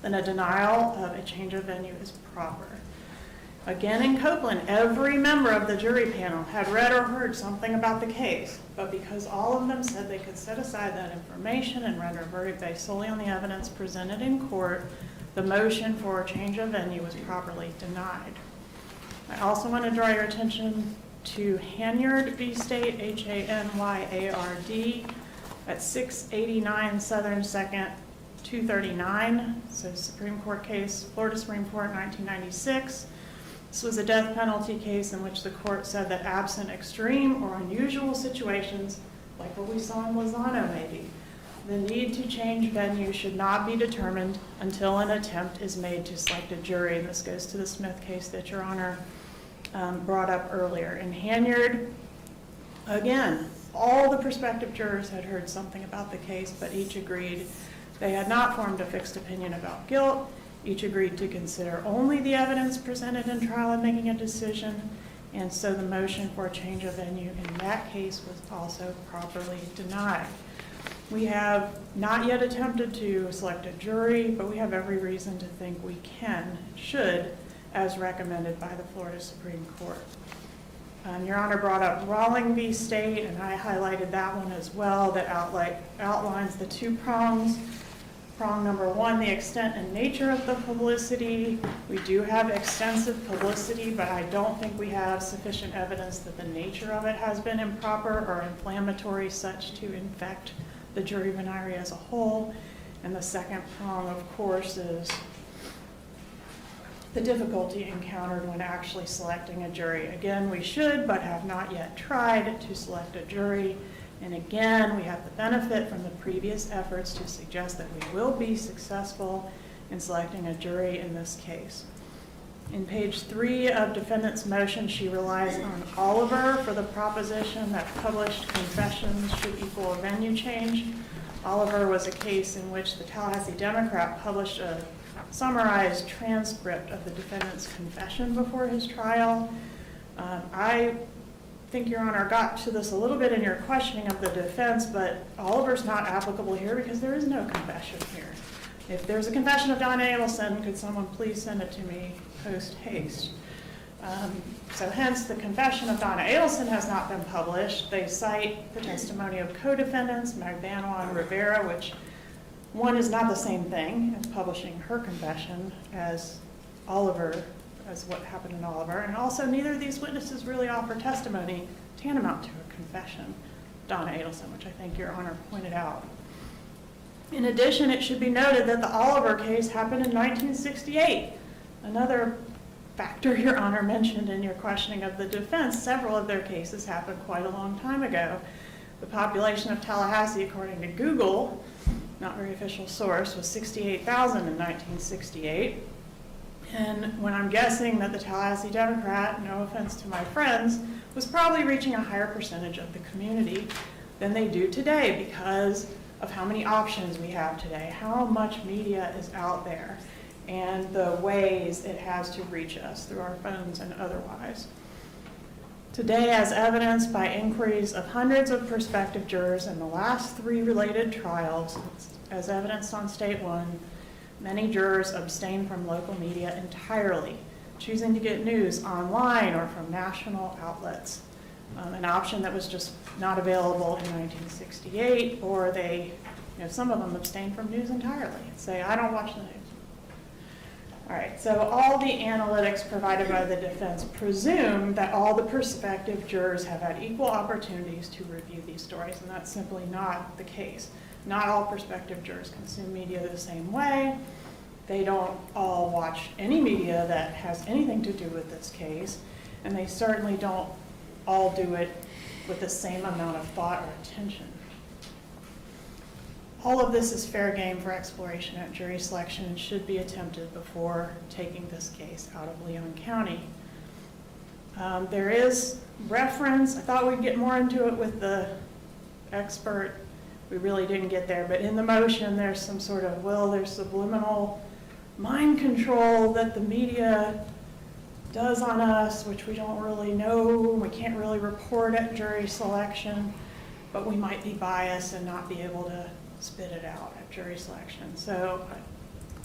then a denial of a change of venue is proper. Again, in Copeland, every member of the jury panel had read or heard something about the case, but because all of them said they could set aside that information and render a verdict based solely on the evidence presented in court, the motion for a change of venue was properly denied. I also want to draw your attention to Hanyard v. State, H-A-N-Y-A-R-D, at 689 Southern 2nd, 239. So Supreme Court case, Florida Supreme Court, 1996. This was a death penalty case in which the court said that absent extreme or unusual situations, like what we saw in Lozano maybe, the need to change venue should not be determined until an attempt is made to select a jury. And this goes to the Smith case that Your Honor brought up earlier. In Hanyard, again, all the prospective jurors had heard something about the case, but each agreed they had not formed a fixed opinion about guilt. Each agreed to consider only the evidence presented in trial in making a decision, and so the motion for a change of venue in that case was also properly denied. We have not yet attempted to select a jury, but we have every reason to think we should, as recommended by the Florida Supreme Court. Your Honor brought up Rawling v. State, and I highlighted that one as well, that outlines the two prongs. Prong number one, the extent and nature of the publicity. We do have extensive publicity, but I don't think we have sufficient evidence that the nature of it has been improper or inflammatory such to infect the jury venire as a whole. And the second prong, of course, is the difficulty encountered when actually selecting a jury. Again, we should, but have not yet tried to select a jury. And again, we have the benefit from the previous efforts to suggest that we will be successful in selecting a jury in this case. In page 3 of defendant's motion, she relies on Oliver for the proposition that published confessions should equal a venue change. Oliver was a case in which the Tallahassee Democrat published a summarized transcript of the defendant's confession before his trial. I think Your Honor got to this a little bit in your questioning of the defense, but Oliver's not applicable here because there is no confession here. If there's a confession of Donna Adelson, could someone please send it to me post haste? So hence, the confession of Donna Adelson has not been published. They cite the testimony of co-defendants, Magbanua and Rivera, which one is not the same thing as publishing her confession as Oliver, as what happened in Oliver. And also, neither of these witnesses really offer testimony tantamount to a confession, Donna Adelson, which I think Your Honor pointed out. In addition, it should be noted that the Oliver case happened in 1968. Another factor Your Honor mentioned in your questioning of the defense, several of their cases happened quite a long time ago. The population of Tallahassee, according to Google, not very official source, was 68,000 in 1968. And when I'm guessing that the Tallahassee Democrat, no offense to my friends, was probably reaching a higher percentage of the community than they do today because of how many options we have today, how much media is out there, and the ways it has to reach us through our phones and otherwise. Today, as evidenced by inquiries of hundreds of prospective jurors in the last 3 related trials, as evidenced on State 1, many jurors abstain from local media entirely, choosing to get news online or from national outlets, an option that was just not available in 1968, or some of them abstain from news entirely and say, I don't watch the news. All right, so all the analytics provided by the defense presume that all the prospective jurors have had equal opportunities to review these stories, and that's simply not the case. Not all prospective jurors consume media the same way. They don't all watch any media that has anything to do with this case, and they certainly don't all do it with the same amount of thought or attention. All of this is fair game for exploration at jury selection and should be attempted before taking this case out of Leon County. There is reference, I thought we'd get more into it with the expert. We really didn't get there, but in the motion there's some sort of, there's subliminal mind control that the media does on us, which we don't really know, we can't really report at jury selection, but we might be biased and not be able to spit it out at jury selection. So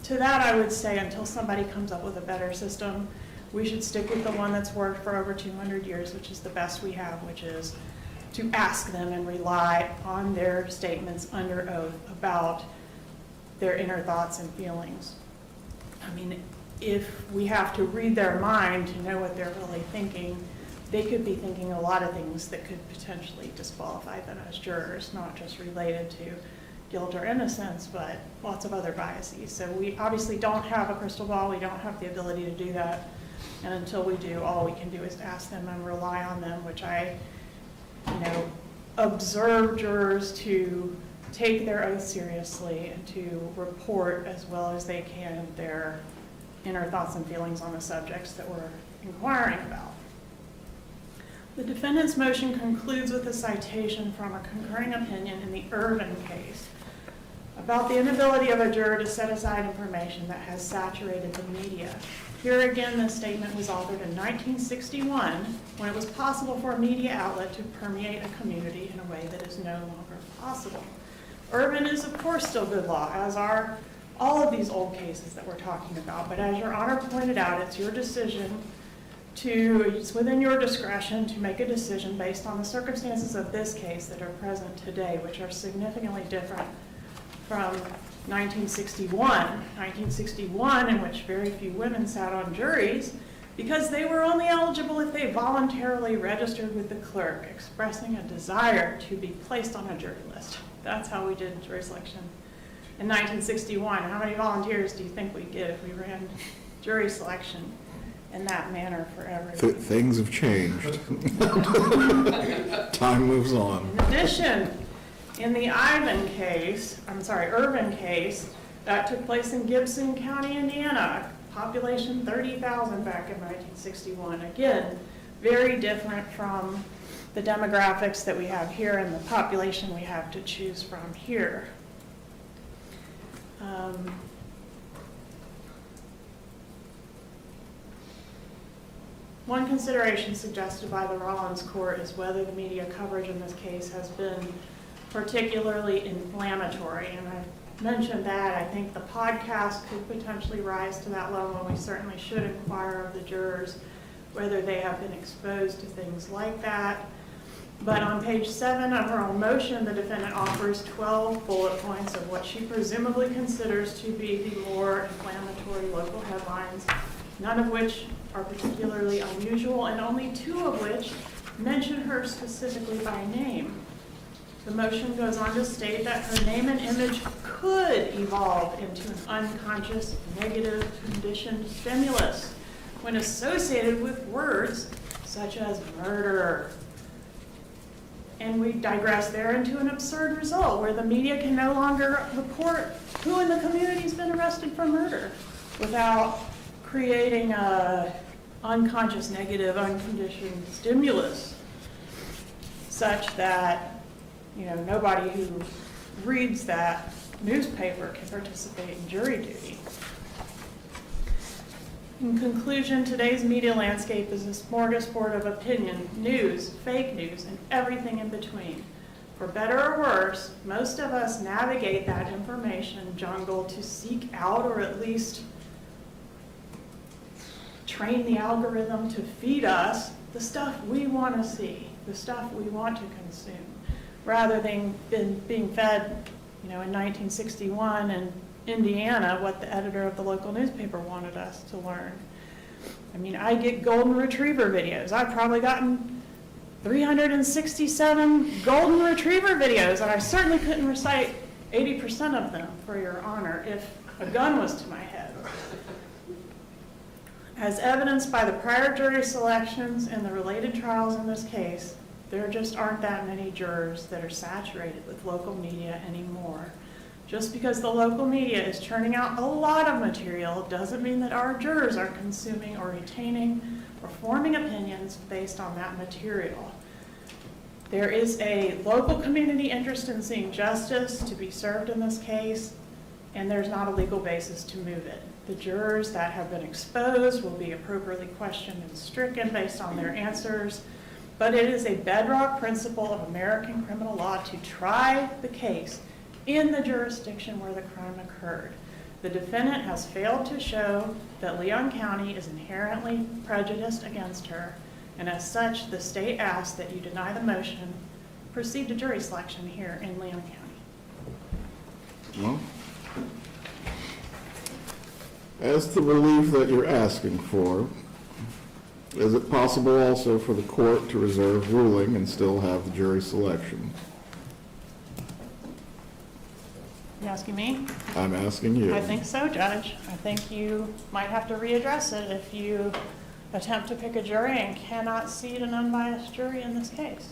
to that I would say until somebody comes up with a better system, we should stick with the one that's worked for over 200 years, which is the best we have, which is to ask them and rely on their statements under oath about their inner thoughts and feelings. I mean, if we have to read their mind to know what they're really thinking, they could be thinking a lot of things that could potentially disqualify them as jurors, not just related to guilt or innocence, but lots of other biases. So we obviously don't have a crystal ball, we don't have the ability to do that, and until we do, all we can do is ask them and rely on them, which I observe jurors to take their oath seriously and to report as well as they can their inner thoughts and feelings on the subjects that we're inquiring about. The defendant's motion concludes with a citation from a concurring opinion in the Irvin case about the inability of a juror to set aside information that has saturated the media. Here again, this statement was authored in 1961 when it was possible for a media outlet to permeate a community in a way that is no longer possible. Urban is of course still good law, as are all of these old cases that we're talking about. But as Your Honor pointed out, it's your decision it's within your discretion to make a decision based on the circumstances of this case that are present today, which are significantly different from 1961. 1961, in which very few women sat on juries because they were only eligible if they voluntarily registered with the clerk, expressing a desire to be placed on a jury list. That's how we did jury selection in 1961. How many volunteers do you think we'd get if we ran jury selection in that manner for everyone? Things have changed. Time moves on. In addition, in the Urban case, that took place in Gibson County, Indiana, population 30,000 back in 1961. Again, very different from the demographics that we have here and the population we have to choose from here. One consideration suggested by the Rollins Court is whether the media coverage in this case has been particularly inflammatory. And I mentioned that. I think the podcast could potentially rise to that level, and we certainly should inquire of the jurors whether they have been exposed to things like that. But on page 7 of her own motion, the defendant offers 12 bullet points of what she presumably considers to be the more inflammatory local headlines, none of which are particularly unusual, and only 2 of which mention her specifically by name. The motion goes on to state that her name and image could evolve into an unconscious negative conditioned stimulus when associated with words such as murder. And we digress there into an absurd result where the media can no longer report who in the community has been arrested for murder without creating a unconscious negative unconditioned stimulus such that, you know, nobody who reads that newspaper can participate in jury duty. In conclusion, today's media landscape is a smorgasbord of opinion, news, fake news, and everything in between. For better or worse, most of us navigate that information jungle to seek out, or at least train the algorithm to feed us the stuff we want to see, the stuff we want to consume, rather than being fed, you know, in 1961 in Indiana, what the editor of the local newspaper wanted us to learn. I mean, I get golden retriever videos. I've probably gotten 367 golden retriever videos, and I certainly couldn't recite 80% of them, for your honor, if a gun was to my head. As evidenced by the prior jury selections and the related trials in this case, there just aren't that many jurors that are saturated with local media anymore. Just because the local media is churning out a lot of material doesn't mean that our jurors are consuming or retaining or forming opinions based on that material. There is a local community interest in seeing justice to be served in this case, and there's not a legal basis to move it. The jurors that have been exposed will be appropriately questioned and stricken based on their answers, but it is a bedrock principle of American criminal law to try the case in the jurisdiction where the crime occurred. The defendant has failed to show that Leon County is inherently prejudiced against her, and as such, the state asks that you deny the motion, proceed to jury selection here in Leon County. Well, as the relief that you're asking for, is it possible also for the court to reserve ruling and still have the jury selection? You asking me? I'm asking you. I think so, Judge. I think you might have to readdress it if you attempt to pick a jury and cannot seat an unbiased jury in this case.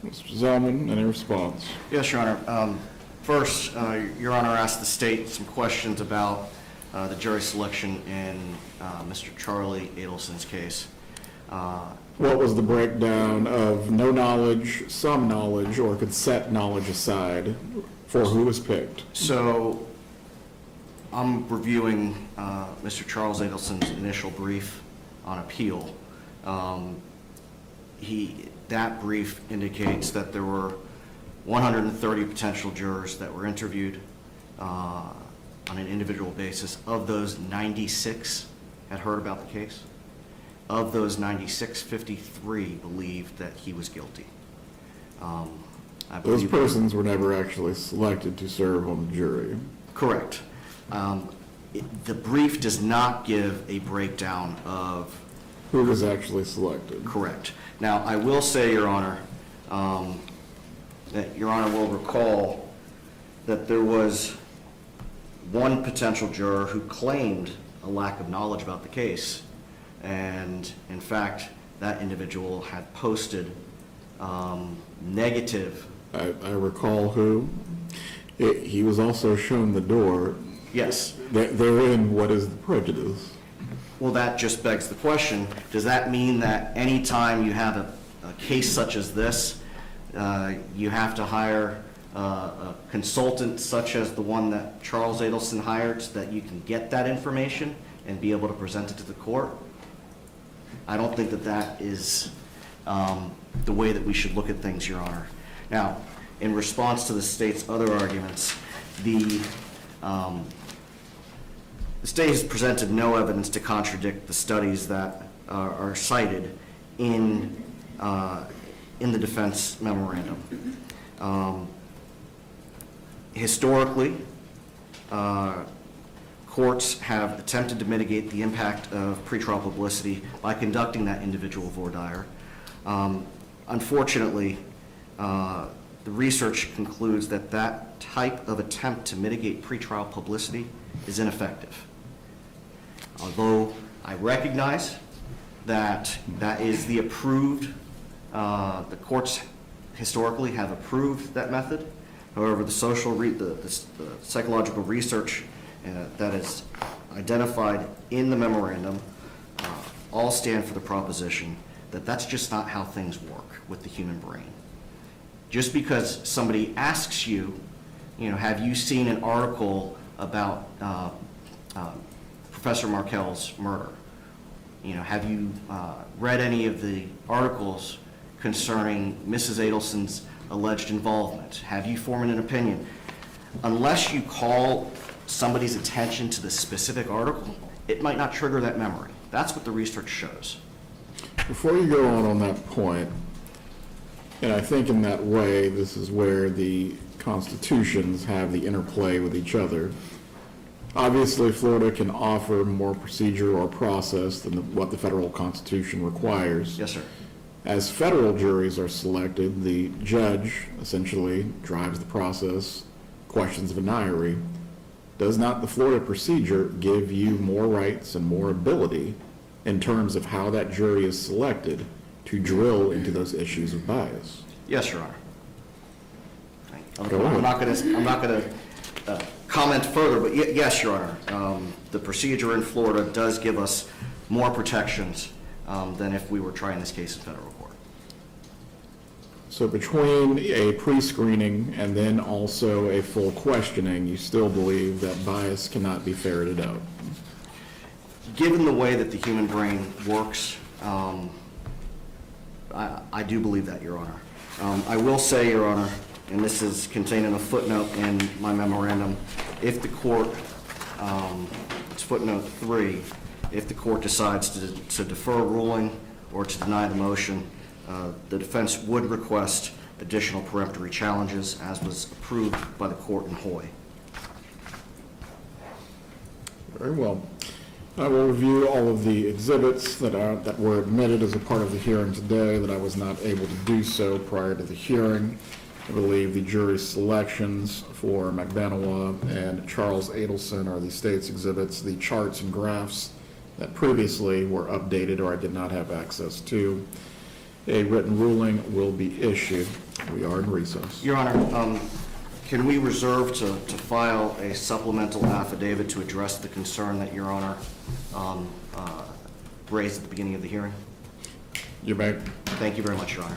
Mr. Zellman, any response? Yes, Your Honor. First, Your Honor asked the state some questions about the jury selection in Mr. Charlie Adelson's case. What was the breakdown of no knowledge, some knowledge, or could set knowledge aside for who was picked? So I'm reviewing Mr. Charles Adelson's initial brief on appeal. That brief indicates that there were 130 potential jurors that were interviewed on an individual basis. Of those, 96 had heard about the case. Of those 96, 53 believed that he was guilty. I Those believe- persons were never actually selected to serve on the jury. Correct. The brief does not give a breakdown of. Who was actually selected? Correct. Now, I will say, Your Honor, that Your Honor will recall that there was one potential juror who claimed a lack of knowledge about the case. And in fact, that individual had posted negative. I recall who. He was also shown the door. Yes. Therein, what is the prejudice? Well, that just begs the question, does that mean that any time you have a case such as this, you have to hire a consultant such as the one that Charles Adelson hired so that you can get that information and be able to present it to the court? I don't think that that is the way that we should look at things, Your Honor. Now, in response to the state's other arguments, the state has presented no evidence to contradict the studies that are cited in the defense memorandum. Historically, courts have attempted to mitigate the impact of pretrial publicity by conducting that individual voir dire. Unfortunately, the research concludes that that type of attempt to mitigate pretrial publicity is ineffective. Although I recognize that that is the approved, the courts historically have approved that method. However, the psychological research that is identified in the memorandum all stand for the proposition that that's just not how things work with the human brain. Just because somebody asks you, have you seen an article about Professor Markel's murder? Have you read any of the articles concerning Mrs. Adelson's alleged involvement? Have you formed an opinion? Unless you call somebody's attention to the specific article, it might not trigger that memory. That's what the research shows. Before you go on that point, and I think in that way, this is where the constitutions have the interplay with each other. Obviously, Florida can offer more procedure or process than what the federal constitution requires. Yes, sir. As federal juries are selected, the judge essentially drives the process, questions of venire. Does not the Florida procedure give you more rights and more ability in terms of how that jury is selected to drill into those issues of bias? Yes, Your Honor. Go I'm ahead. not going to comment further, but yes, Your Honor. The procedure in Florida does give us more protections than if we were trying this case in federal court. So between a pre-screening and then also a full questioning, you still believe that bias cannot be ferreted out? Given the way that the human brain works, I do believe that, Your Honor. I will say, Your Honor, and this is contained in a footnote in my memorandum, if the court, it's footnote 3, if the court decides to defer ruling or to deny the motion, the defense would request additional peremptory challenges as was approved by the court in Hoy. Very well. I will review all of the exhibits that were admitted as a part of the hearing today that I was not able to do so prior to the hearing. I believe the jury selections for McBanawa and Charles Adelson are the state's exhibits, the charts and graphs that previously were updated or I did not have access to. A written ruling will be issued. We are in recess. Your Honor, can we reserve to file a supplemental affidavit to address the concern that Your Honor raised at the beginning of the hearing? You may. Thank you very much, Your Honor.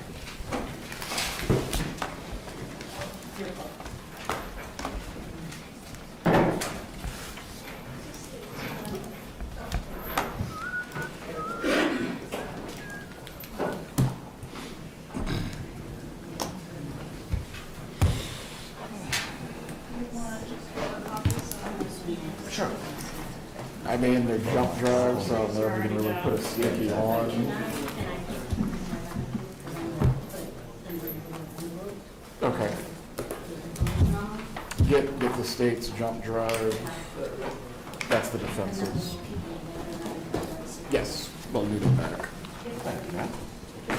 Sure. I mean, they're jump drives, so they're never gonna really put a sticky on. Okay. Get the state's jump drive. That's the defense's. Yes, we'll need it back. Thank you, ma'am.